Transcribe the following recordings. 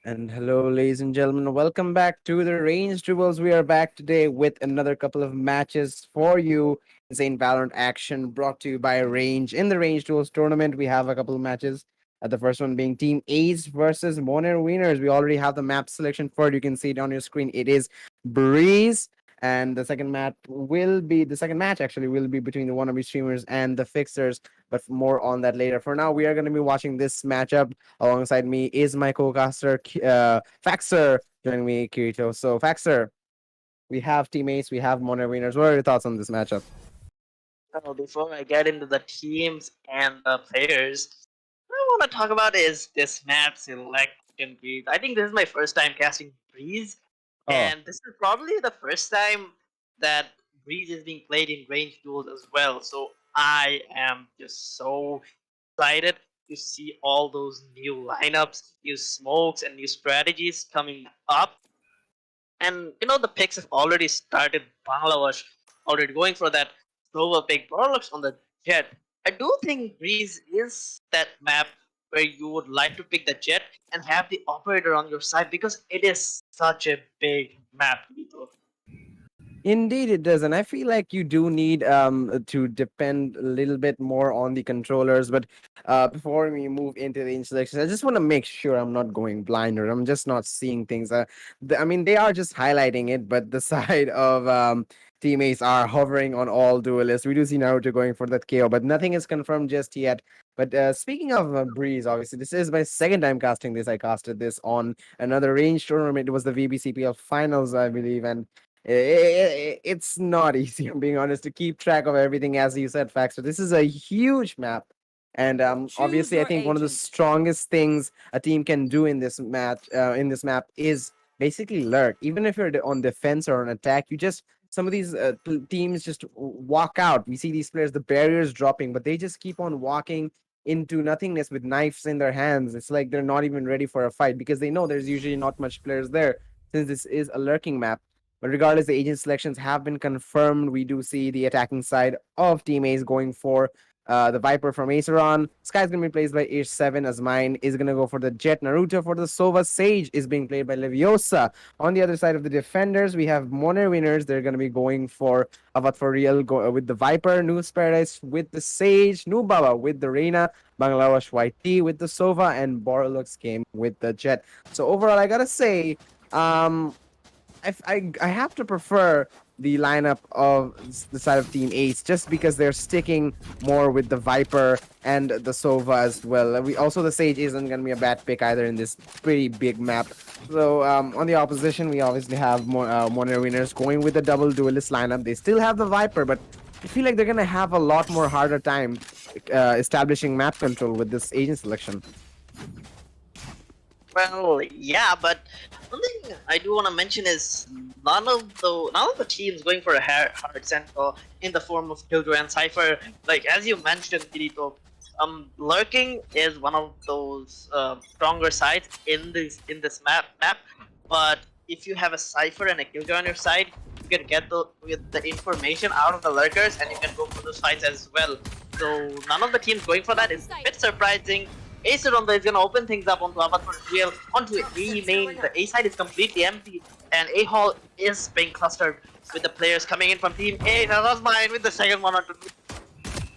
And hello, ladies and gentlemen. Welcome back to the Range Duels. We are back today with another couple of matches for you. Insane Valorant action brought to you by Range. In the Range Duels tournament, we have a couple of matches. The first one being Team Ace versus Moner Winners. We already have the map selection for it. You can see it on your screen. It is Breeze. And the second match actually will be between the Wannabe streamers and the Fixers. But more on that later. For now, we are going to be watching this matchup. Alongside me is my co-caster, Faxer, joining me, Kirito. So, Faxer, we have teammates, we have Moner winners. What are your thoughts on this matchup? Well, before I get into the teams and the players, what I want to talk about is this map selection Breeze. I think this is my first time casting Breeze, Oh, and this is probably the first time that Breeze is being played in range duels as well. So I am just so excited to see all those new lineups, new smokes, and new strategies coming up. And the picks have already started. Bangladesh already going for that global pick. Borlux on the jet. I do think Breeze is that map where you would like to pick the jet and have the operator on your side because it is such a big map. Vito. indeed it does. And I feel like you do need to depend a little bit more on the controllers. But before we move into the instructions, I just want to make sure I'm not going blind or I'm just not seeing things. I mean, they are just highlighting it, but the side of teammates are hovering on all duelists. We do see Naruto going for that KO, but nothing is confirmed just yet. But speaking of Breeze, obviously, this is my second time casting this. I casted this on another range tournament. It was the VBCPL finals, I believe. And it's not easy, I'm being honest, to keep track of everything, as you said, Fax. So this is a huge map. And Choose obviously, I your think one of the agent. strongest things a team can do in this map, is basically lurk. Even if you're on defense or on attack, you just some of these teams just walk out. We see these players, the barriers dropping, but they just keep on walking into nothingness with knives in their hands. It's like they're not even ready for a fight because they know there's usually not much players there, since this is a lurking map. But regardless, the agent selections have been confirmed. We do see the attacking side of Team Ace going for the Viper from Aceron. Sky's going to be played by Ace 7, as mine is going to go for the Jet. Naruto for the Sova. Sage is being played by Leviosa. On the other side of the defenders, we have Moner winners. They're going to be going for Avat for Real with the Viper. News Paradise with the Sage. Nubaba with the Reina. Bangladesh YT with the Sova. And Borlux came with the Jet. So overall, I got to say, um, I have to prefer the lineup of the side of Team Ace, just because they're sticking more with the Viper and the Sova as well. We also, the Sage isn't gonna be a bad pick either in this pretty big map. So on the opposition, we obviously have Moner winners going with the double duelist lineup. They still have the Viper, but I feel like they're gonna have a lot more harder time establishing map control with this agent selection. Well, yeah, but one thing I do want to mention is none of the teams going for a hard central in the form of Killjoy and Cypher. Like as you mentioned, Kirito, lurking is one of those stronger sides in this map. But if you have a Cypher and a Killjoy on your side, you can get the information out of the lurkers, and you can go for those fights as well. So none of the teams going for that is a bit surprising. Ace Ronda is gonna open things up onto Avatar Real, onto A main. The A side is completely empty, and A hall is being clustered with the players coming in from Team A. That was mine with the second one onto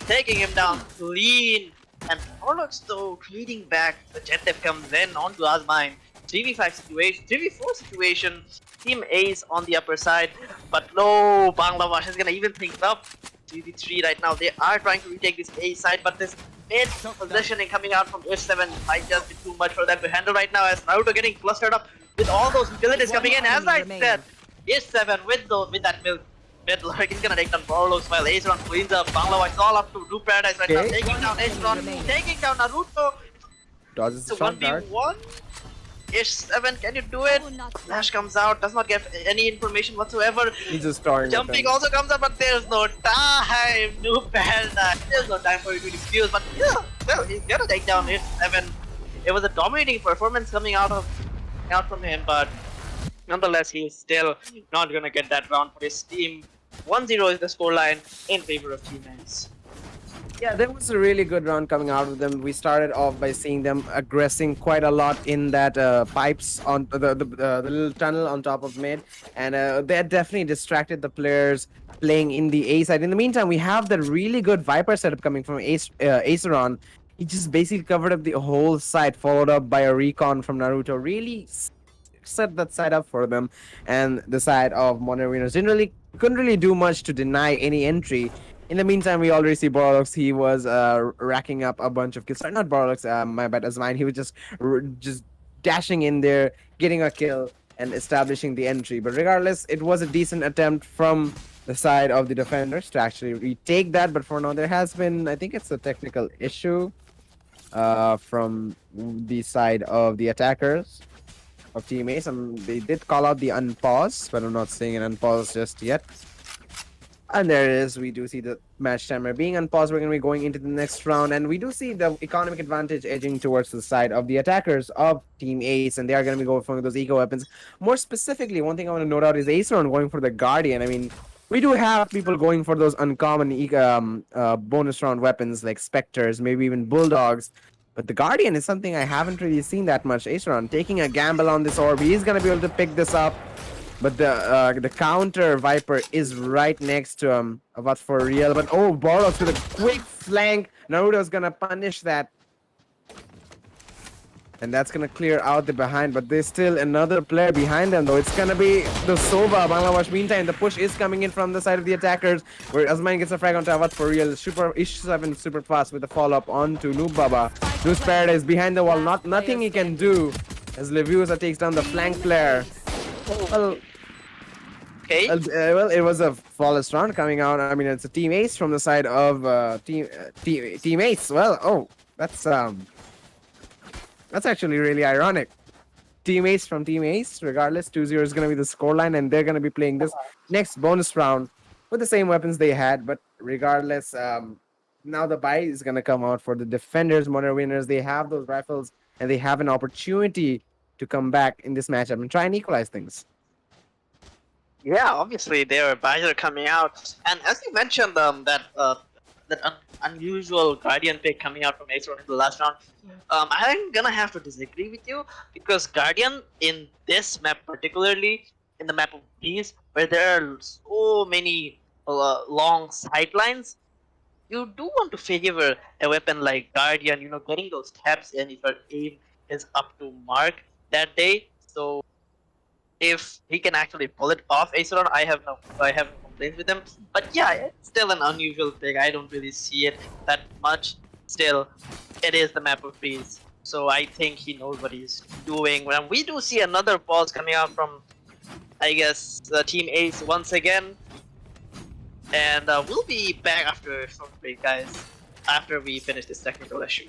taking him down clean. And Orlux though trading back, the jet dev comes in onto Asmine. 3v5 situation, 3v4 situation. Team Ace on the upper side, but no, Bangladesh is gonna even things up. 3v3 right now. They are trying to retake this A side, but this mid positioning coming out from H7 might just be too much for them to handle right now, as Naruto getting clustered up with all those utilities coming in. As I said, H7 with that mid lurk is gonna take down Borlos, while Aceron cleans up. Bangladesh is all up to do paradise right now, Okay, taking down Aceron, taking down Naruto. dodges It's the a shot dart. 1v1. H7, can you do it? Flash comes out, does not get any information whatsoever. He's just storing Jumping weapons. also comes up, but there's no time. No panda. There's no time for you to defuse. But yeah, well, he's gonna take down H7. It was a dominating performance coming out from him, but nonetheless, he's still not gonna get that round for his team. 1-0 is the scoreline in favor of teammates. Yeah, there was a really good round coming out of them. We started off by seeing them aggressing quite a lot in that pipes on the little tunnel on top of mid, and they had definitely distracted the players playing in the A side. In the meantime, we have the really good Viper setup coming from Aceron. He just basically covered up the whole side, followed up by a recon from Naruto. Really set that side up for them, and the side of Moner winners couldn't really do much to deny any entry. In the meantime, we already see Borlox. He was racking up a bunch of kills. Sorry, not Borlox. My bad. As mine. He was just dashing in there, getting a kill, and establishing the entry. But regardless, it was a decent attempt from the side of the defenders to actually retake that. But for now, there has been, I think it's a technical issue from the side of the attackers of teammates. They did call out the unpause, but I'm not seeing an unpause just yet. And there it is. We do see the match timer being unpaused. We're going to be going into the next round, and we do see the economic advantage edging towards the side of the attackers of Team Ace, and they are going to be going for those eco weapons. More specifically, one thing I want to note out is Aceron going for the Guardian. I mean, we do have people going for those uncommon bonus round weapons like Spectres, maybe even Bulldogs. But the Guardian is something I haven't really seen that much. Aceron taking a gamble on this orb. He's going to be able to pick this up. But the counter Viper is right next to him. About for real. But oh, Boros with a quick flank. Naruto's gonna punish that. And that's gonna clear out the behind. But there's still another player behind them though. It's gonna be the Sova Bangladesh. Meantime, the push is coming in from the side of the attackers. Where Azman gets a frag on Tavat for real. Super Ish 7 super fast with a follow-up onto Noob Baba. Noob's Paradise behind the wall. Nothing he can do. As Levusa takes down the flank player. Well, Okay. well, it was a flawless round coming out. I mean, it's a team ace from the side of team ace. Well, oh, that's actually really ironic. Team ace from team ace. Regardless, 2-0 is going to be the scoreline, and they're going to be playing this next bonus round with the same weapons they had. But regardless, now the buy is going to come out for the defenders, Moner winners. They have those rifles, and they have an opportunity to come back in this matchup and try and equalize things. Yeah, obviously their buys are coming out, and as you mentioned, unusual Guardian pick coming out from Aceron in the last round. I'm gonna have to disagree with you because Guardian in this map, particularly in the map of Bees, where there are so many long sidelines, you do want to favor a weapon like Guardian. You know, getting those taps in if your aim is up to mark that day. So if he can actually pull it off Aceron, I have no complaints with him. But yeah, it's still an unusual pick. I don't really see it that much. Still, it is the map of Bees, so I think he knows what he's doing. When we do see another pause coming out from, I guess, Team Ace once again, and we'll be back after a short break, guys. After we finish this technical issue.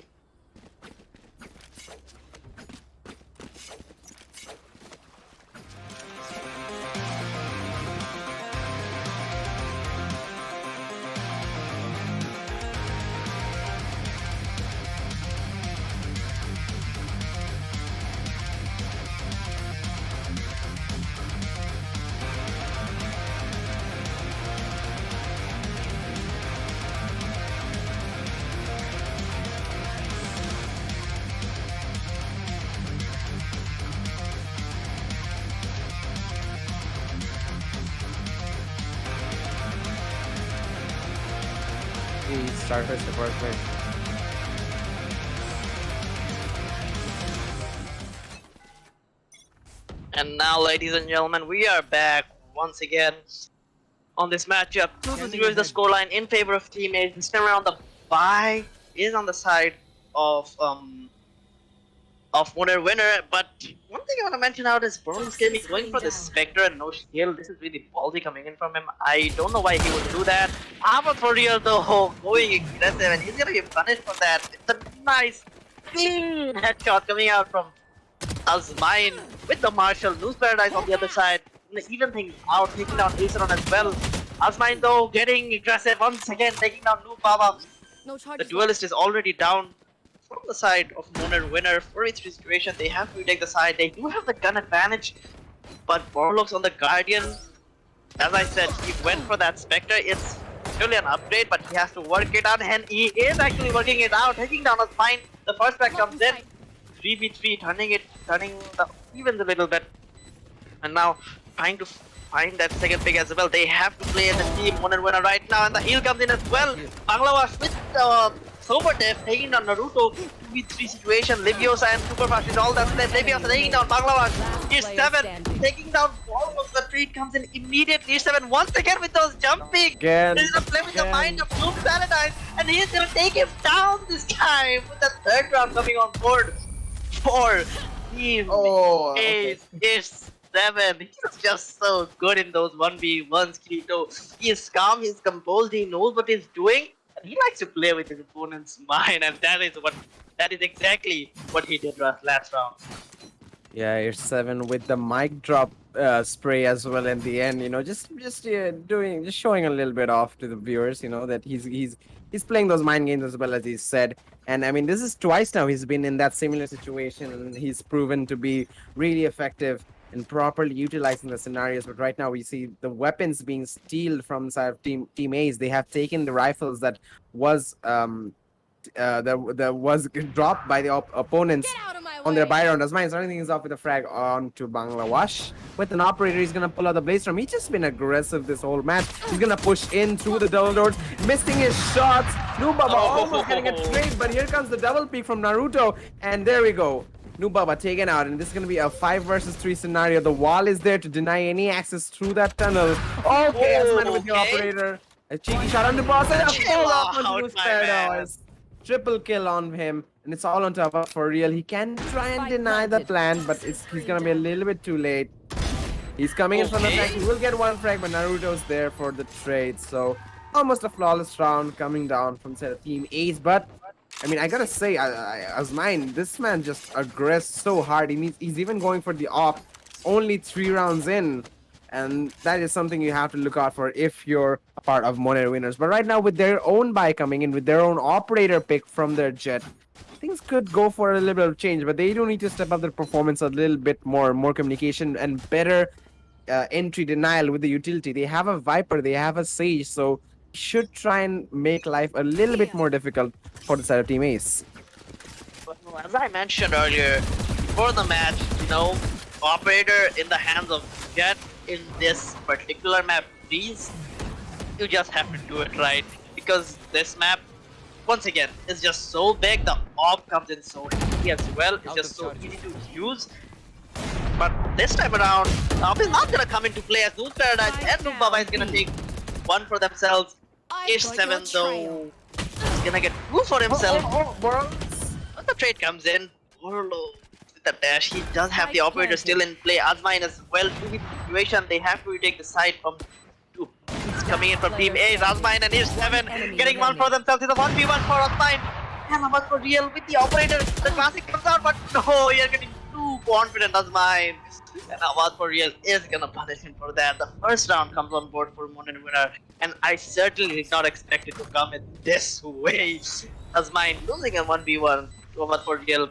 The starfish the first place. And now, ladies and gentlemen, we are back once again on this matchup. 2-0 is the scoreline in favor of Team Ace. This time around, the bye is on the side of winner. But one thing I want to mention out is Bronze Gaming going for the Spectre and no shield. This is really ballsy coming in from him. I don't know why he would do that. But for real though, going aggressive, and he's gonna be punished for that. It's a nice, clean headshot coming out from Azmine with the Marshall. Loose Paradise on the other side. Even things out, taking down Aceron as well. Azmine though getting aggressive once again, taking down Noob Baba. The duelist is already down from the side of Moner winner. 4v3 situation, they have to retake the side. They do have the gun advantage, but Borlox on the Guardian, as I said, he went for that Spectre. It's surely an upgrade, but he has to work it out, and he is actually working it out, taking down a spine. The first back comes in, 3v3, turning the evens a little bit, and now trying to find that second pick as well. They have to play as a team, winner right now, and the heal comes in as well. Bangladesh with Sober Death taking down Naruto, 2v3 situation. Leviosa and Superfast is all that's left. Leviosa taking down Bangladesh. Here's 7 taking down Walrus. The trade comes in immediately. 7 once again with those jumping. Again. He's gonna play with the mind of Blue Paradise, and he's gonna take him down this time with the third round coming on board for Team Ace. It's 7. He's just so good in those 1v1s, Kirito. He is calm, he's composed, he knows what he's doing. And he likes to play with his opponent's mind, and that is exactly what he did last round. Yeah, you're 7 with the mic drop spray as well in the end. You know, just showing a little bit off to the viewers. You know that he's playing those mind games as well as he said. And I mean, this is twice now he's been in that similar situation, and he's proven to be really effective in properly utilizing the scenarios. But right now we see the weapons being stealed from the side of Team A's. They have taken the rifles that was that was dropped by the opponents on their buy round as mine. Starting things off with a frag on to Bangladesh. With an operator, he's gonna pull out the blaze from. He's just been aggressive this whole match. He's gonna push in through the double doors, missing his shots. Nubaba almost getting a trade, but here comes the double peek from Naruto, and there we go. Nubaba taken out, and this is gonna be a 5 versus 3 scenario. The wall is there to deny any access through that tunnel. Okay, Asman with the operator. A cheeky shot on the boss, and a full off on Loose Paradise. Triple kill on him, and it's all on top of for real. He can try and deny the plan, but he's gonna be a little bit too late. He's coming in from the frag. He will get one frag, but Naruto's there for the trade. So almost a flawless round coming down from set of Team Ace. But I mean, I gotta say, as mine, this man just aggressed so hard. He's even going for the op only 3 rounds in. And that is something you have to look out for if you're a part of Moner winners. But right now, with their own buy coming in, with their own operator pick from their jet, things could go for a little bit of change. But they do need to step up their performance a little bit more communication and better entry denial with the utility. They have a Viper, they have a Sage, so should try and make life a little bit more difficult for the side of Team Ace. But no, as I mentioned earlier, before the match, operator in the hands of Jet in this particular map, please, you just have to do it right, because this map, once again, is just so big. The op comes in so easy as well. It's just so easy to use. But this time around, op is not gonna come into play as Duels Paradise and Nubaba is gonna take one for themselves. Ish 7 though, he's gonna get 2 for himself. When the trade comes in, Orlo with the dash, he does have the operator still in play. Azmine as well, 2v situation, they have to retake the side from 2. He's coming in from Team A, Azmine and Ish 7 getting one for themselves. It's a 1v1 for Azmine. And Abbas for real with the operator. The classic comes out, but no, you're getting too confident, Azmine. And Abbas for real is gonna punish him for that. The first round comes on board for Moner winner, and I certainly did not expect it to come in this way. Azmine losing a 1v1 to Abbas for real.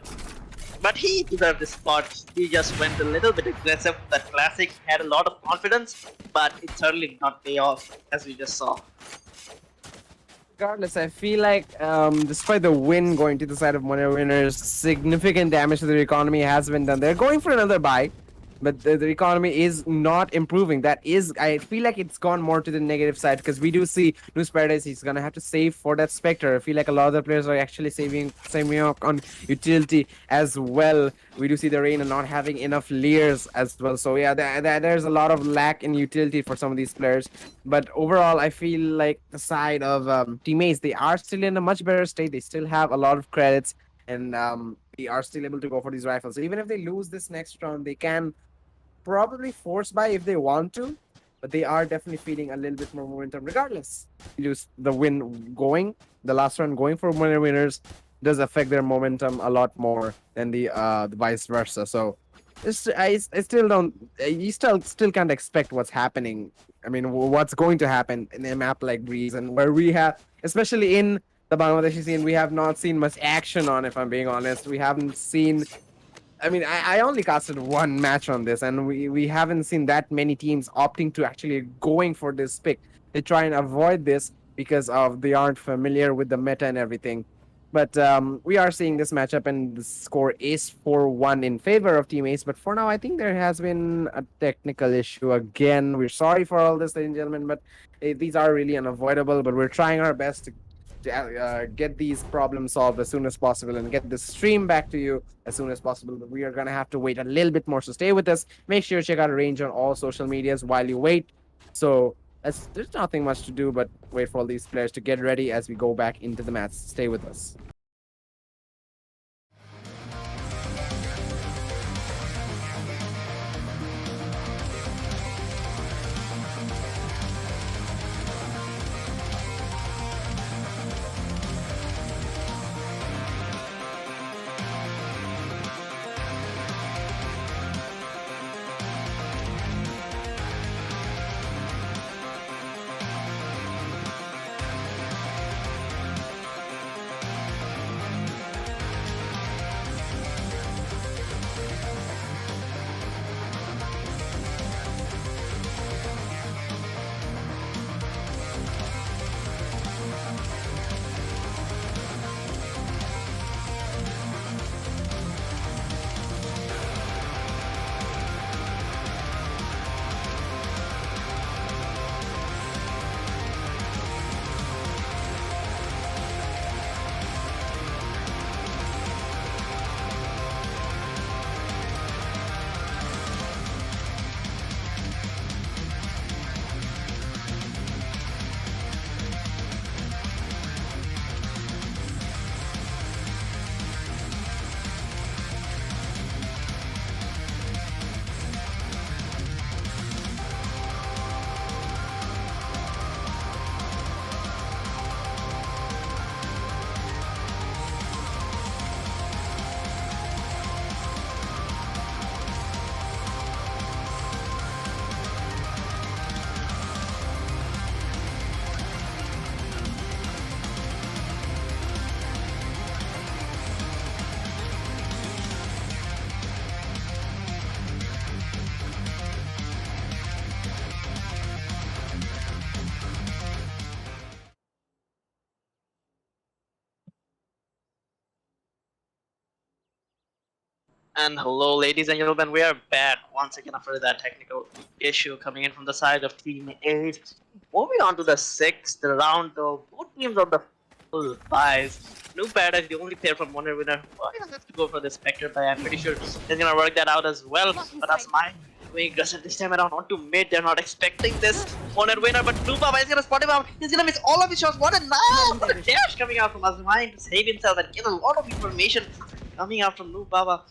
But he deserved the spot. He just went a little bit aggressive. That classic had a lot of confidence, but it certainly did not pay off, as we just saw. Regardless, I feel like despite the win going to the side of Moner winners, significant damage to their economy has been done. They're going for another buy, but the economy is not improving. That is, I feel like it's gone more to the negative side, because we do see Duels Paradise, he's gonna have to save for that Spectre. I feel like a lot of the players are actually saving up on utility as well. We do see the Reina not having enough Leers as well. So yeah, there's a lot of lack in utility for some of these players. But overall, I feel like the side of teammates, they are still in a much better state. They still have a lot of credits, and they are still able to go for these rifles. So even if they lose this next round, they can probably force buy if they want to, but they are definitely feeling a little bit more momentum regardless. Lose the win going, the last round going for Moner winners does affect their momentum a lot more than the vice versa. So I still don't, you still can't expect what's happening. I mean, what's going to happen in a map like Breeze, and where we have, especially in the Bangladeshi scene, we have not seen much action on, if I'm being honest. We haven't seen, I mean, I only casted one match on this, and we haven't seen that many teams opting to actually going for this pick. They try and avoid this because of they aren't familiar with the meta and everything. But we are seeing this matchup, and the score is 4-1 in favor of Team Ace. But for now, I think there has been a technical issue again. We're sorry for all this, ladies and gentlemen, but these are really unavoidable. But we're trying our best to get these problems solved as soon as possible and get this stream back to you as soon as possible. But we are going to have to wait a little bit more. So stay with us. Make sure you check out Range on all social medias while you wait. So there's nothing much to do but wait for all these players to get ready as we go back into the match. Stay with us. And hello, ladies and gentlemen, we are back once again after that technical issue coming in from the side of Team 8. Moving on to the sixth round, though, both teams on the full buys. New Paradise, the only pair from Moner winner. Well, he has to go for the Spectre, but I'm pretty sure he's gonna work that out as well. But that's mine. Going aggressive this time around onto mid. They're not expecting this Moner winner, but Blue Baba is gonna spot him out. He's gonna miss all of his shots. What a knife! What a dash coming out from Azmain to save himself and get a lot of information coming out from Blue Baba.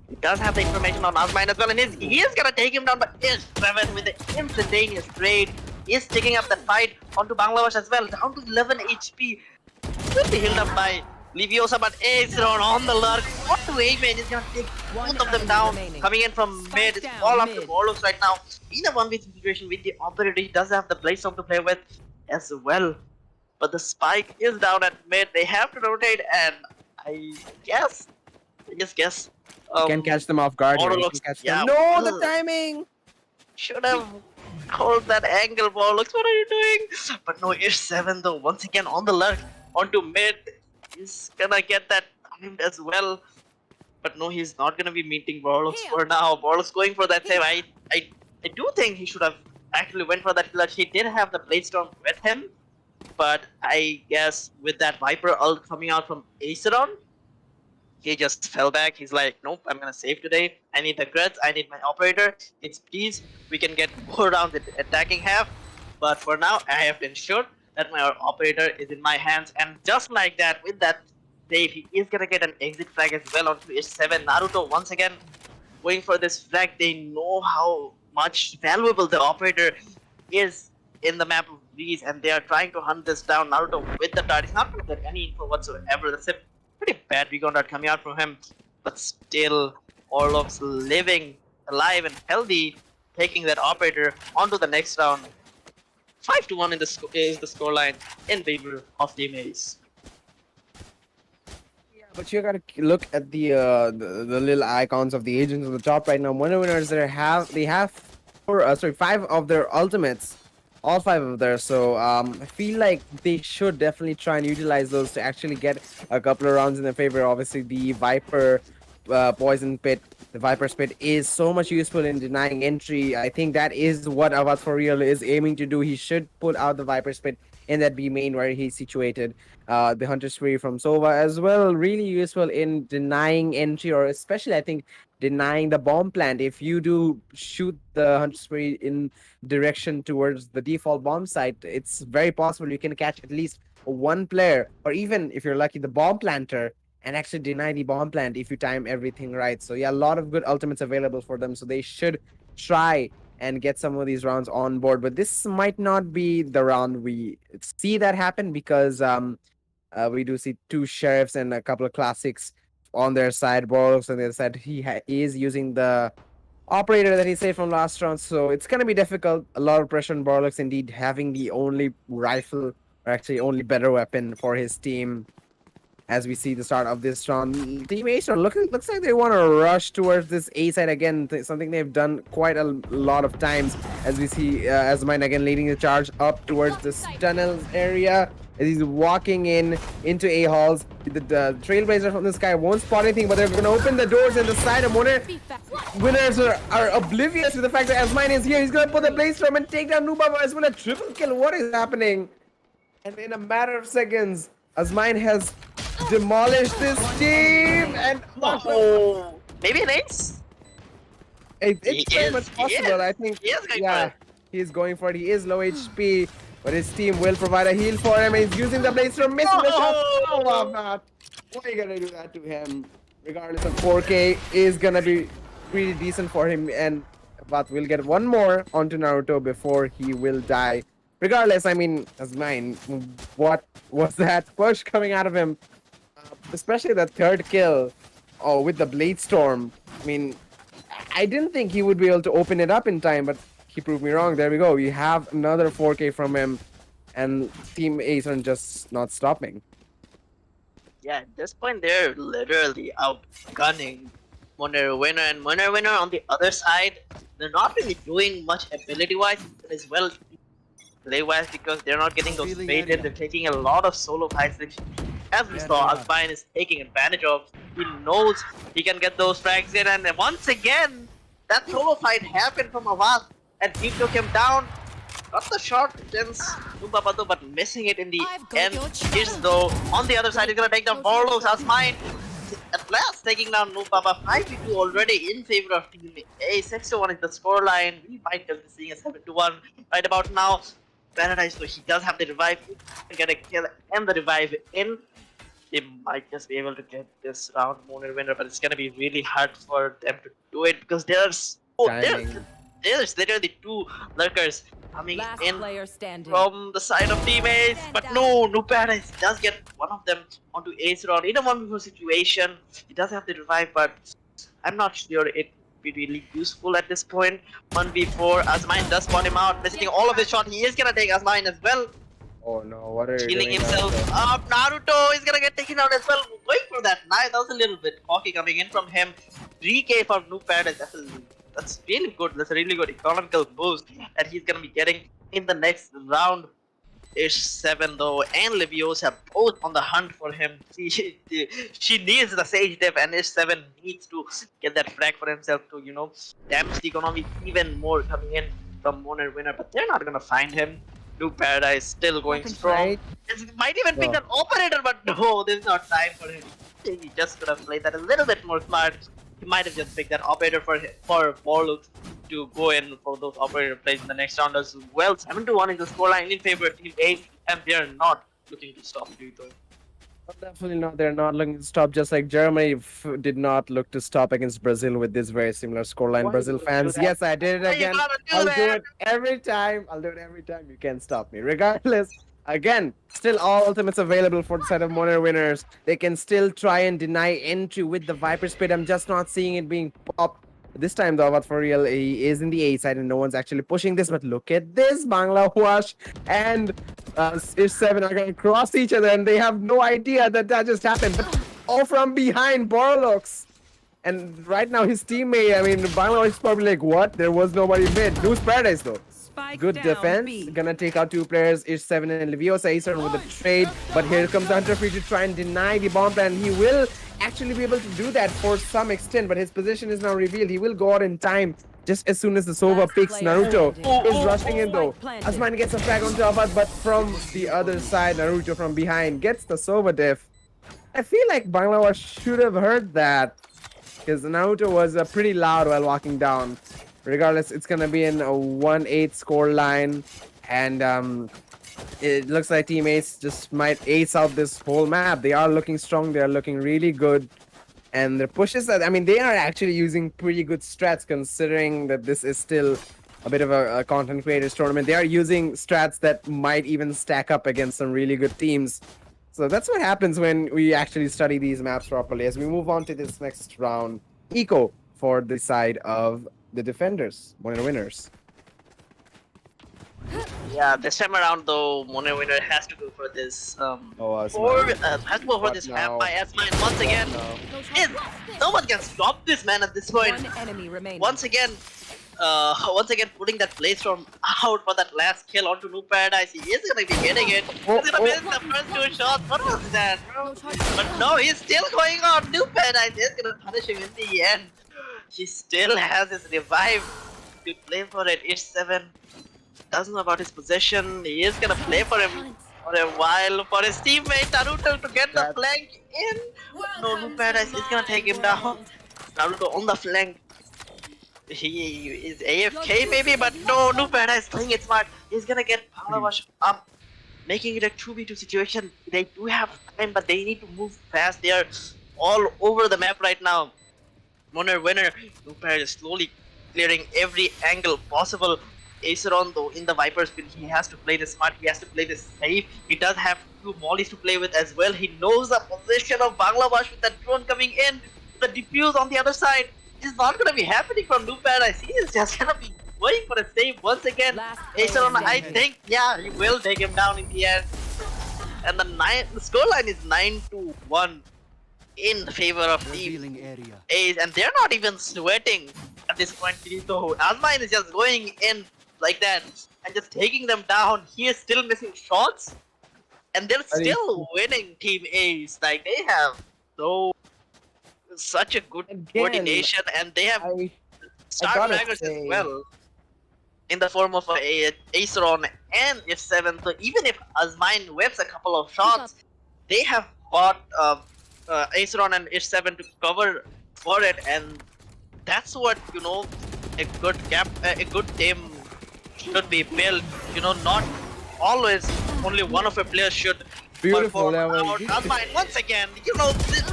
He does have the information on Azmain as well, and he is gonna take him down, but is Trevor with the instantaneous trade. He is taking up that fight onto Bangladesh as well, down to 11 HP. Will be healed up by Leviosa, but Ace on the lurk. What to aim in? He's gonna take both of them down. Coming in from mid, it's all up to Borlos right now. In a 1v situation with the operator, he does have the Blaze to play with as well. But the spike is down at mid. They have to rotate, and I just guess. Can catch them off guard. Here. Borlos, Catch yeah, them. No, the timing. Should have called that angle, Borlos. What are you doing? But no, Ish 7 though. Once again on the lurk, onto mid. He's gonna get that timed as well. But no, he's not gonna be meeting Borlos for now. Borlos going for that save. I do think he should have actually went for that clutch. He did have the Blade Storm with him. But I guess with that Viper ult coming out from Aceron, he just fell back. He's like, nope, I'm gonna save today. I need the crits, I need my operator. It's please, we can get more rounds in attacking half. But for now, I have to ensure that my operator is in my hands. And just like that, with that save, he is gonna get an exit frag as well onto his 7. Naruto once again going for this frag. They know how much valuable the operator is in the map of Breeze, and they are trying to hunt this down. Naruto with the dart. He's not gonna get any info whatsoever. That's a pretty bad recon dart coming out from him. But still, Orlov's living alive and healthy, taking that operator onto the next round. 5-1 in the is the scoreline in favor of Team Ace. But you gotta look at the little icons of the agents on the top right now. One winners they have 5 of their ultimates All five of there. So I feel like they should definitely try and utilize those to actually get a couple of rounds in their favor. Obviously, the Viper poison pit, the Viper's pit is so much useful in denying entry. I think that is what Avat for real is aiming to do. He should put out the Viper's pit in that B main where he's situated. The Hunter Spree from Sova as well, really useful in denying entry, or especially I think denying the bomb plant. If you do shoot the Hunter Spree in direction towards the default bomb site, it's very possible you can catch at least one player, or even if you're lucky, the bomb planter, and actually deny the bomb plant if you time everything right. So yeah, a lot of good ultimates available for them. So they should try and get some of these rounds on board. But this might not be the round we see that happen because we do see two sheriffs and a couple of classics on their side. Boros on the other side, he is using the operator that he saved from last round, so it's gonna be difficult. A lot of pressure on Borlux, indeed, having the only rifle, or actually only better weapon for his team. As we see the start of this round, Team Ace are looks like they want to rush towards this A side again, something they've done quite a lot of times. As we see, Asmine again leading the charge up towards this tunnels area. As he's walking into A halls, the Trailblazer from the sky won't spot anything, but they're gonna open the doors in the side of Moner. Winners are oblivious to the fact that Asmine is here. He's gonna put the blaze storm and take down Nubaba as well. A triple kill. What is happening? And in a matter of seconds, Asmine has demolished this team, and Oh, maybe an ace? it's very much possible. I think, He is going for yeah, it. he's going for it. He is low HP, but his team will provide a heal for him. He's using the blaze from missing the shot. Oh, wow, Matt. Why are you gonna do that to him? Regardless of 4K is gonna be pretty decent for him, and but we'll get one more onto Naruto before he will die. Regardless, I mean, as mine, what was that push coming out of him? Especially the third kill, oh, with the Blade Storm. I mean, I didn't think he would be able to open it up in time, but he proved me wrong. There we go. We have another 4K from him, and Team Ace are just not stopping. Yeah, at this point they're literally outgunning Moner Winner, and Moner Winner on the other side, they're not really doing much ability-wise as well play-wise because they're not getting those baited. They're taking a lot of solo fights, which, as we saw, Alpine is taking advantage of. He knows he can get those frags in, and once again, that solo fight happened from Avaz, and he took him down. Got the shot against Nubabado, but missing it in the end. Is though on the other side, he's gonna take down Borlos as mine. At last, taking down Nubaba 5v2 already in favor of Team A. 6-1 is the scoreline. We might just be seeing a 7-1 right about now. Paradise, though, he does have the revive. Get a kill and the revive in. They might just be able to get this round Moner Winner, but it's gonna be really hard for them to do it because there's literally two lurkers coming in from the side of Team Ace. But no Paradise does get one of them onto Ace round in a 1v4 situation. He does have the revive, but I'm not sure it be really useful at this point. 1v4, Asmine does spot him out, missing all of his shot. He is gonna take Asmine as well. Oh no, what are you Healing doing, himself Naruto? up. Naruto is gonna get taken out as well. Going for that knife, that was a little bit cocky coming in from him. 3k for Noob Paradise. That's really good. That's a really good economical boost that he's gonna be getting in the next round. Ish7 though and Leviosa both on the hunt for him. She needs the Sage Dip, and Ish7 needs to get that frag for himself to, you know, damage the economy even more coming in from Moner Winner, but they're not gonna find him. New Paradise still going strong. It might even pick an operator, but no, there's not time for him. He just could have played that a little bit more smart. He might have just picked that operator for Borlux to go in for those operator plays in the next round as well. 7-1 is the scoreline in favor of Team A, and they are not looking to stop either. Definitely not. They're not looking to stop, just like Germany did not look to stop against Brazil with this very similar scoreline. Why Brazil you fans, do that? yes, I did it Why you again. gotta do I'll do that? it every time. I'll do it every time. You can't stop me. Regardless, again, still all ultimates available for the set of Moner winners. They can still try and deny entry with the Viper Spit. I'm just not seeing it being popped. This time, though, but for real, he is in the A side and no one's actually pushing this. But look at this, Bangla Huash and Ish7 are going to cross each other, and they have no idea that that just happened. But all from behind, Borlux. And right now, his teammate, I mean, Bangla is probably like, what? There was nobody mid. Lose Paradise, though. Good defense. Gonna take out two players, Ish7 and Leviosa. Acer with the trade. But here comes the Hunter Free to try and deny the bomb plan. He will actually be able to do that for some extent, but his position is now revealed. He will go out in time just as soon as the Sova picks. Naruto is rushing in though. Asman gets a frag on top of it, but from the other side, Naruto from behind gets the Sova diff. I feel like Bangladesh should have heard that because Naruto was pretty loud while walking down. Regardless, it's gonna be in a 1-8 score line, and it looks like teammates just might ace out this whole map. They are looking strong. They are looking really good, and the pushes. I mean, they are actually using pretty good strats considering that this is still a bit of a content creators tournament. They are using strats that might even stack up against some really good teams. So that's what happens when we actually study these maps properly. As we move on to this next round, Eco for the side of the defenders, Moner winners. Yeah, this time around though, Moner winner has to go for this. Asman. Has to go for What this now? map by Asmine once again. No. No one can stop this man at this point. One enemy remaining. Once again putting that place from out for that last kill onto New Paradise. He is gonna be getting it. He's gonna miss the first two shots. What was that, bro? But no, he's still going on. New Paradise is gonna punish him in the end. He still has his revive to play for it. Ish7 doesn't know about his possession. He is gonna play for him for a while for his teammate Naruto to get the flank in. No, New Paradise is gonna take him down. Naruto on the flank. He is AFK maybe, but no, New Paradise playing it smart. He's gonna get Bangladesh making it a 2v2 situation. They do have time, but they need to move fast. They are all over the map right now. Moner winner. New Paradise slowly clearing every angle possible. Aceron though in the Viper's pin, he has to play this smart, he has to play this safe. He does have two mollies to play with as well. He knows the position of Bangladesh with that drone coming in. The defuse on the other side is not gonna be happening from New Paradise. He is just gonna be going for a save once again. Aceron, I think, yeah, he will take him down in the end. And the scoreline is 9-1 in favor of Team Ace, and they're not even sweating at this point. So Asmine is just going in like that and just taking them down. He is still missing shots, and they're still winning Team Ace. Like they have such a good coordination, and they have star flaggers as well in the form of Aceron and F7. So even if Asmine whips a couple of shots, they have bought Aceron and Ish7 to cover for it, and that's what a good team should be built. Not always only one of a player should. Beautiful. Asmine once again,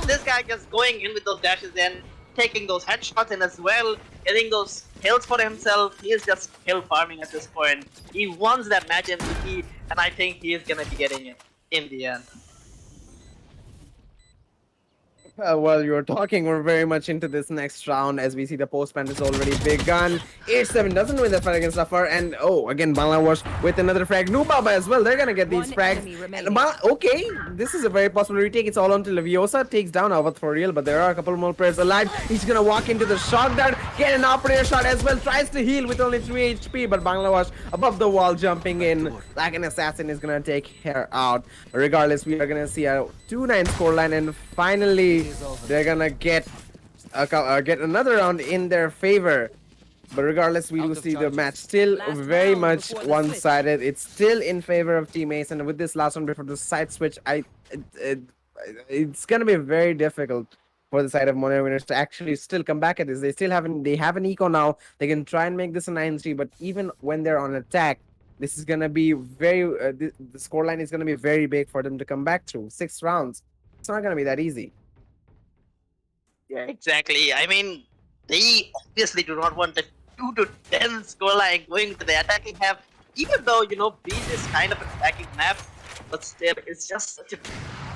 this guy just going in with those dashes and taking those headshots in as well, getting those kills for himself. He is just kill farming at this point. He wants that match MVP, and I think he is gonna be getting it in the end. While you're talking, we're very much into this next round as we see the postman is already begun. H7 doesn't win the fight against Suffer, and again Bangladesh with another frag. Nubaba as well, they're gonna get these frags. And okay, this is a very possible retake. It's all on to Leviosa, takes down Avath for real, but there are a couple more players alive. He's gonna walk into the shot dart, get an operator shot as well, tries to heal with only 3 HP, but Bangladesh above the wall jumping in like an assassin is gonna take her out. Regardless, we are gonna see a 2-9 scoreline, and finally they're gonna get another round in their favor. But regardless, we will see the match still very much one-sided. It's still in favor of Team Ace, and with this last one before the side switch, it's gonna be very difficult for the side of Moner winners to actually still come back at this. They have an eco now. They can try and make this a 9-3, but even when they're on attack, this is gonna be very the scoreline is gonna be very big for them to come back through 6 rounds. It's not gonna be that easy. Yeah, exactly. I mean, they obviously do not want a 2-10 scoreline going to the attacking half, even though, Beach is kind of an attacking map, but still, it's just such a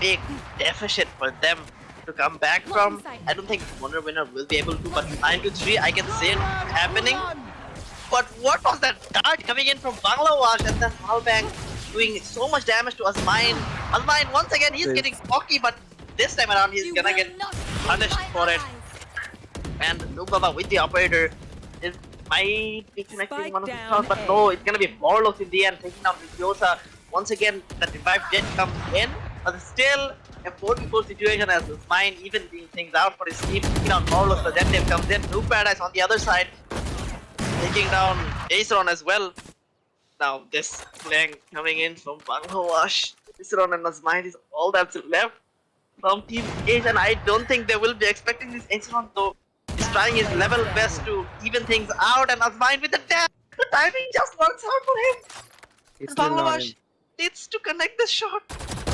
big deficit for them to come back from. I don't think Moner winner will be able to, but 9-3, I can see it happening. But what was that dart coming in from Bangladesh, and then Malbang doing so much damage to Asmine. Asmine, once again, he's getting cocky, but this time around, he's gonna get punished for it. And Nubaba with the operator is might be connecting Spike one of the down shots, but A. no, it's gonna be Borlos in the end, taking down Viziosa. Once again, the revive jet comes in, but still a 4v4 situation as his mind evening things out for his team, taking down Borlos. The Jet comes in, New Paradise on the other side, taking down Aceron as well. Now this flank coming in from Bangladesh. Aceron and his mind is all that's left from Team Ace, and I don't think they will be expecting this Aceron, though he's trying his level best to even things out, and Azmine with the tap. The timing just works out for him. It's And still not in. Bangladesh needs to connect the shot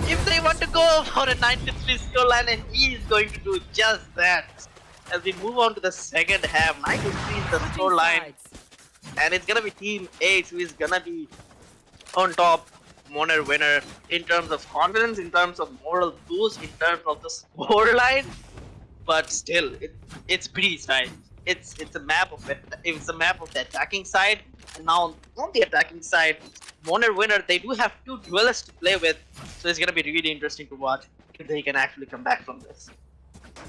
if they want to go for a 93 scoreline, and he is going to do just that. As we move on to the second half, 93 is the Switching scoreline, sides. and it's gonna be Team Ace who is gonna be on top. Moner winner in terms of confidence, in terms of moral boost, in terms of the scoreline, but still, it's pretty tight. It's a map of the attacking side, and now on the attacking side, Moner winner, they do have two duelists to play with, so it's gonna be really interesting to watch if they can actually come back from this.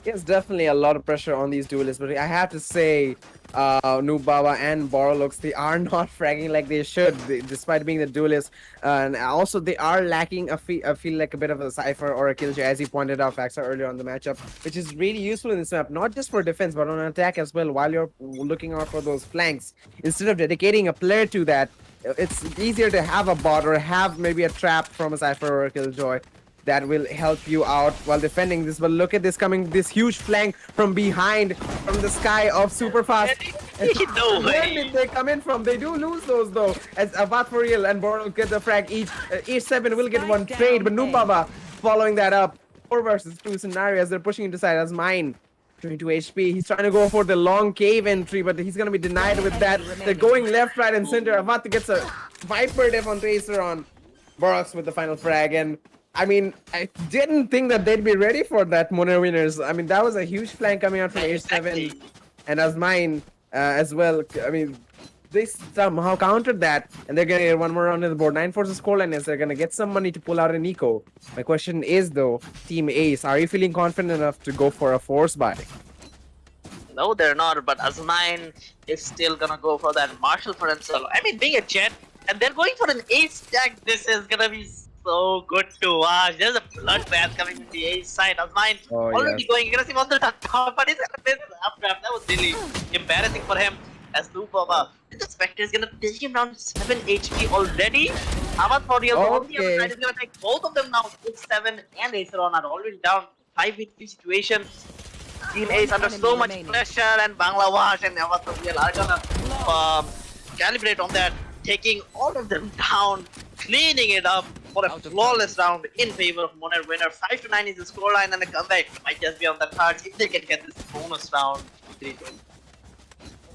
Yes, definitely a lot of pressure on these duelists, but I have to say, Nubaba and Borolux, they are not fragging like they should, despite being the duelists. And also, they are lacking I feel like a bit of a Cypher or a Killjoy, as you pointed out, Faxa, earlier on the matchup, which is really useful in this map, not just for defense, but on attack as well, while you're looking out for those flanks. Instead of dedicating a player to that, it's easier to have a bot or have maybe a trap from a Cypher or a Killjoy that will help you out while defending this. But look at this coming, this huge flank from behind, from the sky of Superfast. No Where way. did they come in from? They do lose those though. As Avat for real and Boral get the frag. Each 7 will get Spike one down trade, but A. Nubaba following that up. 4 versus 2 scenario as they're pushing into side as mine. 22 HP. He's trying to go for the long cave entry, but he's gonna be denied with that. They're going left, right, and center. Avat gets a Viper def on Tracer on Borox with the final frag, and I mean, I didn't think that they'd be ready for that, Moner winners. I mean, that was a huge flank coming out from H7 and as mine as well. I mean, they somehow countered that, and they're gonna get one more round on the board. 9 forces scoreline is they're gonna get some money to pull out an eco. My question is though, Team Ace, are you feeling confident enough to go for a force buy? No, they're not, but Azmine is still gonna go for that Marshall for himself. I mean, being a Jet, and they're going for an ace stack, this is gonna be so good to watch. There's a bloodbath coming in the ace side. Azmine already going aggressive on the top, but he's gonna miss it after. That was really embarrassing for him. As Lupova, the Spectre is gonna take him down to 7 HP already. Avat for real, on the other side is gonna take both of them now. 6-7 and Aceron are already down. 5v3 situation. Team Ace under so much pressure, and Bangladesh and Avat for real are gonna calibrate on that, taking all of them down, cleaning it up for a flawless round in favor of Moner winner. 5-9 is the scoreline, and a comeback might just be on the cards if they can get this bonus round. 3-2.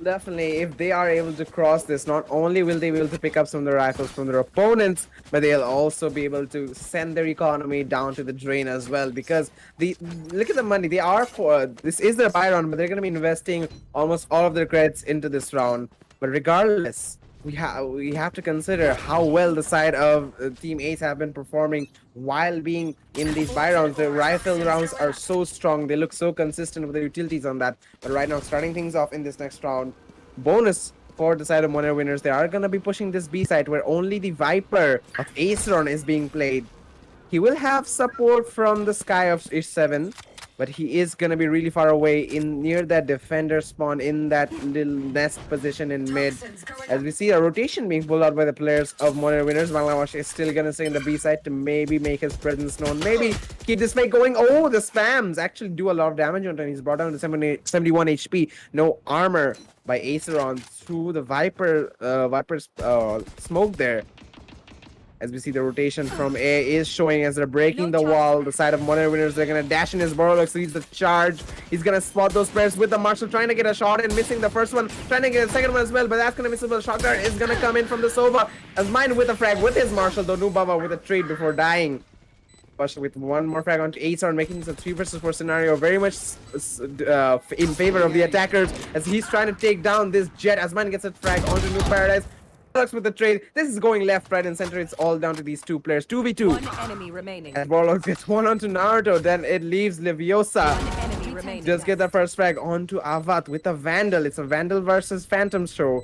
Definitely, if they are able to cross this, not only will they be able to pick up some of the rifles from their opponents, but they'll also be able to send their economy down to the drain as well. Because look at the money they are for. This is their buy round, but they're going to be investing almost all of their credits into this round. But regardless, we have to consider how well the side of Team Ace have been performing while being in these buy rounds. The rifle rounds are so strong, they look so consistent with the utilities on that. But right now, starting things off in this next round, bonus for the side of Moner winners, they are going to be pushing this B side where only the Viper of Aceron is being played. He will have support from the Sky of H7, but he is going to be really far away in near that defender spawn in that little nest position in mid. As we see a rotation being pulled out by the players of Moner winners, Bangladesh is still going to stay in the B side to maybe make his presence known. Maybe keep this fight going. Oh, the spams actually do a lot of damage on him. He's brought down to 71 HP. No armor by Aceron through the Viper's smoke there. As we see the rotation from A is showing as they're breaking the wall. The side of Moner winners, they're gonna dash in his Borolux, leads the charge. He's gonna spot those players with the Marshall, trying to get a shot and missing the first one, trying to get a second one as well, but that's gonna miss. The shot guard is gonna come in from the Sova. As mine with a frag with his Marshall, though Nubaba with a trade before dying. But with one more frag onto Aceron, making this a 3 versus 4 scenario, very much in favor of the attackers as he's trying to take down this Jet. As mine gets a frag onto New Paradise. With the trade, this is going left, right, and center. It's all down to these two players. 2v2. One enemy remaining. And Warlock gets one onto Naruto. Then it leaves Leviosa. One enemy remaining. Just get the first frag onto Avat with a Vandal. It's a Vandal versus Phantom show.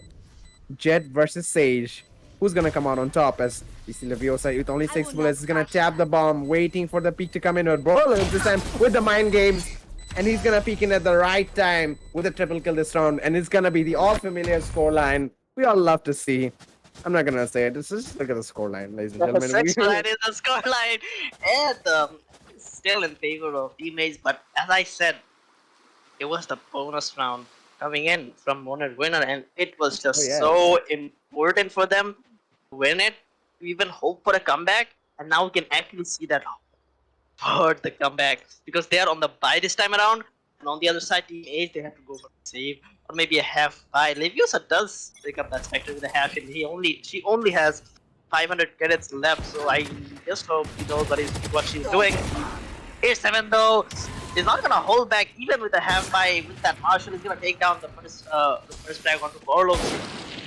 Jet versus Sage. Who's gonna come out on top as we see Leviosa with only 6 bullets is gonna tap the bomb, waiting for the peek to come in. Or Borolo this time with the mind games. And he's gonna peek in at the right time with a triple kill this round. And it's gonna be the all familiar scoreline we all love to see. I'm not gonna say it. Just look at the scoreline, ladies and gentlemen. Six line is the scoreline, and still in favor of teammates. But as I said, it was the bonus round coming in from Moner winner, and it was just Oh, yeah. so important for them to win it, to even hope for a comeback. And now we can actually see that hurt the comeback because they are on the bye this time around, and on the other side, Team Ace they have to go for a save or maybe a half bye. Leviosa does pick up that spectre with a half, and she only has 500 credits left, so I just hope he knows what she's doing. A7 though is not gonna hold back even with a half bye. With that Marshall is gonna take down the first flag onto Borlo.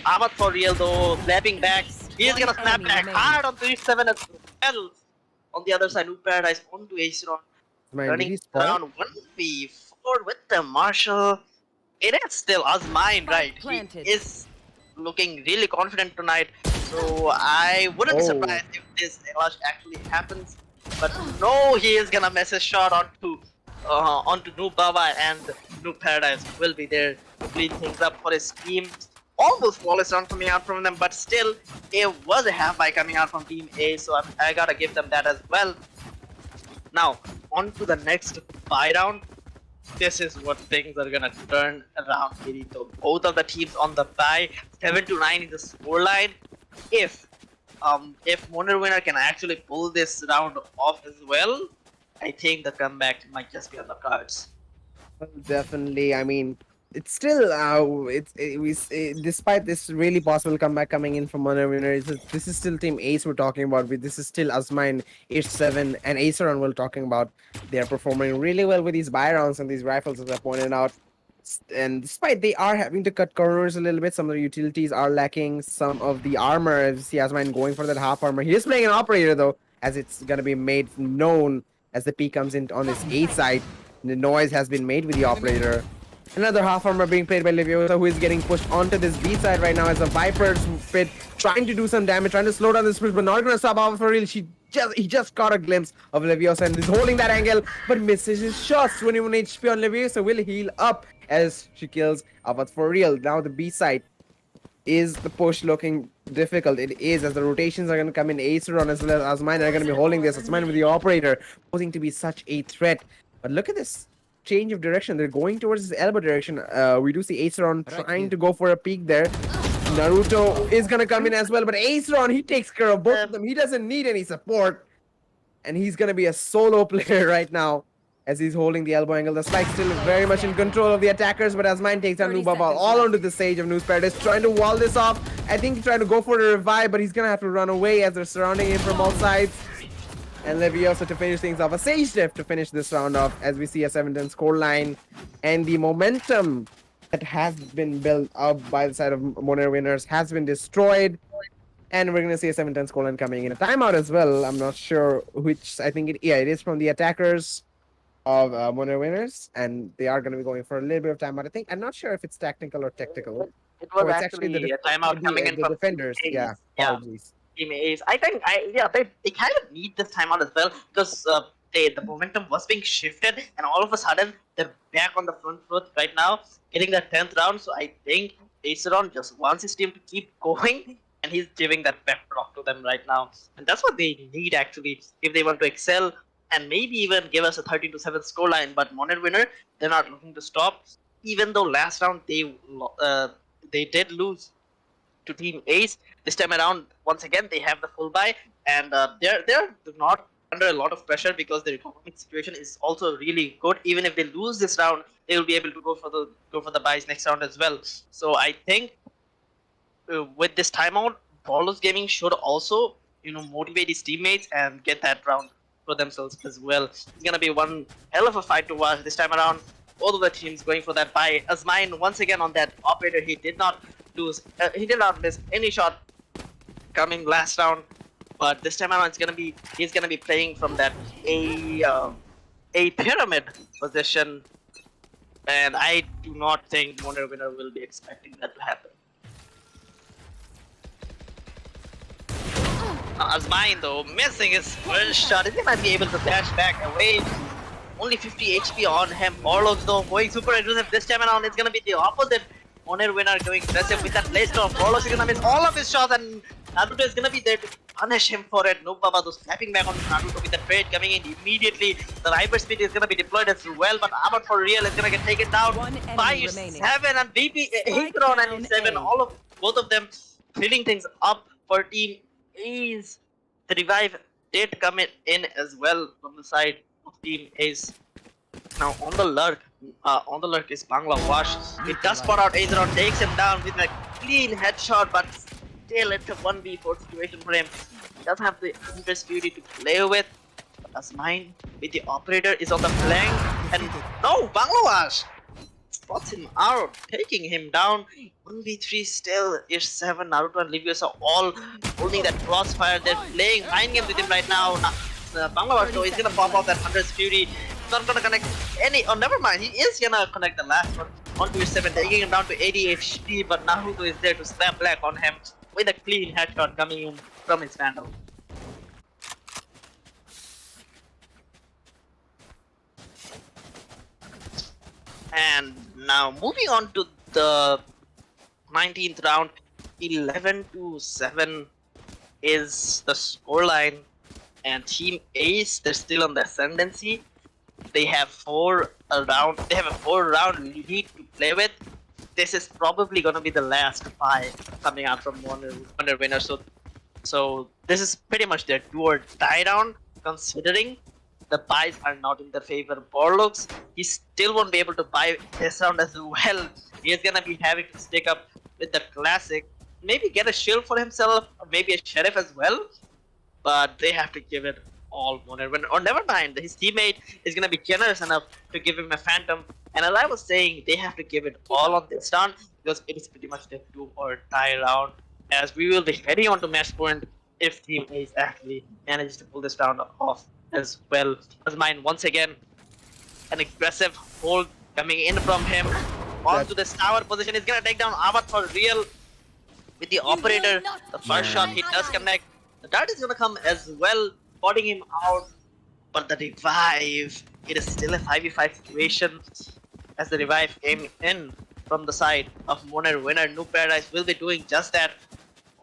Ahmad for real though, snapping back. He's gonna snap back hard onto A7 as well. On the other side, New Paradise onto Aceron. Running around 1v4 with the Marshall. It is still Azmine, right? He is looking really confident tonight. So I wouldn't be surprised if this Elash actually happens. But no, he is gonna miss his shot onto New Baba, and New Paradise will be there to clean things up for his team. Almost flawless round coming out from them, but still, it was a half by coming out from Team A, so I gotta give them that as well. Now, on to the next bye round. This is what things are gonna turn around, Kirito. Both of the teams on the bye, 7-9 in the scoreline. If Moner winner can actually pull this round off as well, I think the comeback might just be on the cards. Well, definitely. I mean, it's still despite this really possible comeback coming in from Moner winner, this is still Team Ace we're talking about. This is still Azmine, H7, and Aceron we're talking about. They are performing really well with these buy rounds and these rifles, as I pointed out. And despite they are having to cut corners a little bit, some of the utilities are lacking. Some of the armor, as you see Azmine going for that half armor. He is playing an operator though, as it's gonna be made known as the P comes in on his A side. The noise has been made with the operator. Another half armor being played by Leviosa, who is getting pushed onto this B side right now as a Viper's Pit trying to do some damage, trying to slow down the sprint, but not gonna stop Alpha for real. He just caught a glimpse of Leviosa and is holding that angle, but misses his shots. 21 HP on Leviosa will heal up as she kills Alpha for real. Now the B side is the push looking difficult. It is, as the rotations are going to come in. Aceron as well as Azmine are going to be holding this. Azmine with the operator posing to be such a threat. But look at this change of direction. They're going towards this elbow direction. We do see Aceron trying to go for a peek there. Naruto is going to come in as well, but Aceron, he takes care of both of them. He doesn't need any support. And he's going to be a solo player right now as he's holding the elbow angle. The Spike's still very much in control of the attackers, but Azmine takes down Nubaba all onto the stage of New Paradise, trying to wall this off. I think he's trying to go for the revive, but he's going to have to run away as they're surrounding him from all sides. And Leviosa to finish things off. A Sage Diff to finish this round off as we see a 7-10 scoreline. And the momentum that has been built up by the side of Moner winners has been destroyed. And we're going to see a 7-10 scoreline coming in. A timeout as well. I'm not sure which. I think it is from the attackers of Moner winners. And they are going to be going for a little bit of timeout. I think. I'm not sure if it's technical or tactical. It was actually a timeout coming in the from defenders. Yeah. Apologies. Team Ace. I think they kind of need this timeout as well because the momentum was being shifted, and all of a sudden they're back on the front foot right now, getting that 10th round. So I think Aceron just wants his team to keep going, and he's giving that pep talk to them right now, and that's what they need actually if they want to excel and maybe even give us a 13-7 scoreline. But Moner winner, they're not looking to stop, even though last round they did lose to Team Ace. This time around, once again, they have the full buy, and they're not under a lot of pressure because their economic situation is also really good. Even if they lose this round, they will be able to go for the buys next round as well. So I think with this timeout, Paulos Gaming should also motivate his teammates and get that round for themselves as well. It's gonna be one hell of a fight to watch this time around. Both of the teams going for that buy. Azmine once again on that operator, he did not lose. He did not miss any shot coming last round, but this time around he's gonna be playing from that a pyramid position And I do not think Moner winner will be expecting that to happen. Azmine though, missing his first shot. Is he might be able to dash back away? Only 50 HP on him. Orlogs though going super aggressive this time around. It's gonna be the opposite. Moner winner going aggressive with that playstore. Orlogs is gonna miss all of his shots and Naruto is gonna be there to punish him for it. No Baba though slapping back on Naruto with the trade coming in immediately. The hyper speed is gonna be deployed as well, but Abbott for real is gonna get taken down by 7 and BP Hikron and 7. All of both of them filling things up for team A's. The revive did come in as well from the side of team A's. Now on the lurk is Bangla Wash. He does spot out Azeron, takes him down with a clean headshot, but still it's a 1v4 situation for him. He doesn't have the Empress Fury to play with. As mine with the operator is on the flank, and no, Bangla Wash spots him out, taking him down. 1v3 still. Is 7, Naruto and Livius are all holding that crossfire. They're playing mind games with him right now. Bangladesh though is gonna pop off that 100's Fury. He's not gonna connect any. Oh, never mind. He is gonna connect the last one onto his 7, taking him down to 80 HP. But Naruto is there to snap black on him with a clean headshot coming in from his Vandal. And now moving on to the 19th round, 11-7 is the scoreline, and Team Ace, they're still on the ascendancy. They have a 4-round lead to play with. This is probably gonna be the last fight coming out from Moner winner. So this is pretty much their do or die round, considering the buys are not in the favor of Borlux. He still won't be able to buy this round as well. He is gonna be having to stick up with the classic. Maybe get a shield for himself, or maybe a sheriff as well. But they have to give it all Moner. Or never mind, his teammate is gonna be generous enough to give him a phantom. And as I was saying, they have to give it all on this round because it is pretty much the do or die round. As we will be heading on to match point if Team Ace actually manages to pull this round off as well. As mine once again, an aggressive hold coming in from him onto this tower position. Is gonna take down Avat for real with the operator. The first shot he does connect. The dart is gonna come as well, spotting him out. But the revive, it is still a 5v5 situation as the revive came in from the side of Moner winner. New Paradise will be doing just that.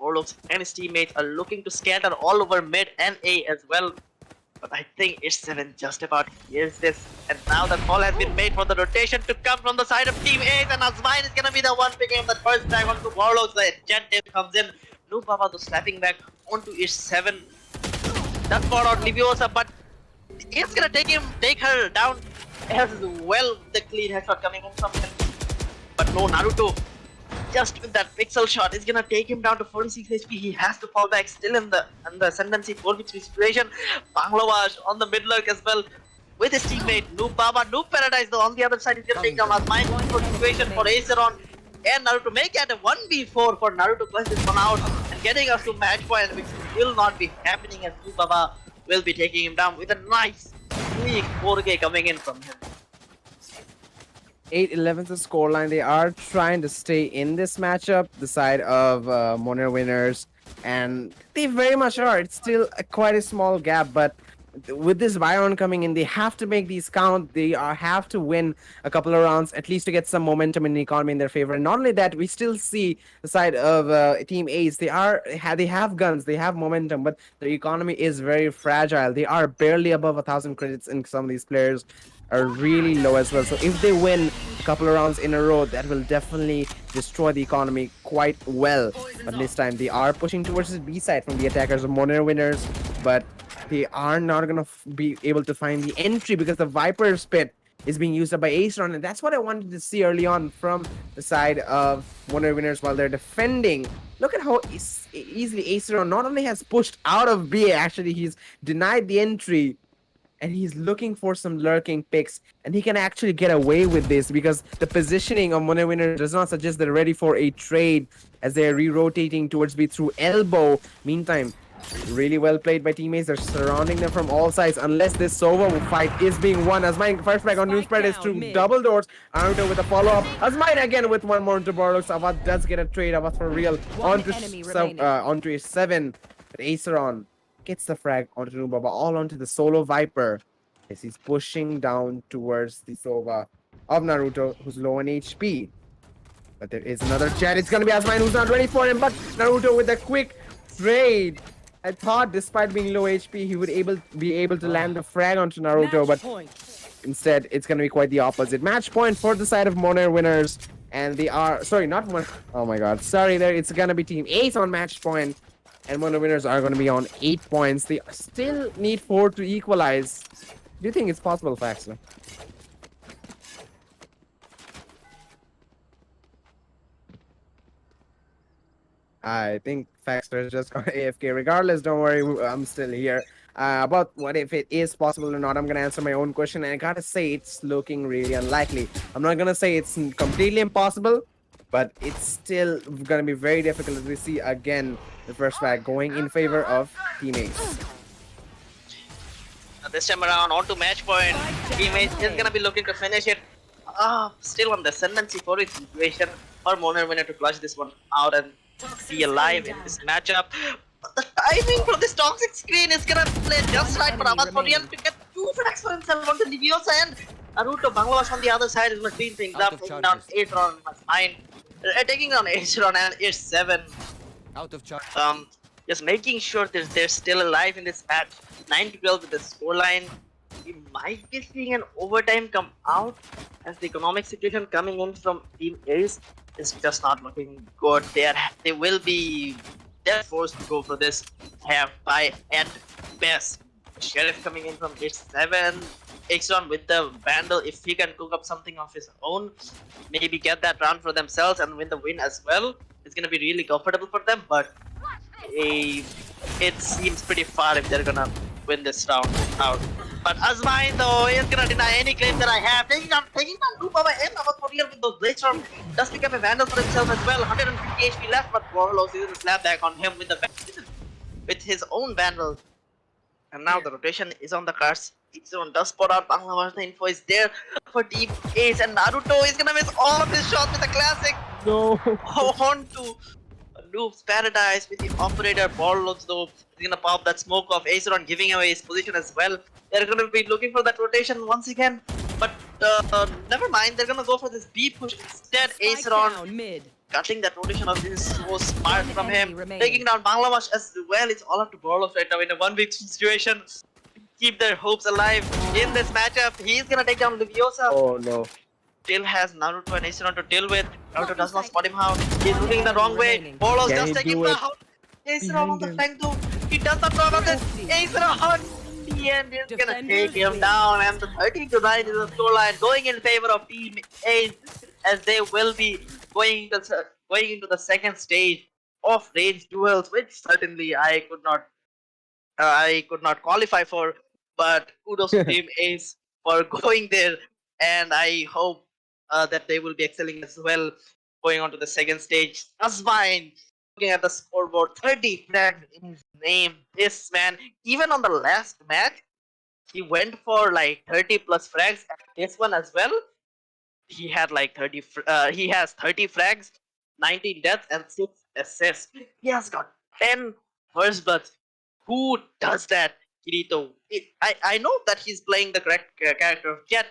Orlux and his teammates are looking to scatter all over mid and A as well. But I think Ish7 just about hears this. And now the call has been made for the rotation to come from the side of Team Ace. And Azmine is gonna be the one picking up that first tag onto Warlocks. The jet tip comes in. No Baba though slapping back onto Ish7. That's fought out Liviosa, but it's gonna take her down as well. The clean headshot coming in from him. But no, Naruto, just with that pixel shot, is gonna take him down to 46 HP. He has to fall back still in the ascendancy 4v3 situation. Banglawash on the mid lurk as well with his teammate Noob Baba. Noob Paradise though on the other side is gonna take down Azmine for situation for Aceron and Naruto. Make it a 1v4 for Naruto to clutch this one out and getting us to match point, which will not be happening as Noob Baba will be taking him down with a nice quick 4K coming in from him. 8-11 is the scoreline. They are trying to stay in this matchup, the side of Moner winners, and they very much are. It's still quite a small gap, but with this Byron coming in, they have to make these count. They have to win a couple of rounds at least to get some momentum in the economy in their favor. And not only that, we still see the side of Team Ace. They have guns, they have momentum, but the economy is very fragile. They are barely above 1,000 credits, and some of these players are really low as well. So if they win a couple of rounds in a row, that will definitely destroy the economy quite well. But this time they are pushing towards the B side from the attackers of Moner winners, but they are not gonna be able to find the entry because the Viper's Pit is being used up by Aceron, and that's what I wanted to see early on from the side of Moner winners while they're defending. Look at how easily Aceron not only has pushed out of B, actually he's denied the entry. And he's looking for some lurking picks, and he can actually get away with this because the positioning of Moner winner does not suggest they're ready for a trade as they're re-rotating towards B through elbow. Meantime, Really well played by teammates. They're surrounding them from all sides. Unless this solo fight is being won. Asmine first frag on new spread is to double doors. Naruto with a follow-up. Asmine again with one more into Borlux. Avad does get a trade. Avad for real. Onto his 7. But Aceron gets the frag onto Nubaba. All onto the solo Viper. As he's pushing down towards the Sova of Naruto, who's low on HP. But there is another chat. It's gonna be Asmine who's not ready for him. But Naruto with a quick trade. I thought despite being low HP, he would be able to land the frag onto Naruto, but instead it's going to be quite the opposite. Match point for the side of Moner winners. And they are, sorry, not Moner. Oh my god, sorry there. It's going to be Team Ace on match point. And Moner winners are going to be on 8 points. They still need 4 to equalize. Do you think it's possible, Faxler? I think Faxter is just gone AFK. Regardless, don't worry, I'm still here. About what if it is possible or not, I'm gonna answer my own question, and I gotta say it's looking really unlikely. I'm not gonna say it's completely impossible, but it's still gonna be very difficult as we see again the first flag going in favor of teammates. This time around, on to match point. Teammates is gonna be looking to finish it. Still on the ascendancy for its situation. Or Moner winner to clutch this one out and be alive in this matchup. But the timing for this toxic screen is gonna play just right for Abbas for real to get 2 frags for himself on the Leviosa, and Naruto Bangladesh on the other side is gonna clean things up, taking down 8 on 9. Taking down 8 on and 7. Out of charge. Just making sure that they're still alive in this match. 9-12 with the scoreline. We might be seeing an overtime come out as the economic situation coming in from Team Ace is just not looking good. They're forced to go for this half by at best. Sheriff coming in from Ace 7. Ixon with the Vandal, if he can cook up something of his own, maybe get that round for themselves and win the win as well. It's gonna be really comfortable for them, but it seems pretty far if they're gonna win this round out. But Asmine though is gonna deny any claim that I have. Taking down Lupava and Abbas for real with those Blade Storm does pick up a Vandal for himself as well. 150 HP left, but Warlord is a slap back on him with his own Vandal. And now the rotation is on the cards. Zone does spot out Bangladesh. The info is there for Team Ace, and Naruto is gonna miss all of his shots with a classic. No. On to Noob's Paradise with the operator. Warlords though is gonna pop that smoke of Aceron, giving away his position as well. They're gonna be looking for that rotation once again, but never mind. They're gonna go for this B push instead. Aceron cutting that rotation of this is so smart from him. Taking down Bangladesh as well. It's all up to Warlords right now in a 1v2 situation. Keep their hopes alive in this matchup. He's gonna take down Leviosa. Oh no. Still has Naruto and Aceron to deal with. Naruto does not spot him out. He's moving the wrong way. Warlords does take him down. Aceron on the flank though. He does not know about this. Aceron in the end is gonna take him down. And the 13-9 is the scoreline going in favor of Team Ace, as they will be going into the second stage of range duels, which certainly I could not qualify for, but kudos to Team Ace for going there, and I hope that they will be excelling as well going on to the second stage. Asmine, looking at the scoreboard, 30 frags in his name. This man, even on the last match, he went for like 30 plus frags. At this one as well, he had like 30. He has 30 frags, 19 deaths, and 6 assists. He has got 10 first bloods. Who does that, Kirito? I know that he's playing the correct character of Jet,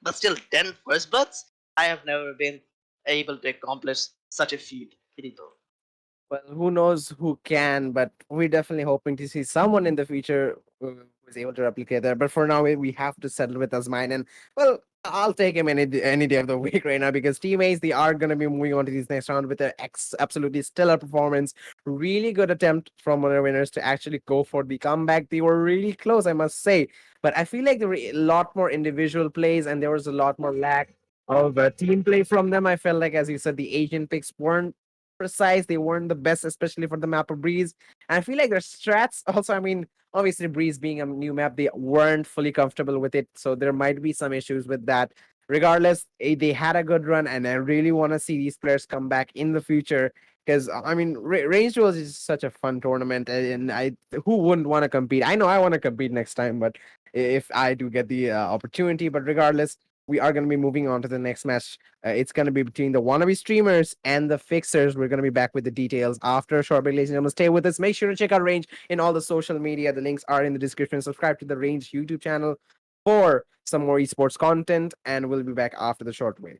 but still 10 first bloods? I have never been able to accomplish such a feat, Kirito. Well, who knows who can, but we're definitely hoping to see someone in the future who is able to replicate that. But for now, we have to settle with Asmine, and well, I'll take him any day of the week right now because teammates they are gonna be moving on to this next round with an absolutely stellar performance. Really good attempt from one of the winners to actually go for the comeback. They were really close, I must say, but I feel like there were a lot more individual plays and there was a lot more lack of team play from them. I felt like, as you said, the Asian picks weren't precise. They weren't the best, especially for the map of Breeze. And I feel like their strats also, I mean, obviously Breeze being a new map, they weren't fully comfortable with it. So there might be some issues with that. Regardless, they had a good run, and I really want to see these players come back in the future Because I mean, range duels is such a fun tournament, and I who wouldn't want to compete? I know I want to compete next time, but if I do get the opportunity, but regardless, we are going to be moving on to the next match. It's going to be between the wannabe streamers and the fixers. We're going to be back with the details after a short break, ladies and gentlemen. Stay with us. Make sure to check out Range in all the social media. The links are in the description. Subscribe to the Range YouTube channel for some more esports content, and we'll be back after the short break.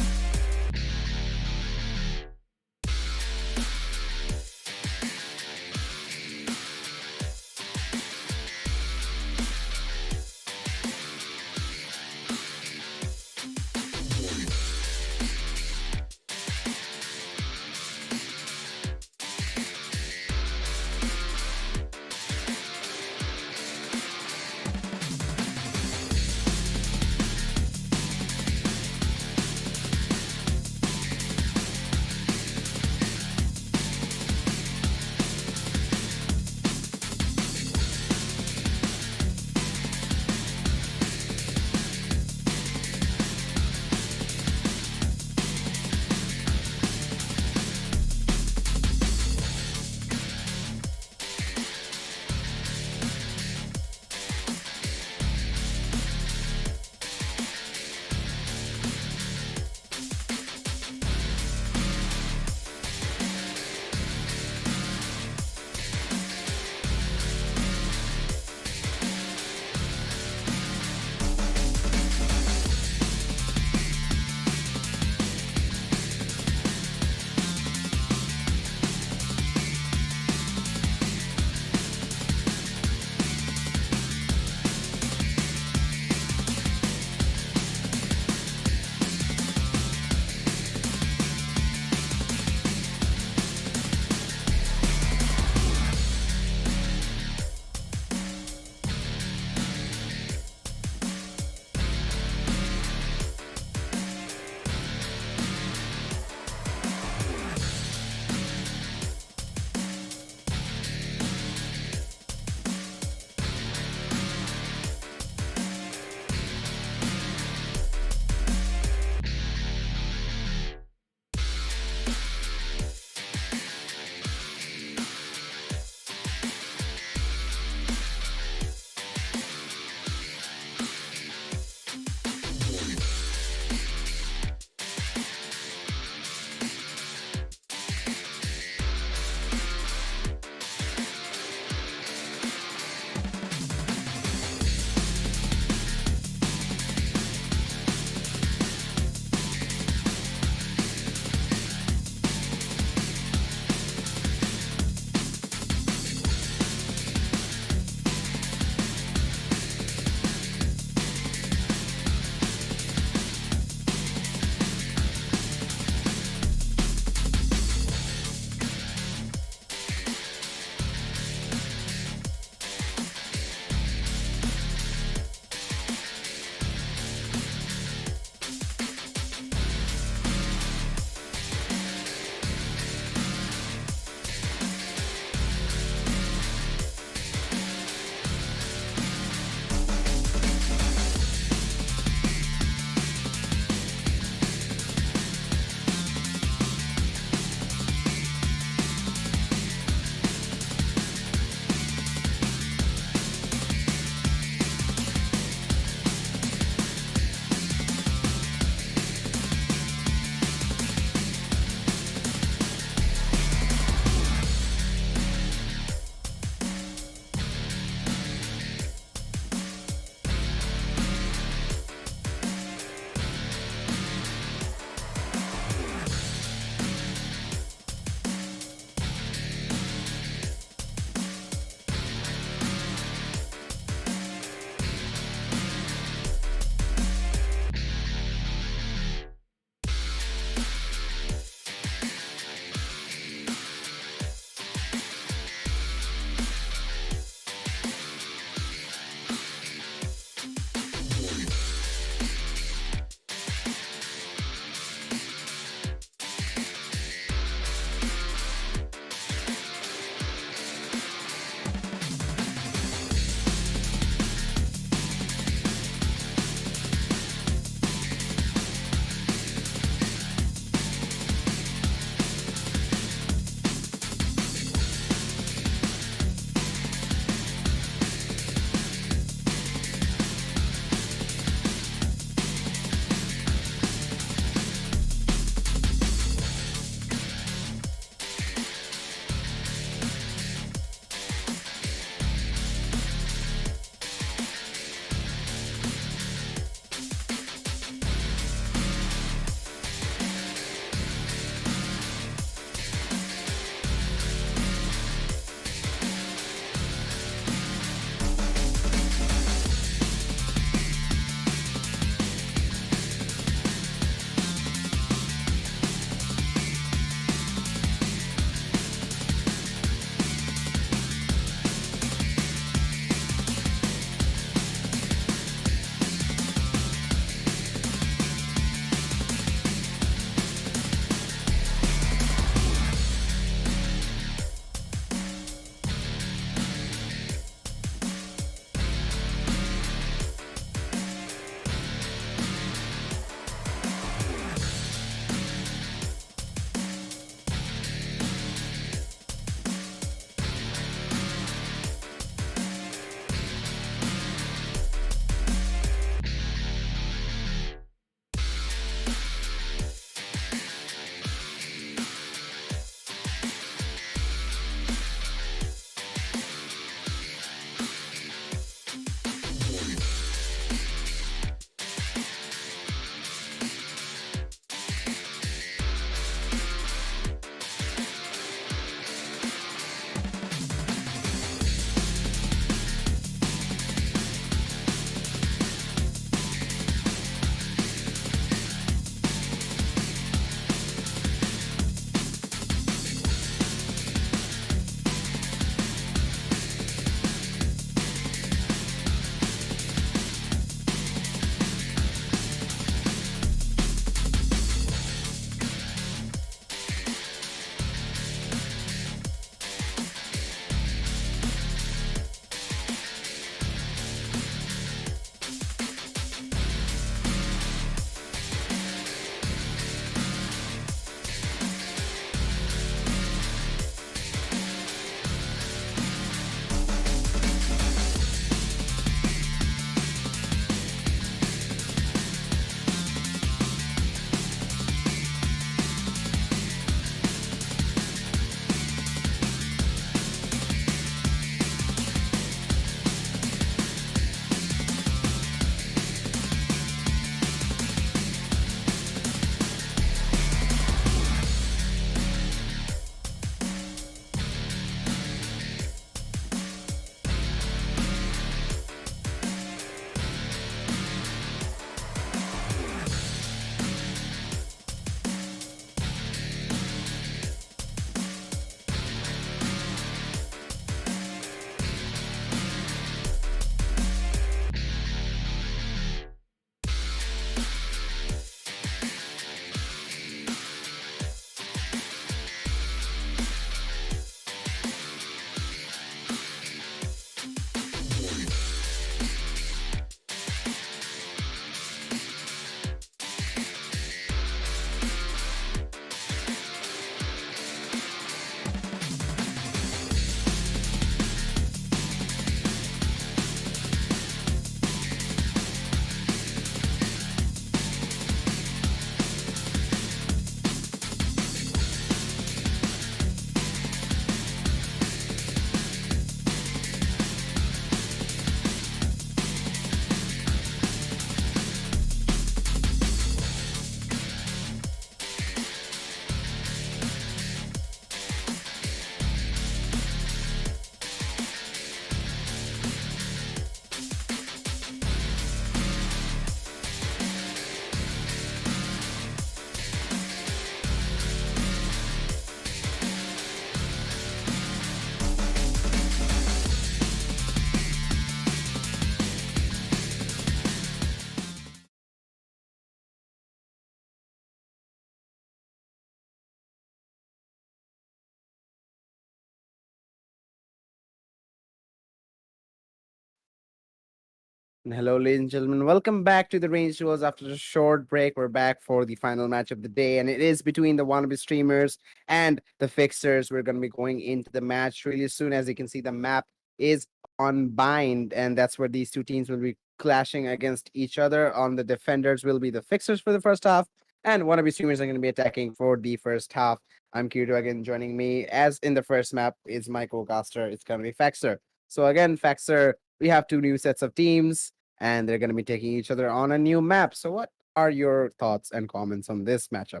Hello, ladies and gentlemen. Welcome back to the Range Duels. After a short break, we're back for the final match of the day, and it is between the Wannabe streamers and the Fixers. We're going to be going into the match really soon. As you can see, the map is on bind, and that's where these two teams will be clashing against each other. On the defenders will be the Fixers for the first half, and Wannabe streamers are going to be attacking for the first half. I'm Kirito again. Joining me, as in the first map, is my co-caster. It's going to be Faxer. So again, Faxer, we have two new sets of teams and they're going to be taking each other on a new map. So, what are your thoughts and comments on this matchup?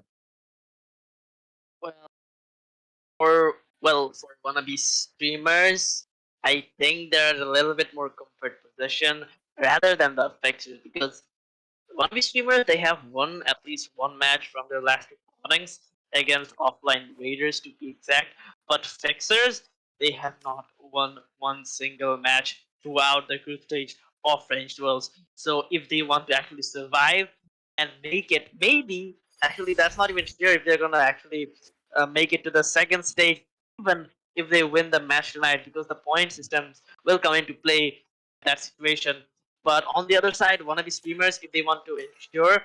Well, for wannabe streamers, I think they're a little bit more comfort position rather than the fixers because wannabe streamers they have won at least one match from their last recordings against offline raiders to be exact, but fixers they have not won one single match throughout the group stage of range duels. So if they want to actually survive and make it, maybe actually that's not even sure if they're gonna actually make it to the second stage, even if they win the match tonight, because the point systems will come into play in that situation. But on the other side, wannabe streamers, if they want to ensure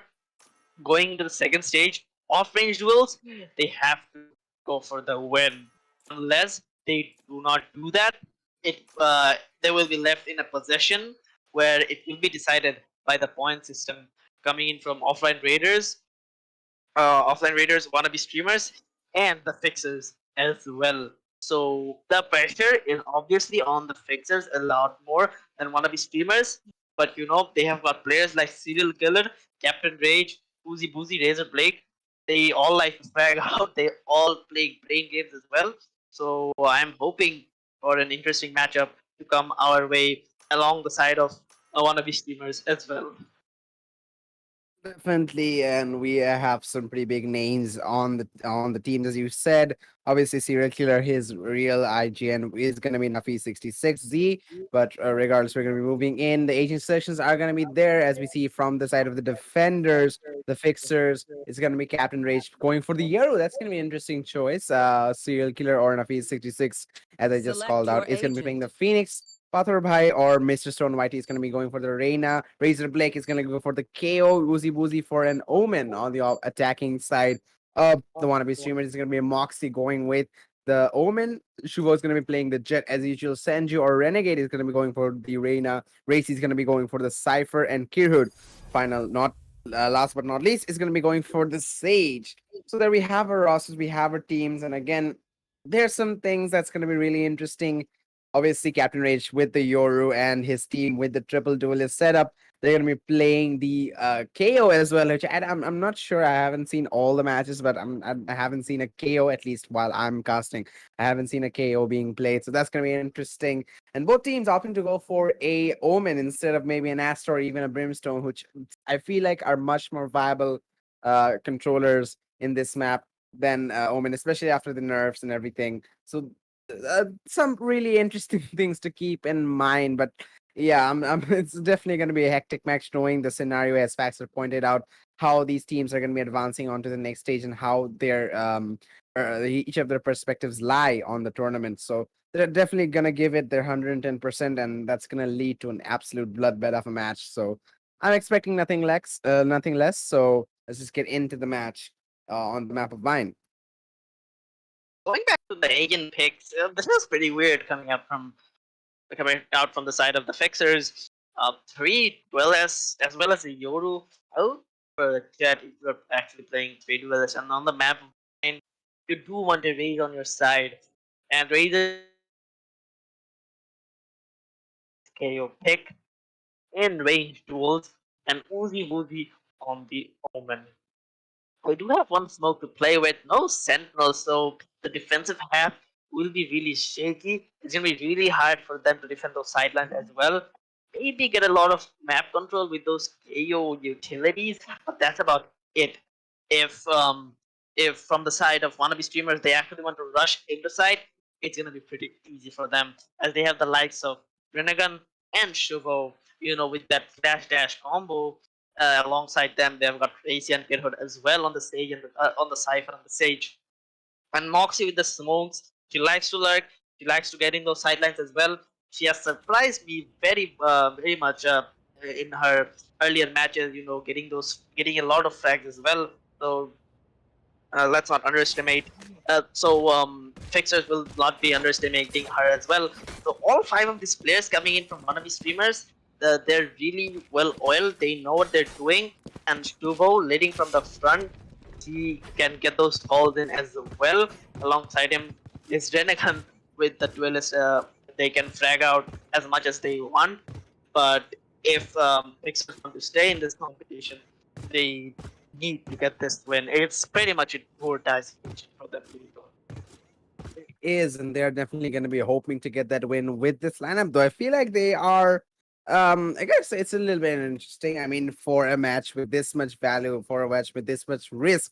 going into the second stage of range duels, they have to go for the win. Unless they do not do that, it they will be left in a position where it will be decided by the point system coming in from offline raiders, wannabe streamers, and the fixers as well. So the pressure is obviously on the fixers a lot more than wannabe streamers. But they have got players like Serial Killer, Captain Rage, Boozy Boozy, Razor Blake. They all like to frag out. They all play brain games as well. So I'm hoping for an interesting matchup to come our way along the side of wannabe streamers as well. Definitely, and we have some pretty big names on the teams, as you said. Obviously, serial killer, his real IGN is gonna be Nafi 66Z, but regardless, we're gonna be moving in. The agent sessions are gonna be there, as we see from the side of the defenders, the fixers. It's gonna be Captain Rage going for the Euro. That's gonna be an interesting choice. Serial killer or Nafi 66, as I just called out, is gonna be playing the Phoenix. Pathor Bhai or Mr. Stone Whitey is going to be going for the Reina. Razor Blake is going to go for the KO. Woozy Woozy for an Omen on the attacking side of the wannabe streamer. Is going to be a Moxie going with the Omen. Shuvo is going to be playing the Jet as usual. Senju or Renegade is going to be going for the Reina. Racy is going to be going for the Cypher and Kirhud. Final, not last but not least, is going to be going for the Sage. So there we have our rosters, we have our teams, and again, there's some things that's going to be really interesting. Obviously, Captain Rage with the Yoru and his team with the triple duelist setup. They're gonna be playing the KO as well, which I'm not sure. I haven't seen all the matches, but I haven't seen a KO at least while I'm casting. I haven't seen a KO being played, so that's gonna be interesting. And both teams opting to go for a Omen instead of maybe an Astra or even a Brimstone, which I feel like are much more viable controllers in this map than Omen, especially after the nerfs and everything. So some really interesting things to keep in mind. But yeah, it's definitely going to be a hectic match, knowing the scenario as Faxer pointed out, how these teams are going to be advancing on to the next stage and how their each of their perspectives lie on the tournament. So they're definitely going to give it their 110%, and that's going to lead to an absolute bloodbath of a match. So I'm expecting nothing less. So let's just get into the match on the map of mine. Going back to the agent picks, this was pretty weird coming out from the side of the fixers. Three duelists as well as a Yoru. I would prefer that if you're actually playing three duelists and on the map of mine, you do want a raise on your side. And raises KO pick in range duels and Uzi Woozy on the Omen. We do have one smoke to play with, no sentinel, so the defensive half will be really shaky. It's gonna be really hard for them to defend those sidelines as well. Maybe get a lot of map control with those KO utilities, but that's about it. If um if from the side of wannabe streamers they actually want to rush into side, it's gonna be pretty easy for them as they have the likes of Renegan and Shuvo, with that flash dash combo alongside them, they've got Tracy and Kidhood as well on the stage and on the Cypher on the stage. And Moxie with the smokes, she likes to lurk, she likes to get in those sidelines as well. She has surprised me very much in her earlier matches. Getting a lot of frags as well. So let's not underestimate. Fixers will not be underestimating her as well. So all five of these players coming in from Wannabe streamers, they're really well oiled. They know what they're doing. And Stuvo leading from the front, he can get those calls in as well. Alongside him is Renegan with the duelist. They can frag out as much as they want. But if Fixers want to stay in this competition, they need to get this win. It's pretty much a do or die situation for them. Is, and they're definitely going to be hoping to get that win with this lineup. Though I feel like they are, I guess it's a little bit interesting. I mean, for a match with this much value, for a match with this much risk,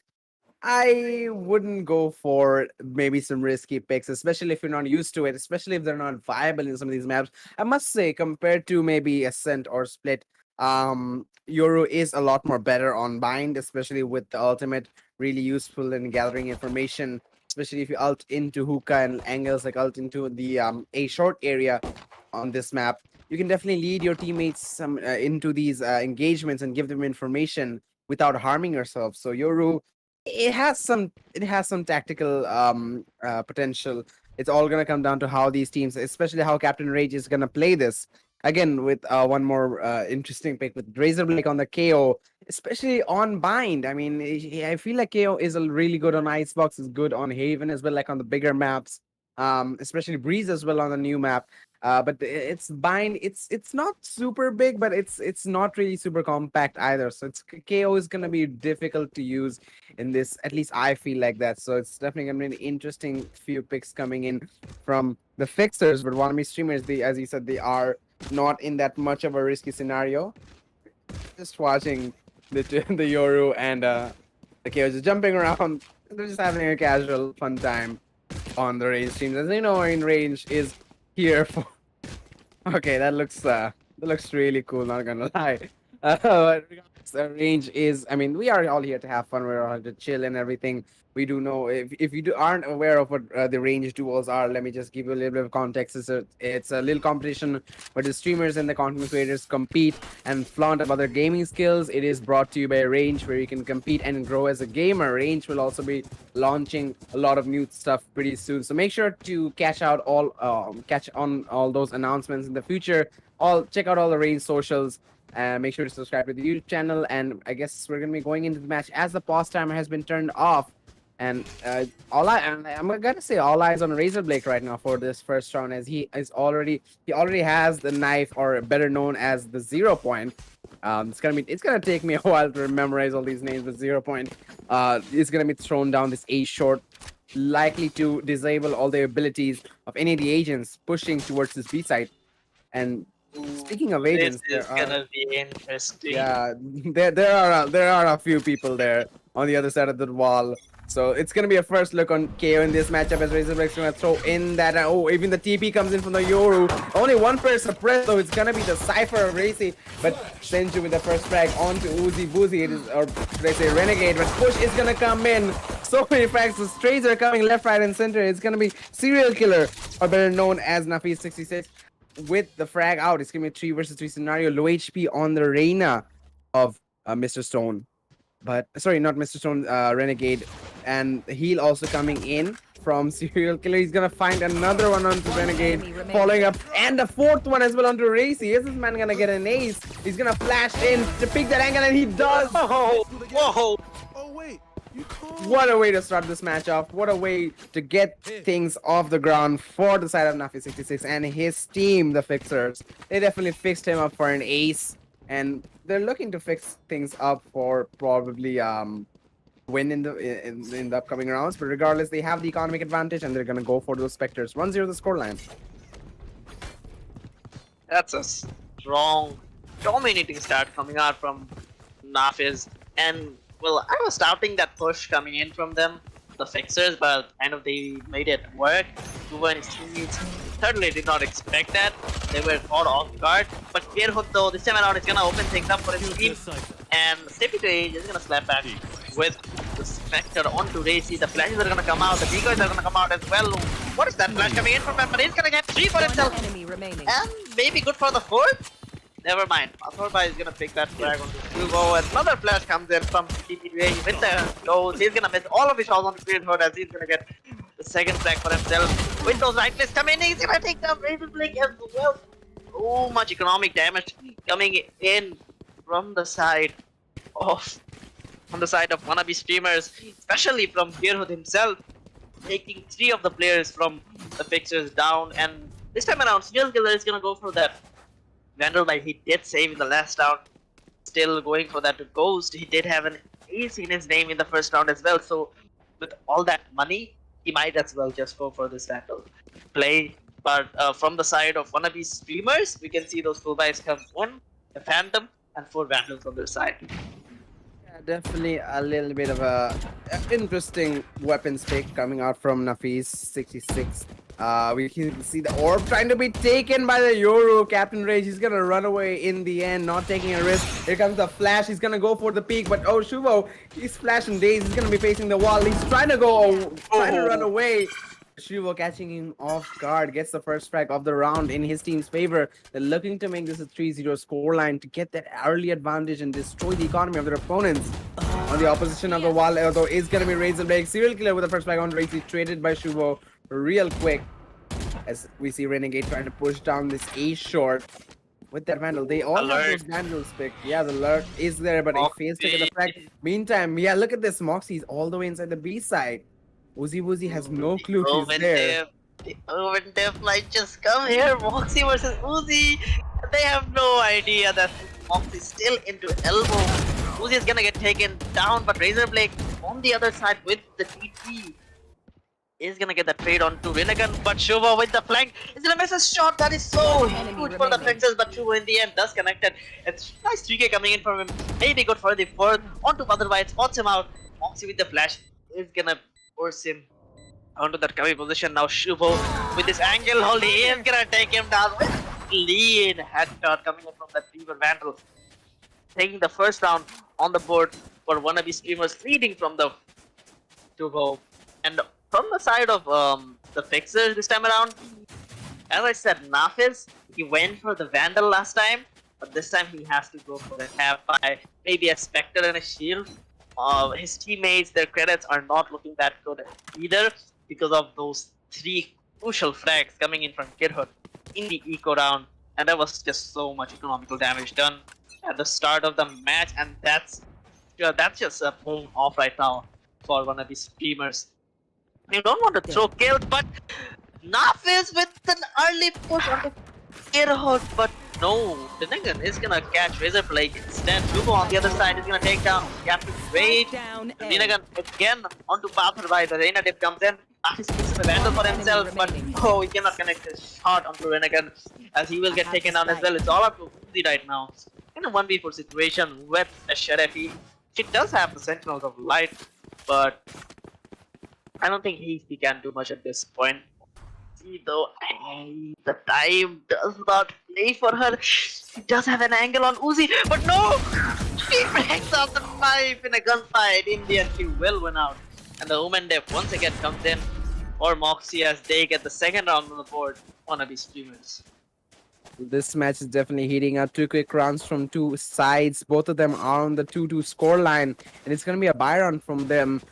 I wouldn't go for maybe some risky picks, especially if you're not used to it, especially if they're not viable in some of these maps. I must say, compared to maybe Ascent or Split, Yoru is a lot more better on bind, especially with the ultimate, really useful in gathering information, especially if you ult into hookah and angles like ult into the A short area on this map. You can definitely lead your teammates some into these engagements and give them information without harming yourself. So Yoru, it has some tactical potential. It's all gonna come down to how these teams, especially how Captain Rage is gonna play this. Again, with one more interesting pick with Razorblade on the KO, especially on bind. I mean, I feel like KO is really good on Icebox, is good on Haven as well, like on the bigger maps. Especially Breeze as well on the new map. But it's bind. It's not super big, but it's not really super compact either. So it's KO is gonna be difficult to use in this. At least I feel like that. So it's definitely gonna be an interesting few picks coming in from the fixers. But Wannabe streamers, as you said, they are not in that much of a risky scenario. Just watching the Yoru and the KO just jumping around. They're just having a casual fun time on the range streams. As you know, in range is here for. Okay, that looks really cool. Not gonna lie. But regardless, range is. I mean, we are all here to have fun. We're all here to chill and everything. We do know if you aren't aware of what the range duels are, let me just give you a little bit of context. It's a little competition where the streamers and the content creators compete and flaunt other gaming skills. It is brought to you by Range, where you can compete and grow as a gamer. Range will also be launching a lot of new stuff pretty soon, so make sure to catch on all those announcements in the future. Check out all the Range socials. Make sure to subscribe to the YouTube channel, and I guess we're gonna be going into the match as the pause timer has been turned off. And I'm gonna say all eyes on Razorblade right now for this first round, as he already has the knife, or better known as the 0 point. It's gonna take me a while to memorize all these names, but 0 point is gonna be thrown down this A short, likely to disable all the abilities of any of the agents pushing towards this B side. And speaking of agents, This is gonna be interesting. yeah, there are a few people there on the other side of the wall. So it's gonna be a first look on KO in this matchup, as Razorblade's gonna throw in that. Even the TP comes in from the Yoru. Only one player suppressed, so it's gonna be the Cypher of Racy. But Senju with the first frag onto Uzi Boozy. It is, or should I say Renegade? But push is gonna come in. So many frags. The strays are coming left, right, and center. It's gonna be Serial Killer, or better known as Nafis66. With the frag out, it's gonna be a 3 versus 3 scenario. Low HP on the Reina of Mr. Stone. But sorry, not Mr. Stone, Renegade. And heal also coming in from Serial Killer. He's gonna find another one onto Renegade, following up, and the fourth one as well onto Racy. Is this man gonna get an ace? He's gonna flash in to pick that angle, and he does. Whoa! Whoa! Oh wait, you can't. What a way to start this match off. What a way to get things off the ground for the side of Nafi66 and his team, the Fixers. They definitely fixed him up for an ace, and they're looking to fix things up for probably win in the upcoming rounds. But regardless, they have the economic advantage, and they're gonna go for those Spectres. 1-0 the scoreline. That's a strong, dominating start coming out from Nafiz. And, well, I was doubting that push coming in from them, the Fixers, but kind of they made it work. Duva and his teammates certainly did not expect that. They were caught off guard. But Gearhook, though, this time around is going to open things up for his team. And Steppy to Age is going to slap back with the Spectre onto Racy. The flashes are going to come out. The decoys are going to come out as well. What is that flash coming in from him? But he's going to get 3 for himself. Enemy remaining. And maybe good for the fourth. Never mind. Athorba is gonna pick that frag onto Hugo, and another flash comes in from TPDA with the goals. He's gonna miss all of his shots on the field as he's gonna get the second flag for himself. With those right clicks coming in, he's gonna take down Razor Blink as well. So much economic damage coming in from the side of Wannabe streamers, especially from Gearhood himself, taking 3 of the players from the fixers down. And this time around, Snail Killer is gonna go for that Vandal Bite. He did save in the last round, still going for that Ghost. He did have an ace in his name in the first round as well, so with all that money, he might as well just go for this Vandal play. But from the side of Wannabe streamers, we can see those full buys come in, the Phantom, and 4 Vandals on their side. Yeah, definitely a little bit of a interesting weapons pick coming out from Nafis 66. We can see the orb trying to be taken by the Yoru. Captain Rage, he's gonna run away in the end, not taking a risk. Here comes the flash, he's gonna go for the peak, but oh, Shuvo, he's flashing days, he's gonna be facing the wall. He's trying to trying to run away. Shuvo catching him off guard, gets the first frag of the round in his team's favor. They're looking to make this a 3-0 scoreline to get that early advantage and destroy the economy of their opponents. On the opposition of the wall, though, is going to be Razorblade. Serial Killer with the first frag on Raze, traded by Shuvo real quick. As we see Renegade trying to push down this A short with that Vandal. They all have those Vandals picked. Yeah, the alert is there, but he fails to get the frag. Meantime, yeah, look at this. Moxie's all the way inside the B side. Woozy Woozy has no clue he's there. The Overdev might just come here. Moxie versus Uzi. They have no idea that Moxie's still into elbow. Uzi is gonna get taken down, but Razorblade on the other side with the TT is gonna get the trade onto Rinnegan, but Shuvo with the flank is gonna miss a shot that is so huge for the fixers, but Shuvo in the end does connect it. It's nice 3K coming in from him, maybe good for the fourth, onto Butterfly, spots him out. Moxie with the flash is gonna force him onto that cover position. Now Shuvo with this angle hold, he is gonna take him down with clean headshot coming in from that Fever Vandal. Taking the first round on the board for Wannabe streamers, leading from the Shuvo. And from the side of the fixers this time around, as I said, Nafis, he went for the Vandal last time, but this time he has to go for the Half-Eye, maybe a Spectre and a Shield. His teammates, their credits are not looking that good either because of those 3 crucial frags coming in from Kidhood in the eco round, and there was just so much economical damage done at the start of the match, and that's just paying off right now for one of these streamers. You don't want to throw kills, but Nafis with an early push on the Kidhood, but no, Rinnegan is gonna catch Razorblade instead. Shuvo on the other side is gonna take down Captain Rage. Rinnegan again onto Passerby. The Reina dip comes in. Nafis picks the Vandal for himself, but oh, he cannot connect his shot onto Rinnegan as he will get taken down as well. It's all up to Uzi right now. In a 1v4 situation with a Sheriff, he does have the Sentinels of Light, but I don't think he can do much at this point. See though, the time does not play for her. She does have an angle on Uzi, but no! She breaks out the knife in a gunfight. In the end, she will win out. And the Woman Def once again comes in for Moxie as they get the second round on the board. Wannabe streamers. This match is definitely heating up. 2 quick rounds from 2 sides. Both of them are on the 2-2 scoreline, and it's going to be a buy round from them.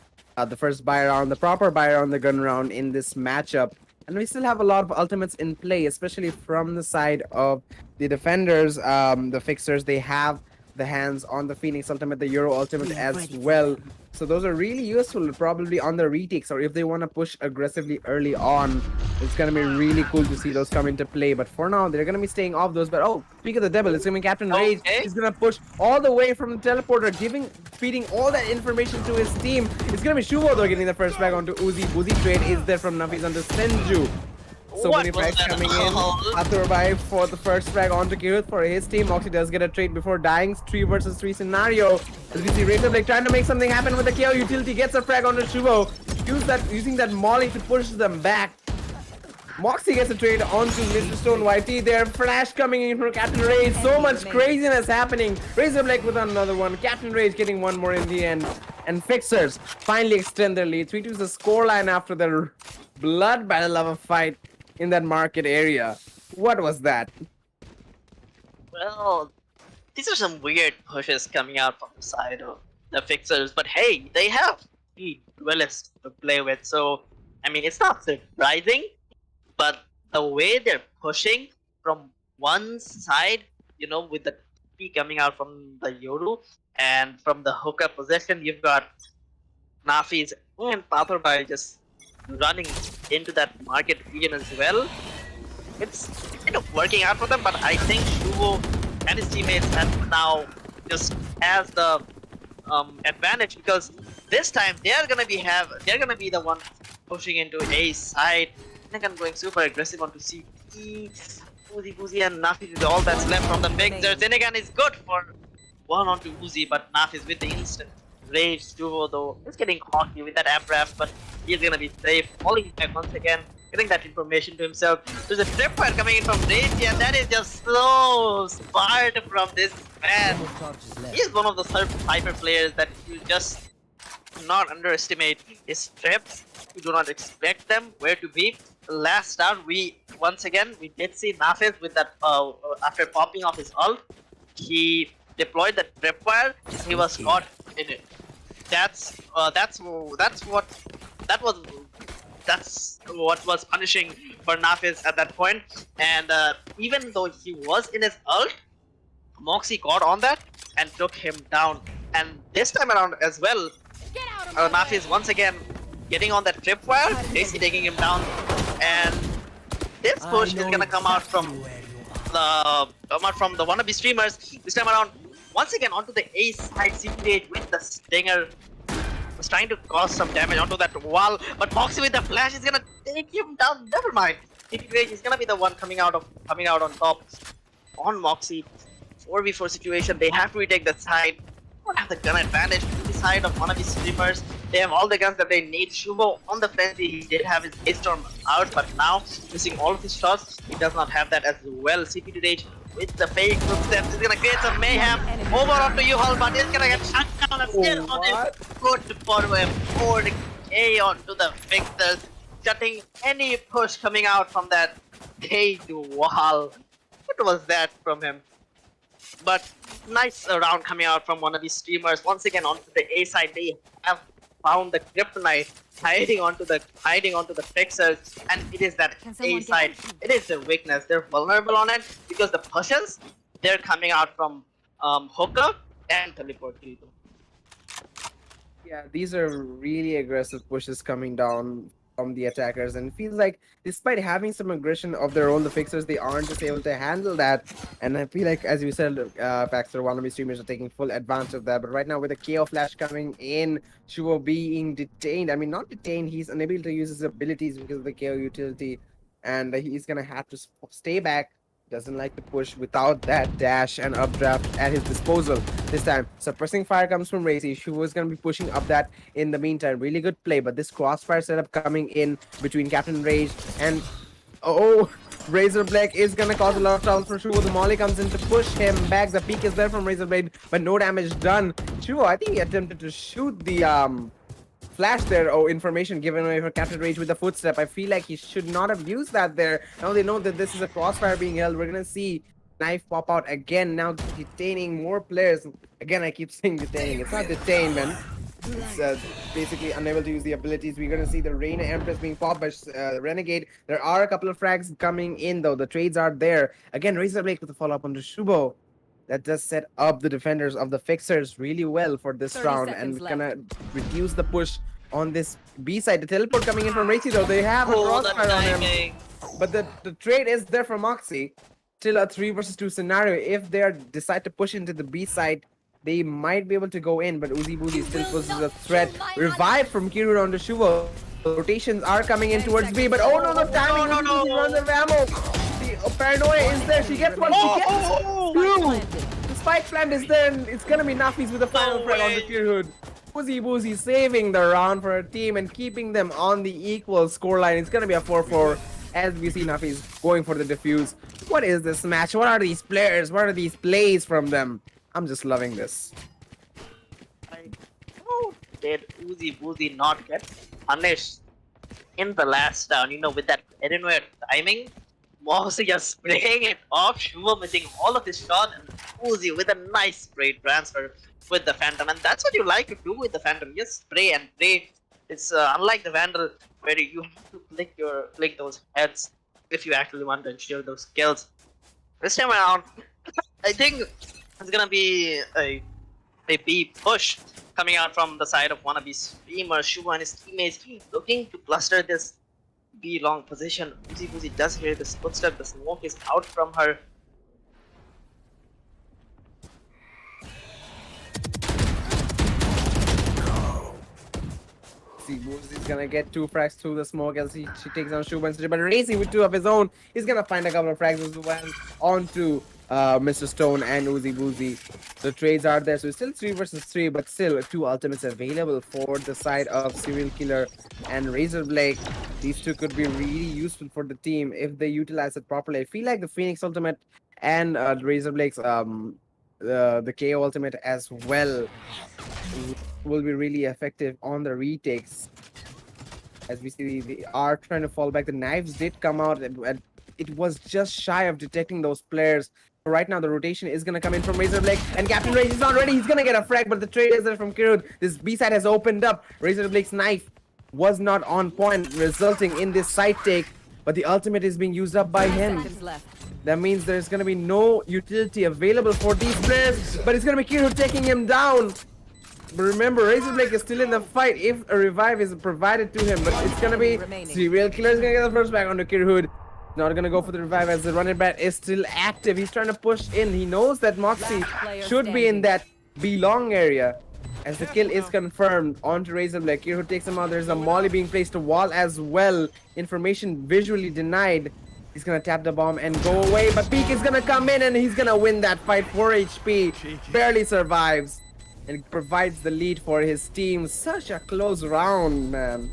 The first buy round, the proper buy round, the gun round in this matchup. And we still have a lot of ultimates in play, especially from the side of the defenders, the fixers. They have the hands on the Phoenix ultimate, the Euro ultimate as well. So those are really useful, probably on the retakes, or if they want to push aggressively early on. It's going to be really cool to see those come into play. But for now, they're going to be staying off those. But oh, speak of the devil, it's going to be Captain Rage. He's going to push all the way from the teleporter, feeding all that information to his team. It's going to be Shuvo though getting the first frag onto Uzi. Uzi trade is there from Nafis onto Senju. So many frags coming in. Athorbai for the first frag onto Kirith for his team. Moxie does get a trade before dying. 3 versus 3 scenario. As we see Razorblade trying to make something happen with the KO utility. Gets a frag onto Shuvo. Using that Molly to push them back. Moxie gets a trade onto Mr. Stone YT there. Flash coming in from Captain Rage. So much craziness happening. Razorblade with another one. Captain Rage getting one more in the end. And Fixers finally extend their lead. 3-2 is the scoreline after the blood battle of a fight in that market area. What was that? Well, these are some weird pushes coming out from the side of the Fixers, but hey, they have three duelists to play with, so I mean, it's not surprising, but the way they're pushing from one side, with the T coming out from the Yoru, and from the hookup position, you've got Nafi's and Pathurbai just running into that market region as well. It's kind of working out for them, but I think Shuvo and his teammates have now just has the advantage because this time they're gonna be the one pushing into A side. Finnegan going super aggressive onto CT. Uzi and Nafi is all that's left from the Fixers. Finnegan is good for one onto Uzi, but Naf is with the instant rage. Stuvo though is getting cocky with that Abraf, but he's gonna be safe. Falling back once again, getting that information to himself. There's a tripwire coming in from Rage, and that is just so smart from this man. He is one of the hyper players that you just do not underestimate his trips. You do not expect them where to be. Last round, we did see Nafis with that after popping off his ult. He deployed the tripwire. He was caught in it. That's what was punishing for Nafis at that point. And even though he was in his ult, Moxie got on that and took him down. And this time around as well, Nafis once again getting on that tripwire, basically taking him down. And this push is gonna come out from the Wannabe streamers this time around. Once again onto the A side, CPH with the stinger was trying to cause some damage onto that wall, but Moxie with the flash is gonna take him down. Never mind. CPH is gonna be the one coming out on top on Moxie. 4v4 situation. They have to retake the side. Don't have the gun advantage to the side of one of these streamers. They have all the guns that they need. Shubo on the frenzy, he did have his Storm out, but now missing all of his shots. He does not have that as well. CP to Rage with the fake footsteps is gonna create some mayhem. Over onto you, Hull, but it's gonna get shut down and still on it. Good for him. 4K onto the Fixers, shutting any push coming out from that K wall. What was that from him? But nice round coming out from one of these streamers. Once again onto the A side, they have found the kryptonite hiding onto the Fixers, and it is that A side. It is their weakness. They're vulnerable on it because the pushes they're coming out from Hooker and Teleport. Yeah, these are really aggressive pushes coming down from the attackers, and it feels like despite having some aggression of their own, the Fixers, they aren't just able to handle that. And I feel like, as you said, Paxter, Wannabe streamers are taking full advantage of that. But right now with the KO flash coming in, Shuo being detained, I mean not detained, he's unable to use his abilities because of the KO utility, and he's gonna have to stay back. Doesn't like to push without that dash and updraft at his disposal this time. Suppressing fire comes from Racy. Shuo is going to be pushing up that in the meantime. Really good play, but this crossfire setup coming in between Captain Rage and Razor Blade is going to cause a lot of trouble for Shuo. The Molly comes in to push him back. The peak is there from Razor Blade, but no damage done. Shuo, I think he attempted to shoot the flash there. Information given away for Captain Rage with the footstep. I feel like he should not have used that there. Now they know that this is a crossfire being held. We're gonna see knife pop out again, now detaining more players. Again, I keep saying detaining. It's not detained, man. It's basically unable to use the abilities. We're gonna see the Reina Empress being popped by Renegade. There are a couple of frags coming in though. The trades are there. Again, Razor Blade with a follow-up on the Shubo. That does set up the defenders of the Fixers really well for this round, and gonna reduce the push on this B side. The teleport coming in from Racy though, they have a crossfire on him, but the trade is there for Moxie. Still a 3 versus 2 scenario. If they decide to push into the B side, they might be able to go in, but Uzi Boozy still poses a threat. Revive from Kiru on the Shuvo. Rotations are coming in towards B, but oh no, the timing! Uzi Boozy runs out of ammo. The paranoia is there. She gets one. She gets two. The spike plant is there, and it's gonna be Nafis with the final frag on the Fear Hood. Uzi Boozy saving the round for her team and keeping them on the equal scoreline. It's gonna be a 4-4 as we see Nafis going for the defuse. What is this match? What are these players? What are these plays from them? I'm just loving this. How did Uzi Boozy not get punished in the last round? With that Edenware timing, Mossy just spraying it off, Shuvo missing all of his shot, and Uzi with a nice spray transfer with the Phantom. And that's what you like to do with the Phantom. Just spray and pray. It's unlike the Vandal, where you have to click those heads if you actually want to ensure those kills. This time around, I think it's gonna be a B push coming out from the side of Wannabe streamer. Shuvo and his teammates looking to cluster this B long position. Uzi does hear this footstep. The smoke is out from her. Boozy is gonna get 2 frags through the smoke as she takes on Shuban. But Racy with 2 of his own, he's gonna find a couple of frags as well onto Mr. Stone and Uzi Boozy. The trades are there, so it's still 3 versus 3, but still 2 ultimates available for the side of Serial Killer and Razor Blake. These 2 could be really useful for the team if they utilize it properly. I feel like the Phoenix ultimate and Razor Blake's the KO ultimate as well will be really effective on the retakes. As we see, they are trying to fall back. The knives did come out, and it was just shy of detecting those players. Right now, the rotation is going to come in from Razor Blake, and Captain Rage is not ready. He's going to get a frag, but the trade is there from Kirud. This B-side has opened up. Razor Blake's knife was not on point, resulting in this side take, but the ultimate is being used up by him. That means there's going to be no utility available for these players, but it's going to be Kirud taking him down. But remember, Razor Blake is still in the fight if a revive is provided to him. But it's gonna be Serial Killer is gonna get the first back onto Kirhood. Not gonna go for the revive as the running bat is still active. He's trying to push in. He knows that Moxie should be in that B-long area. As the kill is confirmed onto Razor Blake, Kirhood takes him out. There's a molly being placed to wall as well. Information visually denied. He's gonna tap the bomb and go away. But Peak is gonna come in and he's gonna win that fight. 4 HP. Barely survives. And provides the lead for his team. Such a close round, man.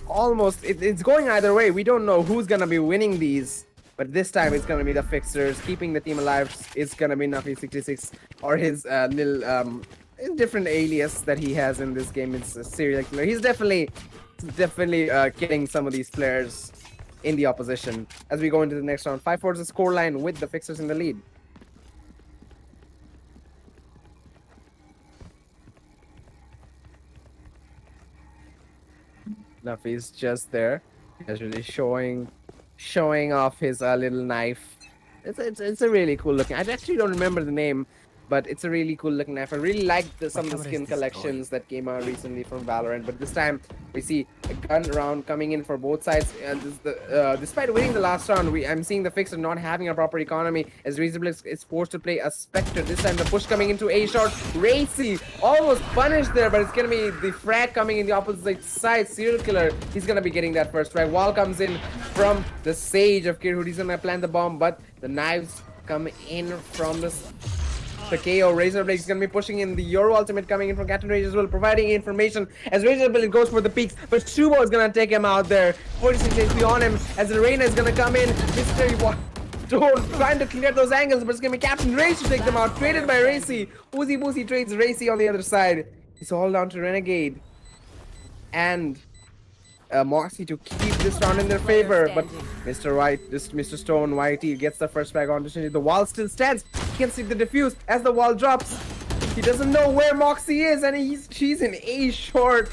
Almost, it's going either way. We don't know who's gonna be winning these. But this time it's gonna be the Fixers. Keeping the team alive is gonna be Nuffy66 or his little different alias that he has in this game. It's a Serial Killer. He's definitely killing some of these players in the opposition. As we go into the next round, 5-4 is the scoreline with the Fixers in the lead. Nuffy's just there, casually showing off his little knife. It's a really cool looking. I actually don't remember the name, but it's a really cool looking knife. I really like some of the skin collections that came out recently from Valorant. But this time we see a gun round coming in for both sides. And despite winning the last round, I'm seeing the Fixer not having a proper economy as Razor Blake is forced to play a Spectre. This time the push coming into A short. Racy almost punished there, but it's gonna be the frag coming in the opposite side. Serial Killer, he's gonna be getting that first frag. Wall comes in from the Sage of Kirhood. He's gonna plant the bomb, but the knives come in from the KO. Razor Blake is going to be pushing in the Euro ultimate coming in from Captain Rage as well, providing information as Razor Blake goes for the peaks, but Shubo is going to take him out there. 46 HP on him as the Reina is going to come in. Mystery Stone trying to clear those angles, but it's going to be Captain Rage to take them out. Traded by Racy. Uzi Boozy trades Racy on the other side. He's all down to Renegade and Moxie to keep this round in their favor, but Mr. Stone Whitey gets the first frag on to the wall still stands. He can see the defuse as the wall drops. He doesn't know where Moxie is, and she's in A short.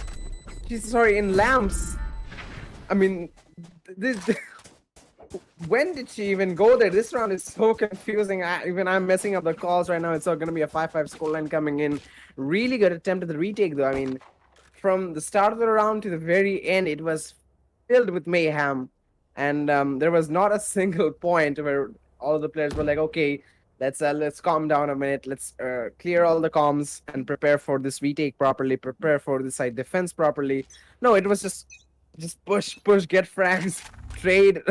In lamps. I mean, when did she even go there? This round is so confusing. Even I'm messing up the calls right now. It's all gonna be a 5-5 scoreline coming in. Really good attempt at the retake though. I mean, from the start of the round to the very end, it was filled with mayhem, and there was not a single point where all of the players were like, "Okay, let's calm down a minute. Let's clear all the comms and prepare for this retake properly. Prepare for the side defense properly." No, it was just push, get frags, trade.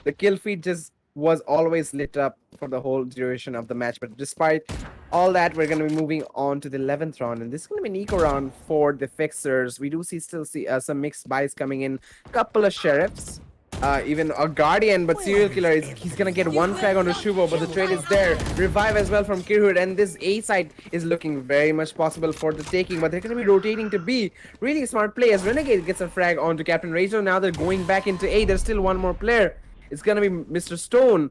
The kill feed just was always lit up for the whole duration of the match. But despite all that, we're going to be moving on to the 11th round, and this is going to be an eco round for the Fixers. We do still see some mixed buys coming in, couple of sheriffs, even a guardian, but Serial Killer he's going to get 1 frag onto Shubo, but the trade is there. Revive as well from Kirhood, and this A side is looking very much possible for the taking, but they're going to be rotating to B. Really smart play as Renegade gets a frag onto Captain Razor. Now they're going back into A. There's still one more player. It's gonna be Mr. Stone.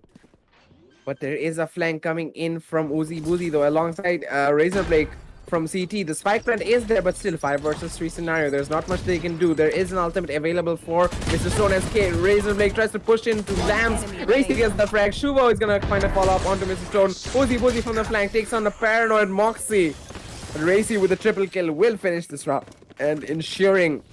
But there is a flank coming in from Uzi Boozy though, alongside Razor Blake from CT. The spike plant is there, but still 5 versus 3 scenario. There's not much they can do. There is an ultimate available for Mr. Stone SK. Razor Blake tries to push into Lambs. Racy gets the frag. Shuvo is gonna find a follow-up onto Mr. Stone. Uzi Boozy from the flank takes on the paranoid Moxie. But Racy with a triple kill will finish this round and ensuring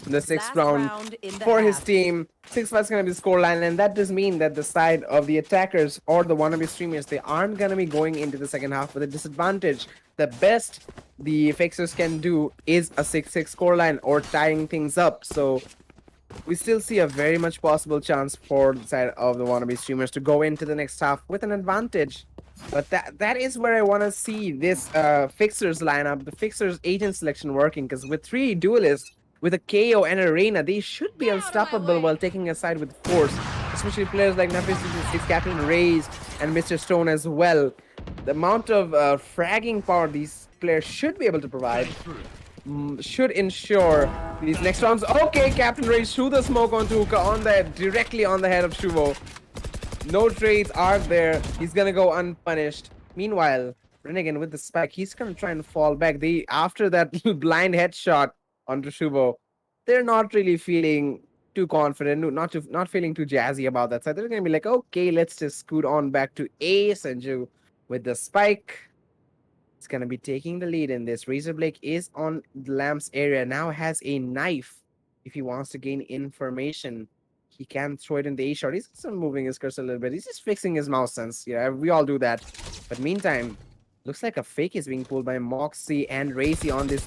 the 6th round for his team. 6-5 is going to be the scoreline, and that does mean that the side of the attackers or the wannabe streamers, they aren't going to be going into the second half with a disadvantage. The best the fixers can do is a 6-6 scoreline or tying things up. So we still see a very much possible chance for the side of the wannabe streamers to go into the next half with an advantage. But that is where I want to see this fixers lineup, the fixers agent selection working, because with 3 duelists, with a KO and a Reina, they should be unstoppable while taking a side with force. Especially players like Nafis, Captain Rays, and Mr. Stone as well. The amount of fragging power these players should be able to provide should ensure these next rounds. Okay, Captain Rays threw the smoke onto Uka directly on the head of Shuvo. No trades are there. He's gonna go unpunished. Meanwhile, Renegade with the spike, he's gonna try and fall back. After that blind headshot onto Shubo, they're not really feeling too confident, not feeling too jazzy about that side. They're gonna be like, okay, let's just scoot on back to A. Senju with the spike. It's gonna be taking the lead in this. Razor Blake is on the Lamps area, now has a knife. If he wants to gain information, he can throw it in the A shot. He's just moving his cursor a little bit. He's just fixing his mouse sense. Yeah, we all do that. But meantime, looks like a fake is being pulled by Moxie and Racy on this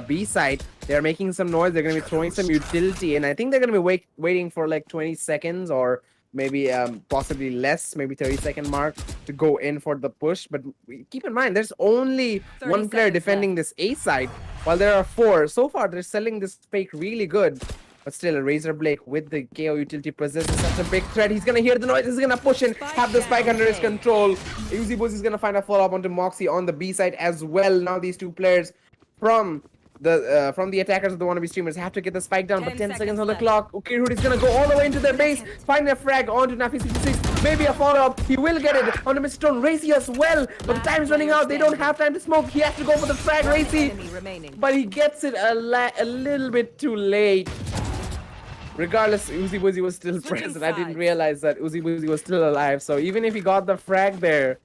B side. They're making some noise. They're going to be throwing some utility, and I think they're going to be waiting for like 20 seconds or maybe possibly less, maybe 30-second mark to go in for the push. But keep in mind, there's only 1 player defending this A side, while there are 4. So far, they're selling this fake really good. But still, Razor Blake with the KO utility possesses such a big threat. He's gonna hear the noise. He's gonna push in, have the spike under his control. Uzi Boozy is gonna find a follow-up onto Moxie on the B side as well. Now these 2 players from the attackers of the wannabe streamers have to get the spike down, but 10 seconds on the clock. Okay, Rudy's gonna go all the way into their base, find a frag onto Nafi66. Maybe a follow-up. He will get it onto Mr. Stone. Racy as well, but the time's running out. They don't have time to smoke. He has to go for the frag, Racy, but he gets it a little bit too late. Regardless, Uzi Boozy was still present. I didn't realize that Uzi Boozy was still alive. So even if he got the frag there,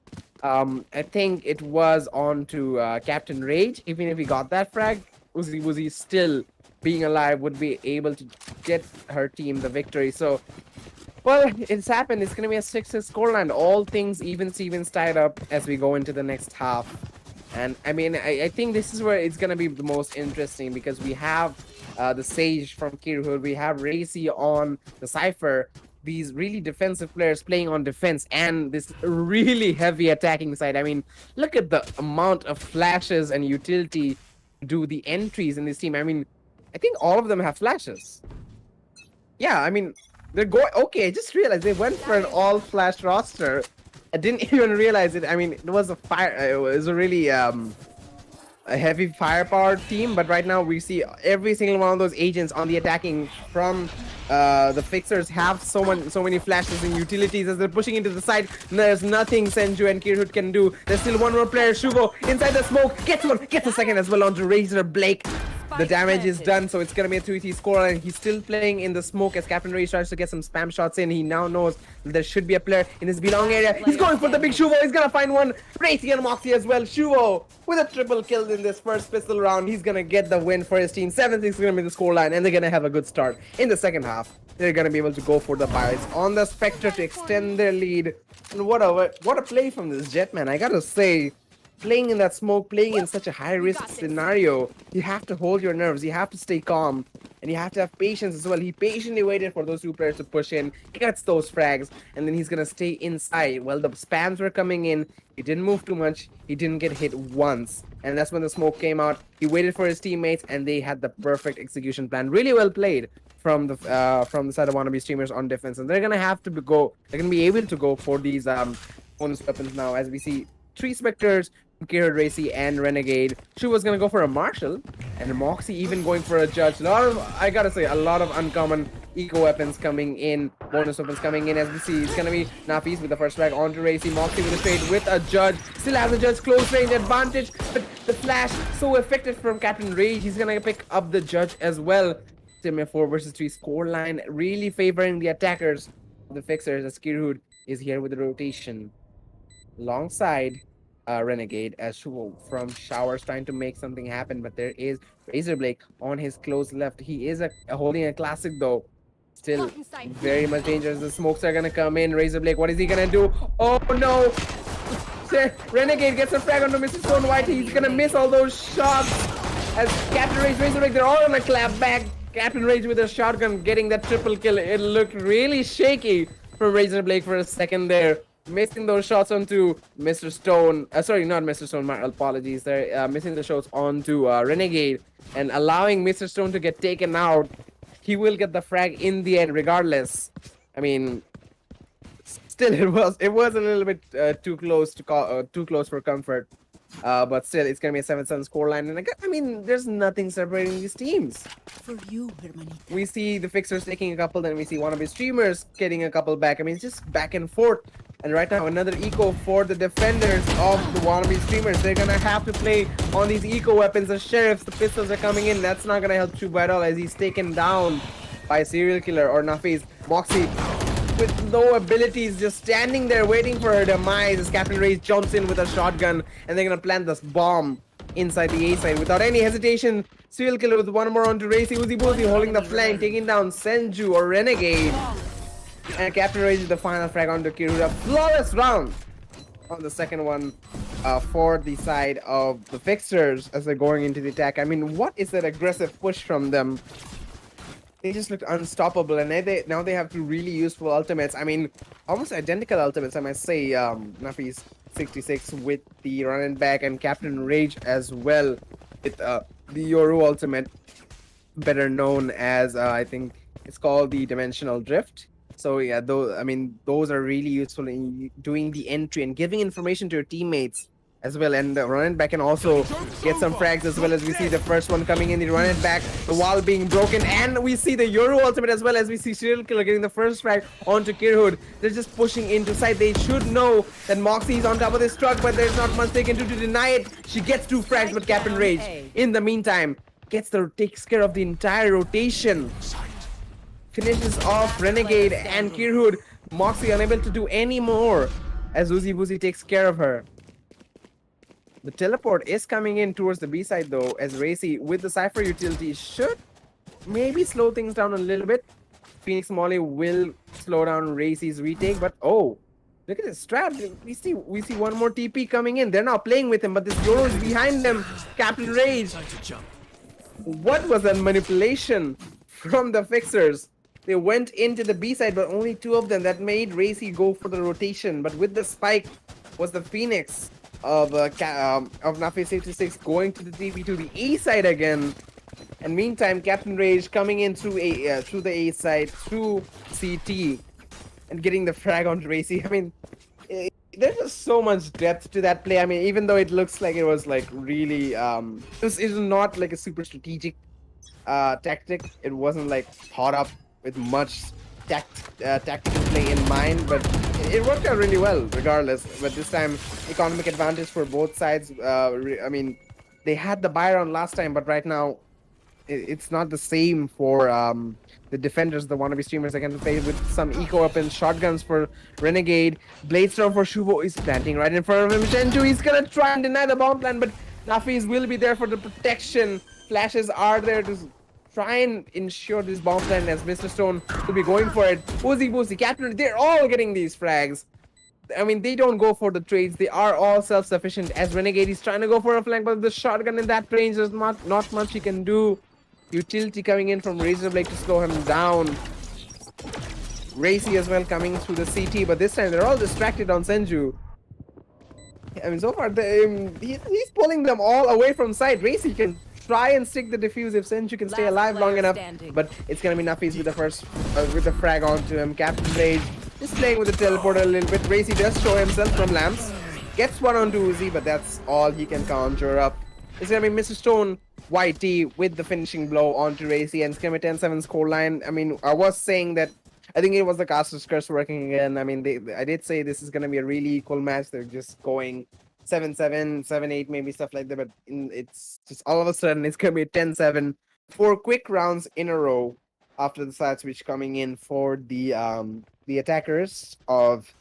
I think it was on to Captain Rage. Even if he got that frag, Uzi Boozy still being alive would be able to get her team the victory. So, well, it's happened. It's going to be a 6-6 scoreline. All things even Stevens tied up as we go into the next half. And I mean, I think this is where it's going to be the most interesting, because we have the Sage from Kirhood, we have Racy on the Cypher, these really defensive players playing on defense, and this really heavy attacking side. I mean, look at the amount of flashes and utility do the entries in this team. I mean, I think all of them have flashes. Yeah, I mean, they're going... Okay, I just realized they went for an all-flash roster. I didn't even realize it. I mean, it was a really a heavy firepower team, but right now we see every single one of those agents on the attacking from the fixers have so many flashes and utilities as they're pushing into the side. There's nothing Senju and Kirhood can do. There's still one more player, Shuvo, inside the smoke, gets a second as well onto Razor Blake. The damage is done, so it's gonna be a 3-3 score, and he's still playing in the smoke as Captain Ray tries to get some spam shots in. He now knows that there should be a player in his belong area. He's going for the big Shuvo. He's gonna find one. Racy and Moxie as well. Shuvo with a triple kill in this first pistol round. He's gonna get the win for his team. 7-6 is gonna be the scoreline, and they're gonna have a good start in the second half. They're gonna be able to go for the Pirates on the Spectre to extend their lead. And what a play from this Jetman, I gotta say. Playing in that smoke, playing in such a high-risk scenario, you have to hold your nerves, you have to stay calm, and you have to have patience as well. He patiently waited for those 2 players to push in, gets those frags, and then he's gonna stay inside. Well, the spams were coming in, he didn't move too much, he didn't get hit once, and that's when the smoke came out. He waited for his teammates, and they had the perfect execution plan. Really well played from the side of wannabe streamers on defense, and they're gonna have to they're gonna be able to go for these bonus weapons now, as we see 3 Spectres, Kirhood, Racy, and Renegade. Shu was gonna go for a Marshall, and Moxie even going for a Judge. I gotta say, a lot of uncommon eco weapons coming in, bonus weapons coming in. As we see, it's gonna be Nafis with the first frag onto Racy, Moxie with a trade with a Judge. Still has a Judge close range advantage, but the flash so effective from Captain Rage. He's gonna pick up the Judge as well. Still a 4 versus 3 score line, really favoring the attackers. The Fixers as Kirhud is here with the rotation alongside Renegade as from Showers trying to make something happen, but there is Razor Blake on his close left. He is holding a classic though. Still very much dangerous. The smokes are gonna come in. Razor Blake, what is he gonna do? Oh no! Renegade gets a frag onto Mr. Stone White. He's gonna miss all those shots. As Captain Rage, Razor Blake, they're all on a clap back. Captain Rage with a shotgun getting that triple kill. It looked really shaky for Razor Blake for a second there. Missing those shots onto Mr. Stone. Sorry, not Mr. Stone. My apologies. They're missing the shots onto Renegade and allowing Mr. Stone to get taken out. He will get the frag in the end, regardless. I mean, still, it was a little bit too close to call, too close for comfort. But still, it's gonna be a 7-7 scoreline, and I mean, there's nothing separating these teams. For you, hermanita. We see the Fixers taking a couple, then we see Wannabe streamers getting a couple back. I mean, it's just back and forth. And right now, another eco for the defenders of the Wannabe streamers. They're gonna have to play on these eco weapons. The sheriffs, the pistols are coming in. That's not gonna help Chuba at all, as he's taken down by a serial killer or Nafis. Moxie with no abilities, just standing there waiting for her demise as Captain Rage jumps in with a shotgun, and they're gonna plant this bomb inside the A side without any hesitation. Serial killer with one more onto Racy. Uzi Boozy holding the flank, taking down Senju or Renegade. And Captain Rage with the final frag onto Kirura. Flawless round on the second one for the side of the Fixers as they're going into the attack. I mean, what is that aggressive push from them? They just looked unstoppable, and now they have two really useful ultimates. I mean, almost identical ultimates, I must say. Nafis 66 with the run and back, and Captain Rage as well with the Yoru ultimate, better known as I think it's called the Dimensional Drift. So yeah, those are really useful in doing the entry and giving information to your teammates as well. And the run it back can also get some frags, as well as we see the first one coming in, the run it back, the wall being broken, and we see the Yoru ultimate as well, as we see Serial Killer getting the first frag onto Kirhood. They're just pushing into side. They should know that Moxie is on top of this truck, but there's not much they can do to deny it. She gets 2 frags, but Captain Rage, in the meantime, takes care of the entire rotation. Finishes off Renegade and Kirhood. Moxie unable to do any more as Uzi Boozy takes care of her. The teleport is coming in towards the B side though, as Racy with the Cypher utility should maybe slow things down a little bit. Phoenix Molly will slow down Racy's retake, but oh, look at this trap. We see one more TP coming in. They're now playing with him, but this Yoru is behind them. Captain Rage. What was that manipulation from the Fixers? They went into the B side, but only 2 of them. That made Racy go for the rotation. But with the spike was the Phoenix of Nafi 66 going to the TP to the A side again. And meantime, Captain Rage coming in through the A side, through CT, and getting the frag onto Racy. I mean, there's just so much depth to that play. I mean, even though it looks like it was like really, it was not like a super strategic tactic. It wasn't like thought up with much tactical play in mind, but it worked out really well regardless. But this time, economic advantage for both sides. I mean, they had the buy round last time, but right now it's not the same for the defenders. The Wannabe streamers are going to play with some eco weapons, shotguns for Renegade. Bladestorm for Shubo is planting right in front of him. Shenju, he's going to try and deny the bomb plan, but Nafis will be there for the protection. Flashes are there to try and ensure this bomb plan, as Mr. Stone will be going for it. Uzi Boozy, Captain, they're all getting these frags. I mean, they don't go for the trades. They are all self-sufficient, as Renegade is trying to go for a flank, but the shotgun in that range, there's not much he can do. Utility coming in from Razor Blake to slow him down. Racy as well coming through the CT, but this time they're all distracted on Senju. I mean, so far, he's pulling them all away from side. Racy can try and stick the defuse if Senju can stay alive long enough, but it's gonna be Nafis with the first with the frag onto him. Captain Rage just playing with the teleporter a little bit. Racy does show himself from lamps, gets one onto Uzi, but that's all he can conjure up. It's gonna be Mr. Stone YT with the finishing blow onto Racy, and it's gonna be 10-7 scoreline. I mean, I was saying that I think it was the caster's curse working again. I mean, I did say this is gonna be a really equal match. They're just going 7-7, 7-8, maybe stuff like that. But it's just all of a sudden it's gonna be 10-7, 4 quick rounds in a row after the side switch coming in for the attackers of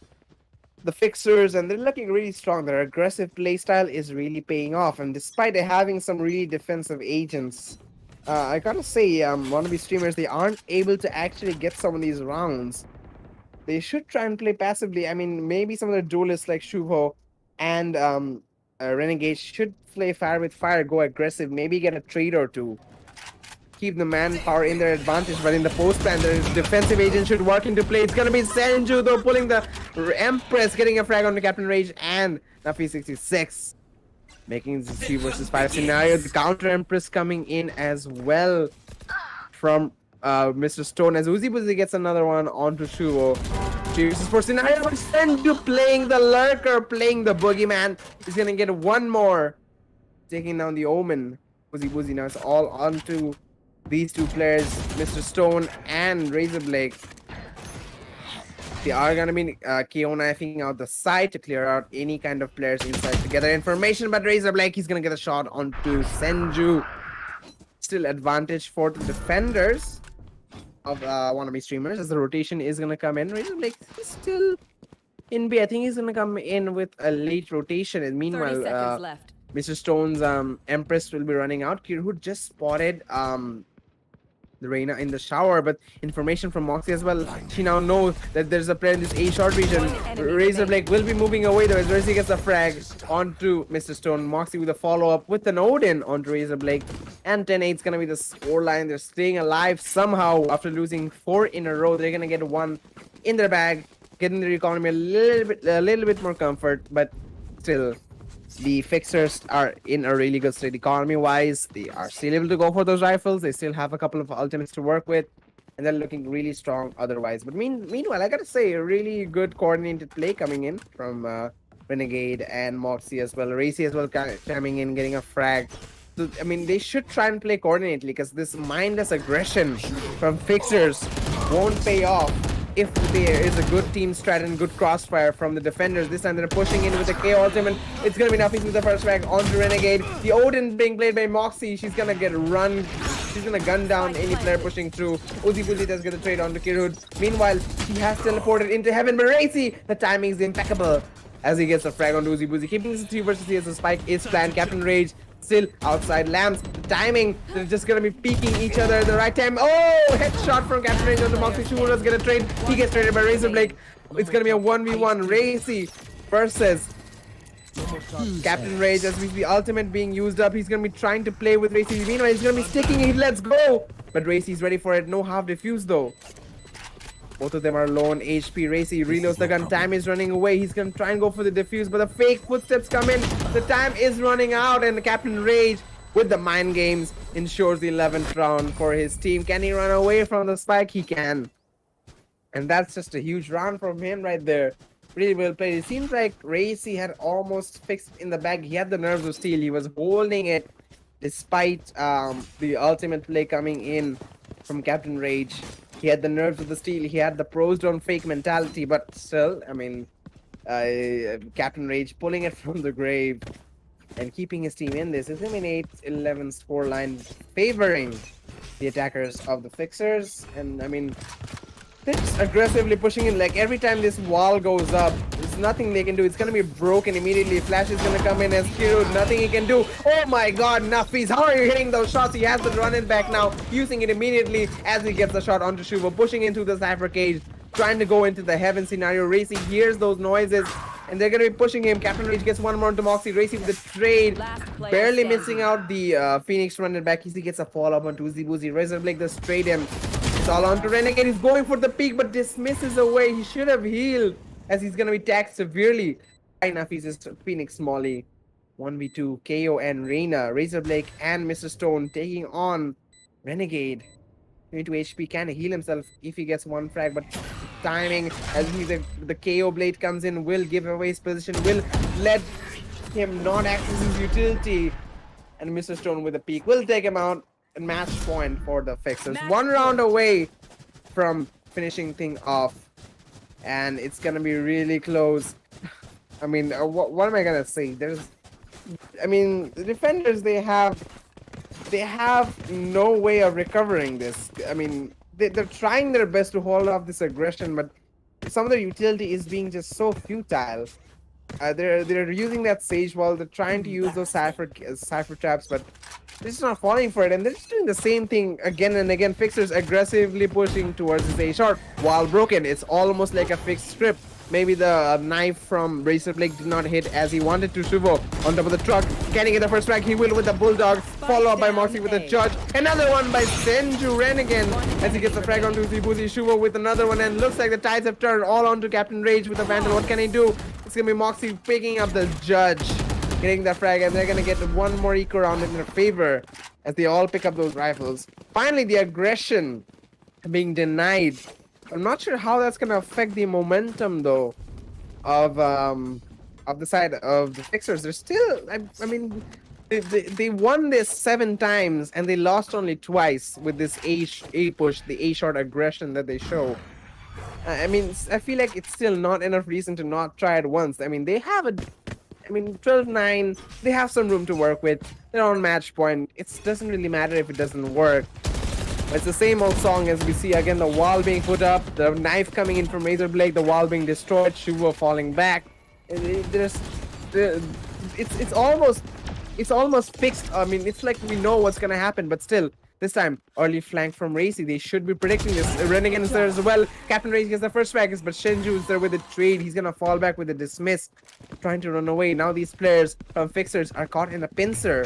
the fixers, and they're looking really strong. Their aggressive playstyle is really paying off, and despite having some really defensive agents, I gotta say, wannabe streamers, they aren't able to actually get some of these rounds. They should try and play passively. I mean, maybe some of the duelists like Shuho and Renegade should play fire with fire, go aggressive, maybe get a trade or two, keep the manpower in their advantage. But in the post plan, the defensive agent should work into play. It's gonna be Senju though pulling the Empress, getting a frag onto Captain Rage and Nafi 66, making this 3 versus 5 scenario. The counter Empress coming in as well from Mr. Stone, as Uzi Buzi gets another one onto Shuo. 3 versus 4 scenario, but Senju playing the lurker, playing the boogeyman. He's gonna get one more, taking down the Omen. Uzi Buzi now it's all onto these two players, Mr. Stone and Razor Blake. They are gonna be KO knifing out the side to clear out any kind of players inside to gather information, but Razor Blake, he's gonna get a shot onto Senju. Still advantage for the defenders of wannabe streamers, as the rotation is gonna come in. Razor Blake is still in B. I think he's gonna come in with a late rotation, and 30 meanwhile seconds left. Mr. Stone's Empress will be running out. Kirhood just spotted the Reina in the shower, but information from Moxie as well. She now knows that there's a player in this A short region. Razor Blake will be moving away though, as Razor gets a frag onto Mr. Stone. Moxie with a follow-up with an Odin onto Razor Blake. And 10-8 is gonna be the scoreline. They're staying alive somehow after losing 4 in a row. They're gonna get 1 in their bag, getting their economy a little bit more comfort, but still the fixers are in a really good state economy wise. They are still able to go for those rifles. They still have a couple of ultimates to work with, and they're looking really strong otherwise. But meanwhile, I gotta say, a really good coordinated play coming in from Renegade and Moxie as well. Racy as well coming in, getting a frag. So, I mean, they should try and play coordinately, because this mindless aggression from fixers won't pay off if there is a good team strat and good crossfire from the defenders. This time they're pushing in with a KO ultimate. It's gonna be Nuffy with the first frag onto Renegade. The Odin being played by Moxie. She's gonna get run. She's gonna gun down any player pushing through. Uzi Buzi does get a trade onto Kirud. Meanwhile, he has teleported into heaven, but Racy, the timing is impeccable as he gets a frag on Uzi Buzi. Keeping this 3 versus 3 as the spike is planned. Captain Rage still outside lamps. The timing, they're just gonna be peeking each other at the right time. Oh, headshot from Captain Rage on the Moxie. Shooter does get a trade. He gets traded by Razor Blake. It's gonna be a 1v1 Racy versus Captain Rage, as we see the ultimate being used up. He's gonna be trying to play with Racy. Meanwhile, he's gonna be sticking it. Let's go! But Racy's ready for it. No half defuse though. Both of them are low on HP. Racy reloads the gun. Time is running away. He's gonna try and go for the defuse, but the fake footsteps come in. The time is running out, and the Captain Rage, with the mind games, ensures the 11th round for his team. Can he run away from the spike? He can. And that's just a huge round from him right there. Really well played. It seems like Racy had almost fixed in the bag. He had the nerves of steel. He was holding it despite the ultimate play coming in from Captain Rage. He had the nerves of the steel. He had the pros don't fake mentality, but still, I mean, Captain Rage pulling it from the grave and keeping his team in this. It's an 8-11 scoreline favoring the attackers of the fixers. And I mean, they're just aggressively pushing in. Like every time this wall goes up, there's nothing they can do. It's gonna be broken immediately. Flash is gonna come in as Hero. Nothing he can do. Oh my god, Nuffies, how are you hitting those shots? He has to run it back now, using it immediately as he gets the shot onto Shuvo, pushing into the Cypher cage, trying to go into the heaven scenario. Racy hears those noises, and they're gonna be pushing him. Captain Rage gets one more onto Moxie. Racy with the trade, barely missing out the Phoenix running back. He gets a follow-up onto Uzi Buzi. Razor Blake does trade him. It's all on to Renegade. He's going for the peak, but dismisses away. He should have healed, as he's gonna be taxed severely. Enough, he's just Phoenix Molly. 1v2, KO and Reina. Razor Blake and Mr. Stone taking on Renegade. 22 HP, can heal himself if he gets one frag, but timing as the KO blade comes in will give away his position, will let him not access his utility. and Mr. Stone with a peek will take him out. And match point for the Fixers. One round away from finishing thing off, and it's gonna be really close. I mean, what am I gonna say? I mean, the defenders they have no way of recovering this. I mean, they're trying their best to hold off this aggression, but some of their utility is being just so futile. They're using that sage wall. They're trying to use those cipher traps, but they're just not falling for it, and they're just doing the same thing again and again. Fixers aggressively pushing towards the A short while broken. It's almost like a fixed strip. Maybe the knife from Razor Blake did not hit as he wanted to. Shuvo on top of the truck. Can he get the first strike? He will with the Bulldog. Follow up by Moxie with a charge. Another one by Senju Ren again as he gets the frag onto Zibuzi. Shuvo with another one, and looks like the tides have turned all onto Captain Rage with the Vandal. What can he do? It's going to be Moxie picking up the Judge, getting that frag, and they're going to get one more eco round in their favor as they all pick up those rifles. Finally, the aggression being denied. I'm not sure how that's going to affect the momentum, though, of the side of the Fixers. They're still, I mean, they won this 7 times, and they lost only twice with this A push, the A short aggression that they show. I mean, I feel like it's still not enough reason to not try it once. I mean, they have 12-9, they have some room to work with. They're on match point. It doesn't really matter if it doesn't work. It's the same old song as we see again, the wall being put up, the knife coming in from Razor Blade, the wall being destroyed, Shuvo falling back. It's almost fixed. I mean, it's like we know what's gonna happen, but still, this time, early flank from Racy. They should be predicting this. Renegade is there as well. Captain Racy gets the first frag, but Shenju is there with the trade. He's gonna fall back with a dismiss, trying to run away. Now these players from Fixers are caught in a pincer.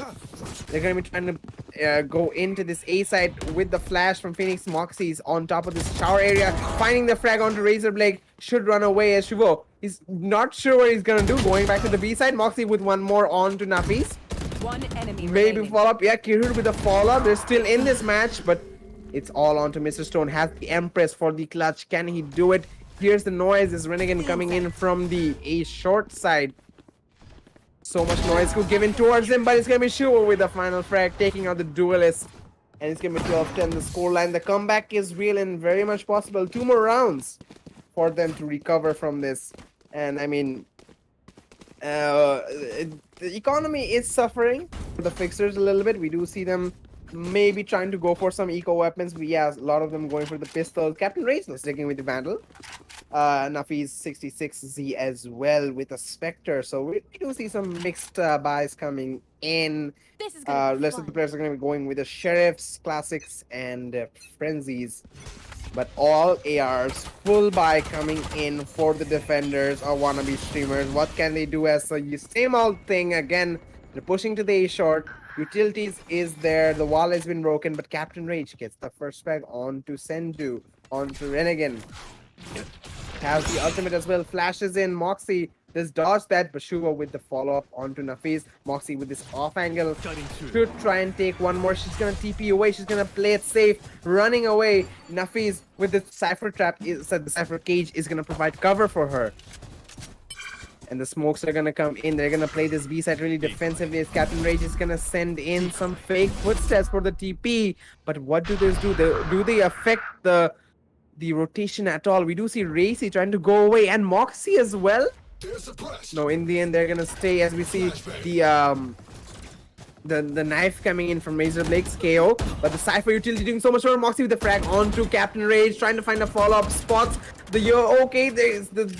They're gonna be trying to go into this A side with the flash from Phoenix. Moxie's on top of this shower area, finding the frag onto Razor Blade. Should run away as Shuvo. He's not sure what he's gonna do. Going back to the B side, Moxie with one more on to Nafis. One enemy Maybe remaining. follow up. Yeah, Kirud with a follow up. They're still in this match, but it's all on to Mr. Stone. Has the Empress for the clutch. Can he do it? Here's the noise. Is Renegade coming in from the A short side. So much noise could given towards him, but it's gonna be Shuo with the final frag, taking out the duelist. And it's gonna be 12-10 the scoreline. The comeback is real and very much possible. 2 more rounds for them to recover from this. And I mean, the economy is suffering for the Fixers a little bit. We do see them maybe trying to go for some eco weapons, but yeah, a lot of them going for the pistols. Captain Ray's not sticking with the Vandal. Nafi's 66Z as well with a Spectre. So we do see some mixed buys coming in. This is gonna be Rest of fun. the players are going to be going with the Sheriffs, Classics, and Frenzies. But all ARs, full buy coming in for the defenders or wannabe streamers. What can they do as the same old thing again? They're pushing to the A short. Utilities is there. The wall has been broken, but Captain Rage gets the first frag onto Senju, onto Renegade. Has the ultimate as well. Flashes in. Moxie does dodge that, but Shuva with the follow-up onto Nafis. Moxie with this off angle should try and take one more. She's gonna TP away. She's gonna play it safe, running away. Nafis with the Cypher trap, the Cypher cage is gonna provide cover for her. And the smokes are gonna come in. They're gonna play this B side really defensively as Captain Rage is gonna send in some fake footsteps for the TP. But what do this do? Do they affect the rotation at all? We do see Racy trying to go away and Moxie as well. No, in the end they're gonna stay as we see the knife coming in from Razor Blake's KO, but the Cypher utility doing so much more. Moxie with the frag onto Captain Rage, trying to find a follow-up spots. The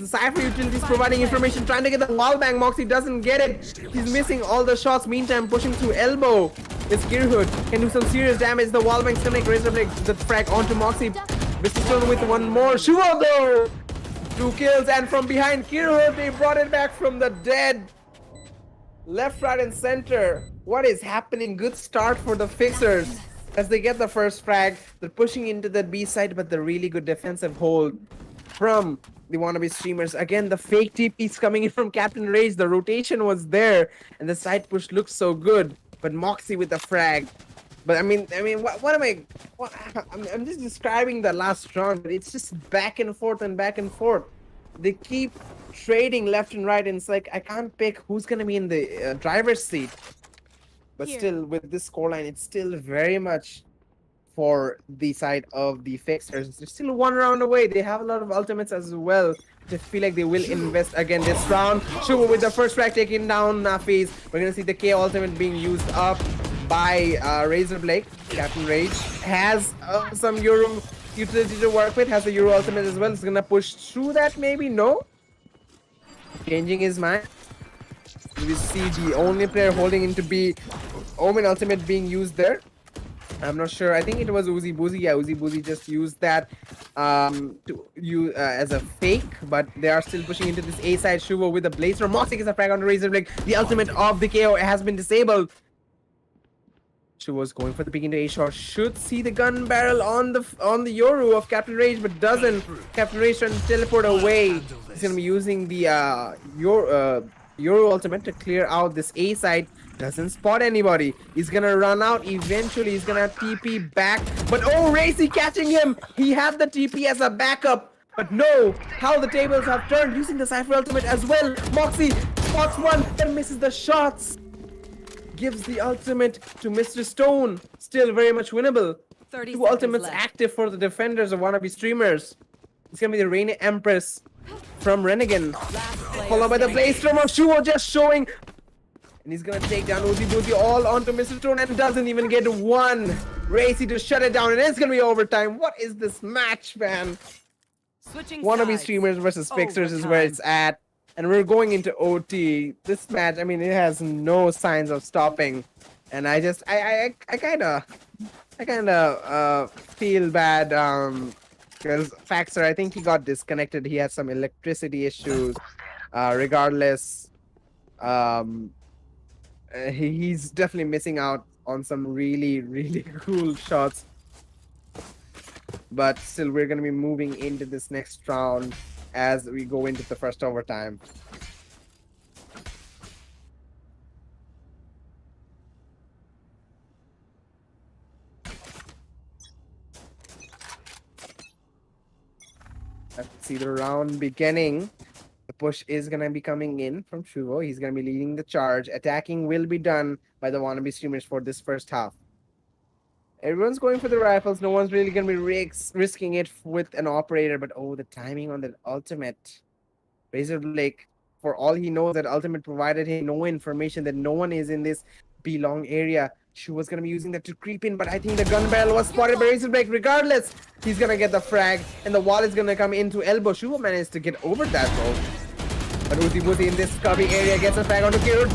Cypher utility is providing information, trying to get the wall bang. Moxie doesn't get it. He's missing all the shots. Meantime, pushing through elbow. It's Gearhood can do some serious damage. The wall bang's gonna make Razor Blake the frag onto Moxie. Mr. Stone with one more. Shuo though! 2 kills, and from behind Kirhood, they brought it back from the dead. Left, right, and center. What is happening? Good start for the Fixers as they get the first frag. They're pushing into the B side, but the really good defensive hold from the wannabe streamers. Again, the fake TP's coming in from Captain Rage. The rotation was there, and the side push looks so good. But Moxie with the frag. But I mean, what am I? I'm just describing the last round, but it's just back and forth and back and forth. They keep trading left and right, and it's like I can't pick who's gonna be in the driver's seat. But Here. still, with this scoreline, it's still very much for the side of the Fixers. They're still one round away. They have a lot of ultimates as well. I feel like they will invest again this round. Shubo with the first frag taking down Nafis. We're gonna see the K ultimate being used up by Razor Blake. Captain Rage has some Euro utility to work with, has the Euro ultimate as well. It's gonna push through that, maybe? No? Changing his mind. We see the only player holding into B Omen ultimate being used there. I'm not sure. I think it was Uzi Boozy. Yeah, Uzi Boozy just used that to use as a fake, but they are still pushing into this A side. Shuvo with the Blazer. Moxie gets a frag on the Razor Blade. The ultimate of the KO has been disabled. Shuvo's going for the peek into A short. Should see the gun barrel on the Yoru of Captain Rage, but doesn't. Captain Rage trying to teleport away. He's gonna be using the Yoru ultimate to clear out this A side. Doesn't spot anybody. He's gonna run out. Eventually, he's gonna TP back. But oh, Racy catching him. He had the TP as a backup. But no, how the tables have turned using the Cypher ultimate as well. Moxie spots one and misses the shots. Gives the ultimate to Mr. Stone. Still very much winnable. 30 Two seconds ultimates left. active for the defenders of Wannabe streamers. It's gonna be the Rainy Empress from Renegade. Last player Followed by the standing. Blaze Storm of Shuo just showing. And he's gonna take down Uzi Boozy all onto Mr. Stone and doesn't even get one. Racy to shut it down, and it's gonna be overtime. What is this match, man? Switching Wannabe sides. streamers versus Fixers is where Overtime. it's at. And we're going into OT. This match, I mean, it has no signs of stopping. And I kind of feel bad because Faxer, I think he got disconnected. He had some electricity issues. Regardless, he's definitely missing out on some really, really cool shots. But still, we're going to be moving into this next round as we go into the first overtime. Let's see the round beginning. The push is going to be coming in from Shuvo. He's going to be leading the charge. Attacking will be done by the Wannabe streamers for this first half. Everyone's going for the rifles. No one's really going to be risking it with an operator. But oh, the timing on that ultimate. Razor Blake, for all he knows, that ultimate provided him no information that no one is in this B-long area. She was going to be using that to creep in, but I think the gun barrel was spotted by Razor Blake. Regardless, he's going to get the frag, and the wall is going to come into elbow. Shuvo managed to get over that, though. But Uzi Boozy in this cubby area gets a frag onto Kiro.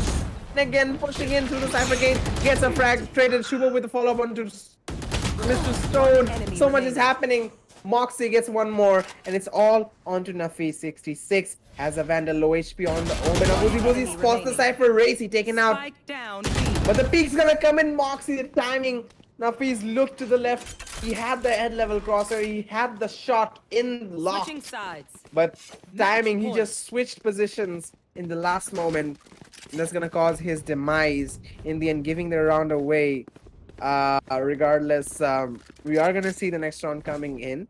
Again, pushing in through the Cypher gate, gets a frag. Traded Shuvo with the follow-up onto Mr. Stone. So much is happening. Moxie gets one more, and it's all onto Nafi 66. Has a Vandal low HP on the Omen. Uzi Boozy spots the Cypher Racy taken out. Spike down. But the peek's gonna come in. Moxie, the timing. Nafi's looked to the left. He had the head level crosser. He had the shot in lock. Switching sides. But timing, he point. just switched positions in the last moment. And that's gonna cause his demise in the end, giving the round away. Regardless, we are gonna see the next round coming in.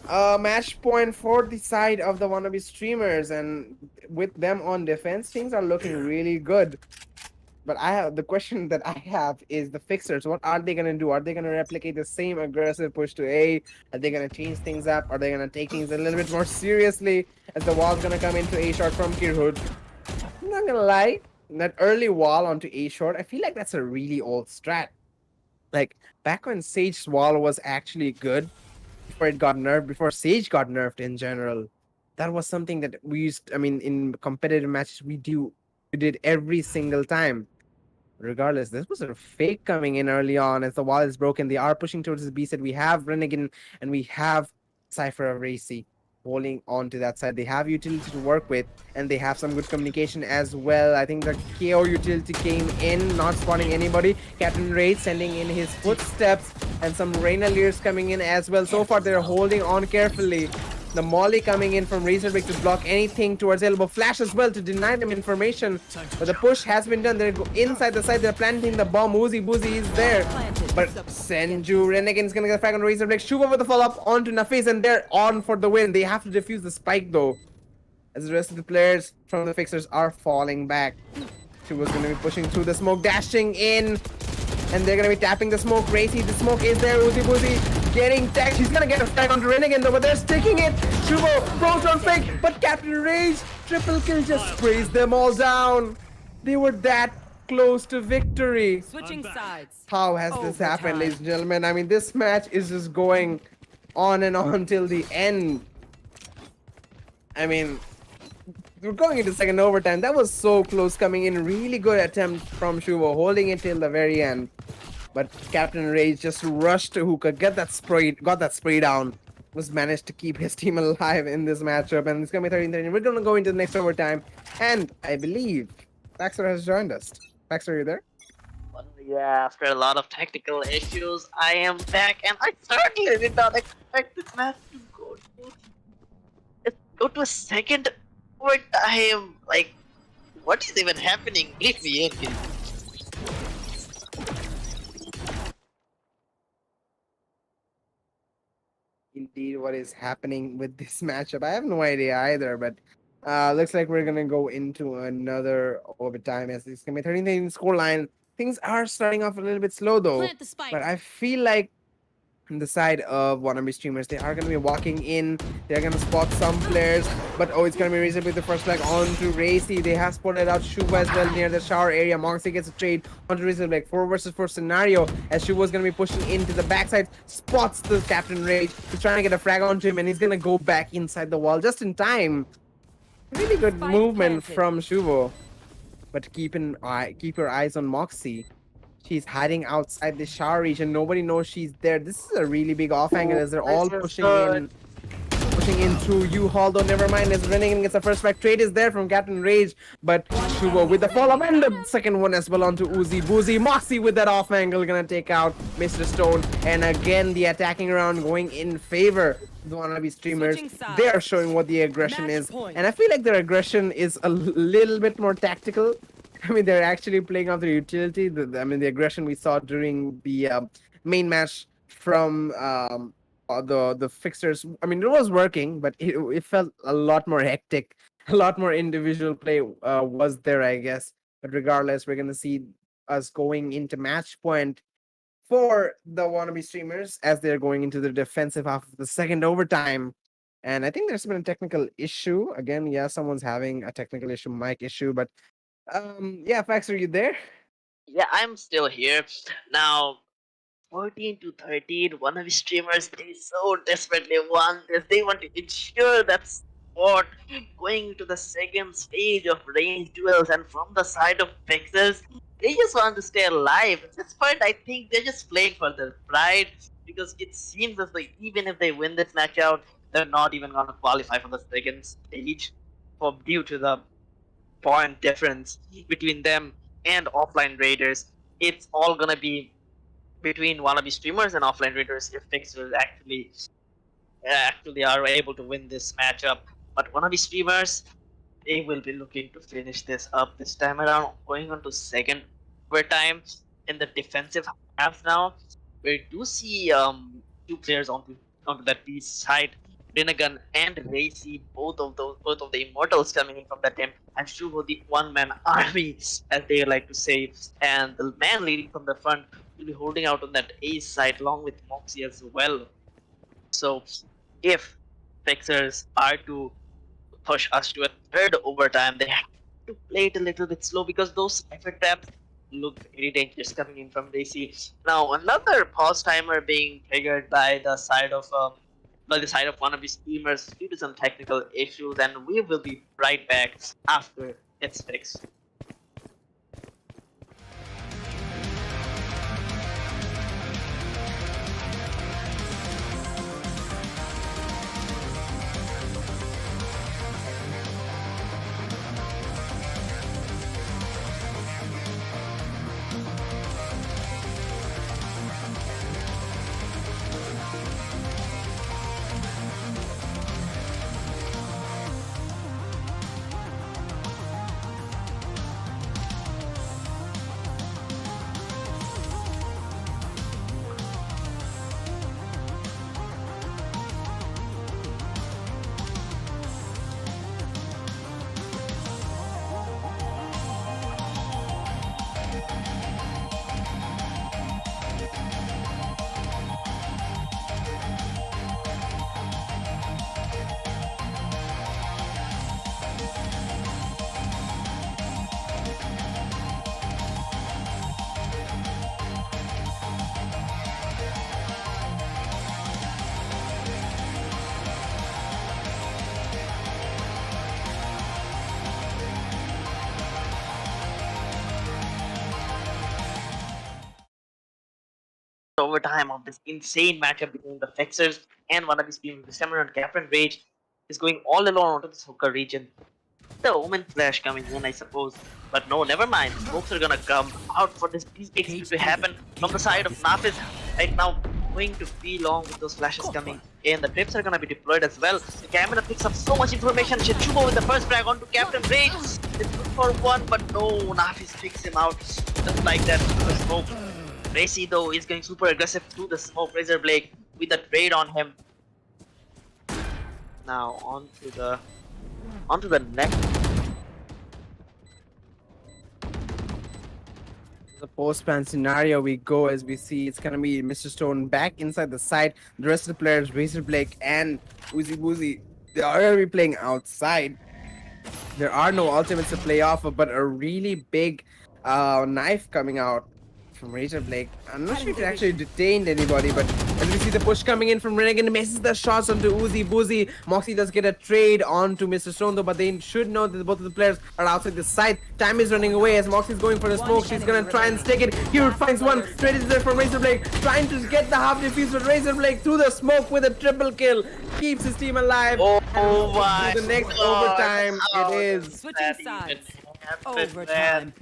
Match point for the side of the Wannabe streamers, and with them on defense, things are looking really good. But the question that I have is the Fixers. What are they gonna do? Are they gonna replicate the same aggressive push to A? Are they gonna change things up? Are they gonna take things a little bit more seriously as the wall's gonna come into A short from Kirhud? I'm not gonna lie, that early wall onto A short, I feel like that's a really old strat. Like back when Sage's wall was actually good, before it got nerfed, before Sage got nerfed in general, that was something that we used. I mean, in competitive matches, we did every single time. Regardless, this was a fake coming in early on as the wall is broken. They are pushing towards the B side. We have Renegade and we have Cypher of Racy holding on to that side. They have utility to work with, and they have some good communication as well. I think the KO utility came in, not spotting anybody. Captain Raid sending in his footsteps, and some Rainaliers coming in as well. So far, they're holding on carefully. The Molly coming in from Razorback to block anything towards elbow. Flash as well to deny them information. But the push has been done. They're inside the side. They're planting the bomb. Uzi Boozy is there. But Senju Renegade is going to get a frag on Razorback. Shuva with the follow-up onto Nafis, and they're on for the win. They have to defuse the spike though, as the rest of the players from the Fixers are falling back. Shubo's gonna be pushing through the smoke, dashing in, and they're gonna be tapping the smoke. Racy, the smoke is there. Uzi Boozy getting tagged. He's gonna get a frag onto Renegade though, but they're sticking it. Shubo throws on fake, but Captain Rage triple kill just sprays them all down. They were that close to victory. Switching sides. How has this happened, Overtime. ladies and gentlemen? I mean, this match is just going on and on till the end. I mean, we're going into second overtime. That was so close coming in. Really good attempt from Shubo, holding it till the very end. But Captain Rage just rushed to hookah, got that spray down. Was managed to keep his team alive in this matchup, and it's gonna be 13-13. We're gonna go into the next overtime, and I believe Baxter has joined us. Baxter, are you there? Well, yeah, after a lot of technical issues, I am back, and I certainly did not expect this match to go to a second overtime. Like, what is even happening? Leave me in, please. Indeed, what is happening with this matchup? I have no idea either, but looks like we're gonna go into another overtime as it's gonna be 13-13 scoreline. Things are starting off a little bit slow though, Plant the spike. but I feel like on the side of Wannabe streamers, they are gonna be walking in. They're gonna spot some players, but oh, it's gonna be Razor with the first flag onto Racy. They have spotted out Shuba as well near the shower area. Moxie gets a trade onto Razor, like 4 versus 4 scenario as Shuba's gonna be pushing into the backside, spots the Captain Rage. He's trying to get a frag onto him, and he's gonna go back inside the wall just in time. Really good Spike movement planted. from Shubo, but keep your eyes on Moxie. She's hiding outside the shower region. Nobody knows she's there. This is a really big off angle as they're all pushing in through U-Haul though. Never mind, as Renegade gets the first back. Trade is there from Captain Rage, but Shubo with the follow-up and the second one as well onto Uzi Boozy. Moxie with that off angle gonna take out Mr. Stone, and again the attacking round going in favor of the Wannabe streamers. Switching sides. They are showing what the aggression Match is, point. and I feel like their aggression is a little bit more tactical. I mean, they're actually playing off their utility. The aggression we saw during the main match from the fixers. I mean, it was working, but it felt a lot more hectic. A lot more individual play was there, I guess. But regardless, we're gonna see us going into match point for the Wannabe streamers as they're going into the defensive half of the second overtime. And I think there's been a technical issue again. Yeah, someone's having a technical issue, mic issue, but. Yeah, Fax, are you there? Yeah, I'm still here. Now, 14-13, one of the streamers, they so desperately want this. They want to ensure that sport going to the second stage of range duels, and from the side of Texas, they just want to stay alive. At this point, I think they're just playing for their pride, because it seems as though even if they win this match out, they're not even going to qualify for the second stage due to the point difference between them and offline raiders. It's all gonna be between Wannabe streamers and offline raiders if Fixers actually are able to win this matchup. But Wannabe streamers, they will be looking to finish this up this time around, going on to second overtime in the defensive half now. We do see two players onto that B side. Rinnegan and Racy, both of the immortals coming in from that team, and Shubo the one-man army, as they like to say, and the man leading from the front will be holding out on that A side along with Moxie as well. So if Fixers are to push us to a third overtime, they have to play it a little bit slow, because those cipher traps look very dangerous coming in from Racy. Now another pause timer being triggered by the side of Wannabe streamers due to some technical issues, and we will be right back after it's fixed. overtime of this insane matchup between the Fixers and Wannabe's team. This time around, Captain Rage is going all alone onto this hooker region. The Omen Flash coming in, I suppose. But no, never mind. Smokes are gonna come out for this PXP to happen from the side of Nafis. Right now, going to be long with those flashes coming in. The trips are gonna be deployed as well. The camera picks up so much information. Chichubo with the first frag onto Captain Rage. It's good for one, but no, Nafis picks him out. Just like that, the smoke. Racy though is going super aggressive to the smoke. Razor Blake with a trade on him. Now onto the next. The post-ban scenario we go as we see it's gonna be Mr. Stone back inside the site. The rest of the players, Razor Blake and Uzi Boozy, they are gonna be playing outside. There are no ultimates to play off of, but a really big knife coming out from Razor Blake. I'm not sure if it actually detained anybody, but as we see the push coming in from Renegade, misses the shots onto Uzi Boozy. Moxie does get a trade onto Mr. Stone though, but they should know that both of the players are outside the site. Time is running away as Moxie's going for the smoke. She's gonna try and stick it. Here finds one. Trade is there from Razor Blake, trying to get the half defuse, but Razor Blake through the smoke with a triple kill. Keeps his team alive. Oh And my to the next God. overtime How it is. did Switching that sides. even happen, Overtime. man?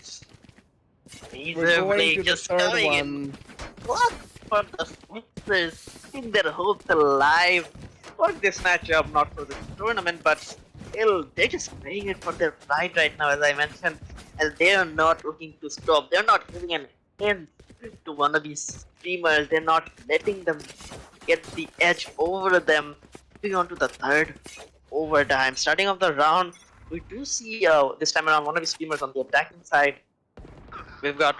We're Razor going Blake to the just third coming in. one. What for the Sixers? Keeping their hopes alive. For this matchup, not for the tournament, but still, they're just playing it for their pride right now, as I mentioned. And they are not looking to stop. They're not giving an end to one of these streamers. They're not letting them get the edge over them. Moving on to the third overtime. Starting off the round, we do see this time around one of the streamers on the attacking side. We've got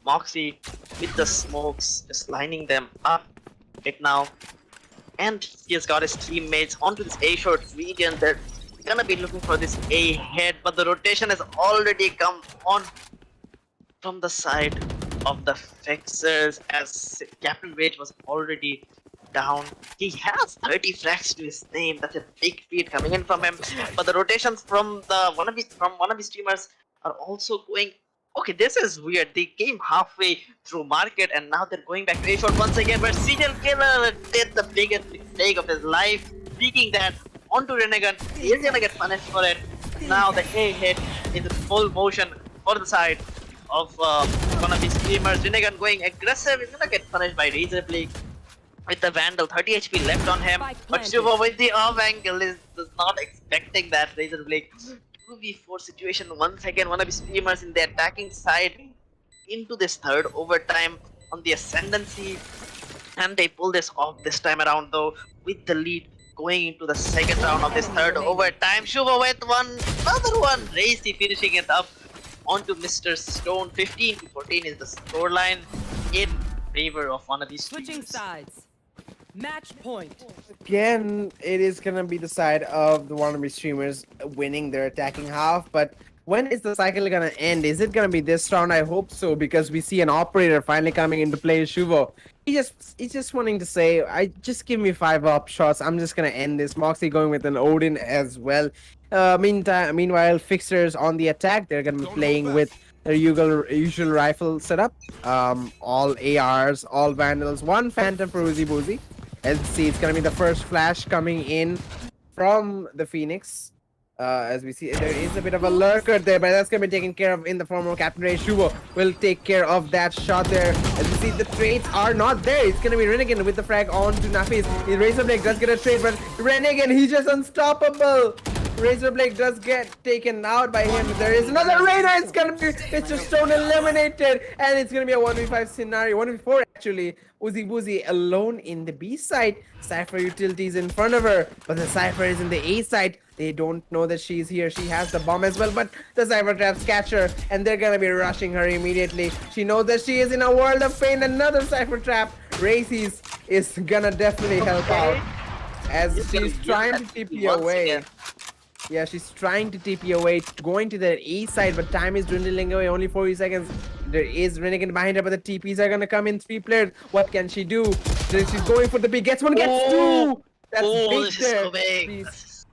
Moxie with the smokes, just lining them up right now. And he has got his teammates onto this A short region. They're gonna be looking for this A head, but the rotation has already come on from the side of the Fixers as Captain Rage was already down. He has 30 frags to his name. That's a big feat coming in from him. But the rotations from one of his streamers are also going. Okay, this is weird. They came halfway through market and now they're going back to A-shot once again, where Serial Killer did the biggest mistake of his life, peeking that onto Renegade. He's gonna get punished for it. Now the A hit is in full motion for the side of one of these streamers. Renegade going aggressive. He's gonna get punished by Razor Blake with the Vandal. 30 HP left on him, but Shiva with the off angle is not expecting that. Razor Blake 2v4 situation once again. One of the streamers in the attacking side into this third overtime on the ascendancy, and they pull this off this time around though with the lead going into the second round of this third overtime. Shuba with another one. Racy finishing it up onto Mr. Stone. 15-14 is the scoreline in favor of one of these Switching streamers. sides. Match point. Again, it is gonna be the side of the Wannabe streamers winning their attacking half, but when is the cycle gonna end? Is it gonna be this round? I hope so, because we see an operator finally coming into play, Shuvo. He's just wanting to say, just give me 5 up shots. I'm just gonna end this. Moxie going with an Odin as well. Meanwhile, Fixers on the attack. They're gonna be playing with their usual rifle setup. All ARs, all Vandals, one Phantom for Uzi Boozy. Let's see, it's gonna be the first flash coming in from the Phoenix. As we see, there is a bit of a lurker there, but that's gonna be taken care of in the form of Captain Ray. Shuvo will take care of that shot there. As we see, the trades are not there. It's gonna be Renegade with the frag on to Nafis. Razor Blake does get a trade, but Renegade, he's just unstoppable. Razor Blake does get taken out by him. There is another Raider. It's just Stone eliminated, and it's gonna be a 1v5 scenario, 1v4 actually. Uzi Boozy alone in the B side. Cypher utilities in front of her, but the Cypher is in the A side. They don't know that she's here. She has the bomb as well, but the Cypher traps catch her, and they're gonna be rushing her immediately. She knows that she is in a world of pain. Another Cypher trap. Racy's is gonna definitely help out as she's trying to TP away. Yeah, she's trying to TP away, going to the A side, but time is dwindling away, only 40 seconds. There is Renegade behind her, but the TPs are gonna come in. 3 players. What can she do? She's going for the B. Gets one, gets 2! That's big this is there. so big.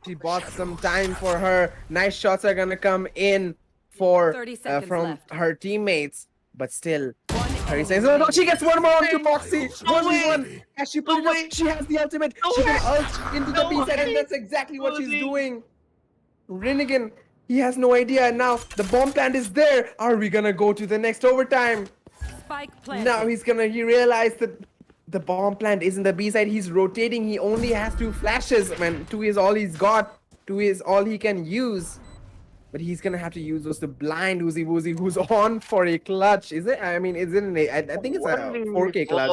She bought some time for her. Nice shots are gonna come in for 30 seconds from left. her teammates, but still, One 30 seconds. No, she gets one more onto Moxie. No 1v1. way. As she put No it up, way. she has the ultimate. No She can way. ult into the No B side, and way. that's exactly what she's Rosie. doing. Rinnegan, he has no idea. And now the bomb plant is there. Are we gonna go to the next overtime? Spike planted. Now he realized that the bomb plant is in the B side. He's rotating. He only has 2 flashes. Man, 2 is all he's got. 2 is all he can use. But he's gonna have to use those to blind Uzi Woozy, who's on for a clutch. Is it? I mean, is it I think it's a 4K clutch.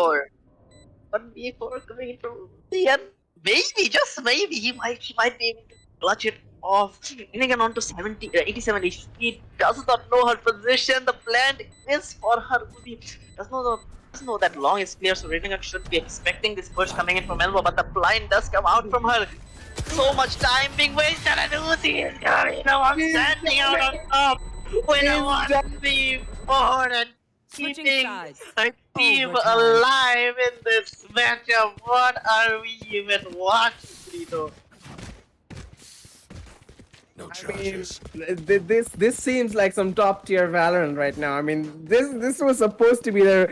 1v4 coming in from the end. Maybe, just maybe, he might be able to clutch it off. Getting on to 87 HP. He does not know her position. The plant is for her. Uzi doesn't know that long is clear, so Rinnegan should be expecting this push coming in from elbow, but the blind does come out from her. So much time being wasted, and Uzi is standing out on top with a 1v4 and Switching keeping sides. her team Overtime. alive in this matchup. What are we even watching, Frito? No I mean, charges. this seems like some top tier Valorant right now. I mean, this was supposed to be a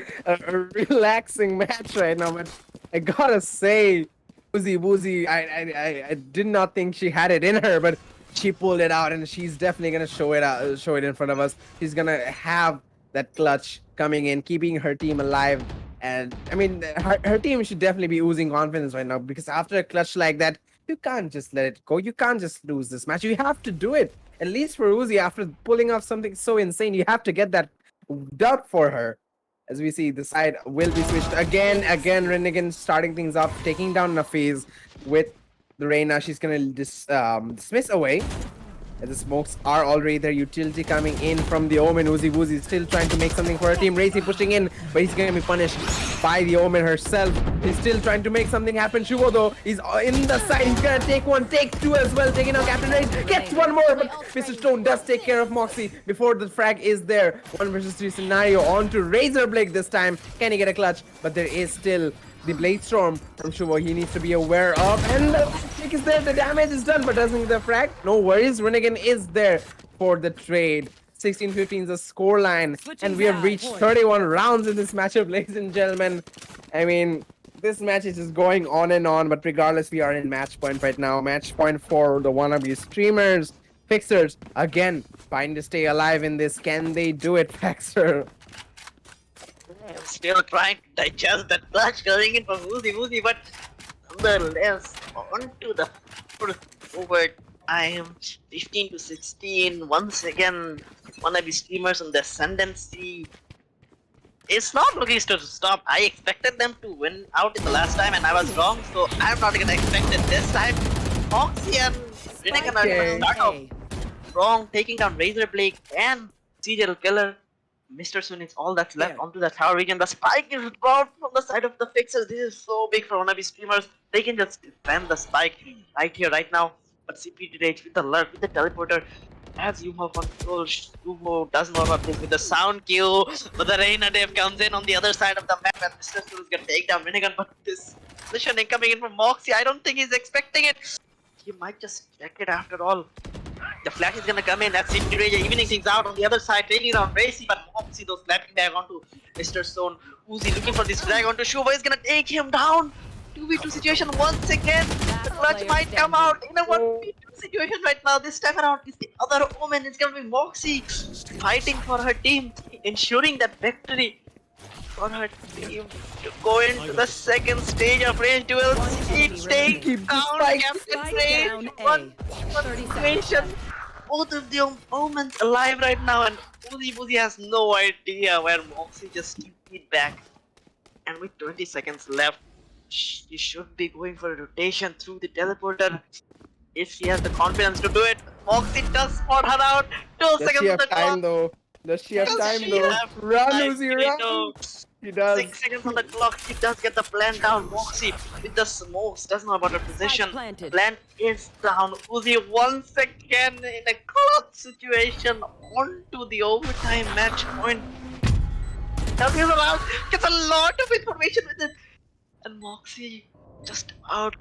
relaxing match right now, but I gotta say, Uzi Woozy, I did not think she had it in her, but she pulled it out, and she's definitely gonna show it in front of us. She's gonna have that clutch coming in, keeping her team alive. And I mean, her team should definitely be oozing confidence right now, because after a clutch like that, you can't just let it go. You can't just lose this match. You have to do it. At least for Uzi, after pulling off something so insane, you have to get that dub for her. As we see, the side will be switched again. Rinnegan starting things off, taking down Nafiz with the Reyna. She's gonna dismiss away. As the smokes are already there, utility coming in from the Omen. Uzi Woozy is still trying to make something for her team. Racy pushing in, but he's gonna be punished by the Omen herself. He's still trying to make something happen. Shubo though, he's in the side. He's gonna take 1, take 2 as well. Taking out Captain Race, gets 1 more, but Mr. Stone does take care of Moxie before the frag is there. 1 versus 3 scenario on to Razor Blake this time. Can he get a clutch? But there is still the Blade Storm from Shubo. He needs to be aware of, and the kick is there. The damage is done, but doesn't get the frag. No worries. Rinnegan is there for the trade. 16-15 is the score line, and we have reached 31 rounds in this matchup, ladies and gentlemen. I mean, this match is just going on and on, but regardless, we are in match point right now. Match point for the Wannabe streamers. Fixers, again, trying to stay alive in this. Can they do it, Fixer? I'm still trying to digest that clutch coming in from Woozy, but nonetheless, on to the overtime, 15-16. Once again, Wannabe streamers on the ascendancy. It's not looking to stop. I expected them to win out in the last time, and I was wrong, so I'm not gonna expect it this time. Moxie and Rinnegan are gonna start off strong, taking down Razor Blake and Serial Killer. Mr. Sun is all that's left onto the tower region. The spike is dropped from the side of the Fixers. This is so big for Wannabe streamers. They can just defend the spike right here, right now. But CP Rage with the lurk, with the teleporter, as Yumo controls. Yumo does not have this with the sound cue. But the Reyna Dev comes in on the other side of the map, and Mr. Sun is gonna take down Rinnegan. But this positioning coming in from Moxie, I don't think he's expecting it. He might just check it after all. The flash is gonna come in as CP Rage evening things out on the other side, taking down Racy, but Moxie though slapping back onto Mr. Stone. Uzi looking for this flag onto Shuba, is gonna take him down. 2v2 situation once again. The clutch might come out in a 1v2 situation right now. This time around, it's the other Omen. It's gonna be Moxie fighting for her team, ensuring that victory for her team to go into the second stage of range duels. Each take down Captain Rage. One situation. Both of the Omens alive right now, and Uzi has no idea where Moxie just TP'd back. And with 20 seconds left, she should be going for a rotation through the teleporter. If she has the confidence to do it, Moxie does spot her out. 2 Does seconds she on have the time clock. though? Does she have Does time she though? have Run, time, Uzi, Kirito? run! She does. 6 seconds on the clock. She does get the plant down. Moxie with the smokes doesn't know about her position. planted. Plant is down. Uzi once again in a clutch situation onto the overtime match point. Helping her out. Gets a lot of information with it. And Moxie just out.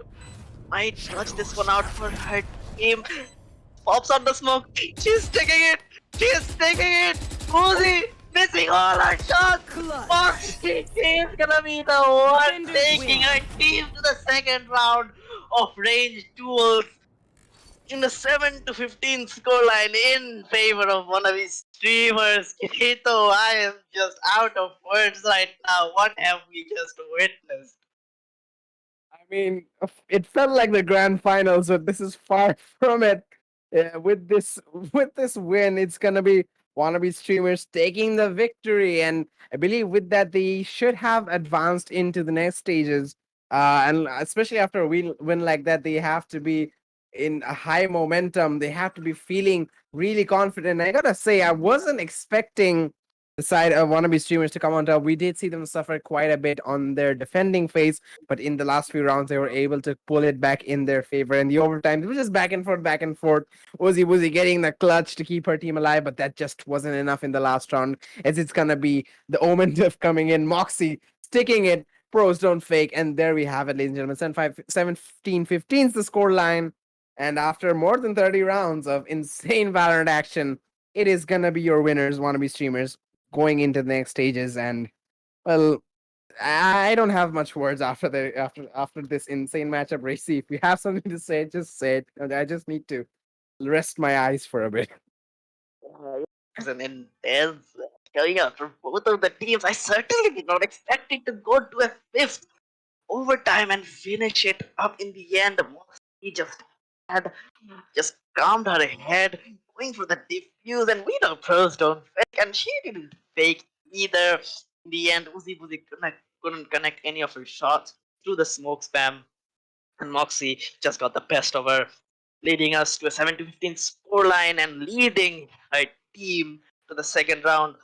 Might clutch this one out for her team. Pops on the smoke. She's taking it. She's taking it. Uzi missing all our shots. Clutch. Foxy is gonna be the one Defenders taking win. our team to the second round of range duels in the 7 to 15 scoreline in favor of one of his streamers. Kirito, I am just out of words right now. What have we just witnessed? I mean, it felt like the grand finals, but this is far from it. With this win, it's gonna be wannabe streamers taking the victory, and I believe with that they should have advanced into the next stages. And especially after a win like that, they have to be in a high momentum. They have to be feeling really confident. I gotta say, I wasn't expecting the side of wannabe streamers to come on top. We did see them suffer quite a bit on their defending phase, but in the last few rounds, they were able to pull it back in their favor. In the overtime, it was just back and forth, back and forth. Woozy getting the clutch to keep her team alive, but that just wasn't enough in the last round, as it's gonna be the Omen Diff coming in, Moxie sticking it, pros don't fake, and there we have it, ladies and gentlemen. 17-15 is the score line, and after more than 30 rounds of insane Valorant action, it is gonna be your winners, wannabe streamers, going into the next stages. And well, I don't have much words after this insane matchup, Racy. If you have something to say, just say it. I just need to rest my eyes for a bit. It's an intense showing out from both of the teams. I certainly did not expect it to go to a fifth overtime and finish it up in the end. He just had just calmed her head, going for the defuse, and we know pros don't fake, and she didn't fake either. In the end, Uzi Buzi couldn't connect any of her shots through the smoke spam, and Moxie just got the best of her, leading us to a 7 to 15 scoreline and leading her team to the second round,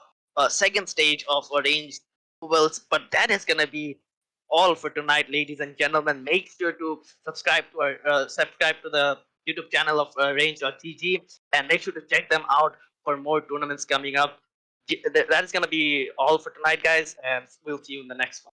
second stage of arranged duels. But that is gonna be all for tonight, ladies and gentlemen. Make sure to subscribe to the YouTube channel of Range.tg, and make sure to check them out for more tournaments coming up. That is gonna be all for tonight, guys, and we'll see you in the next one.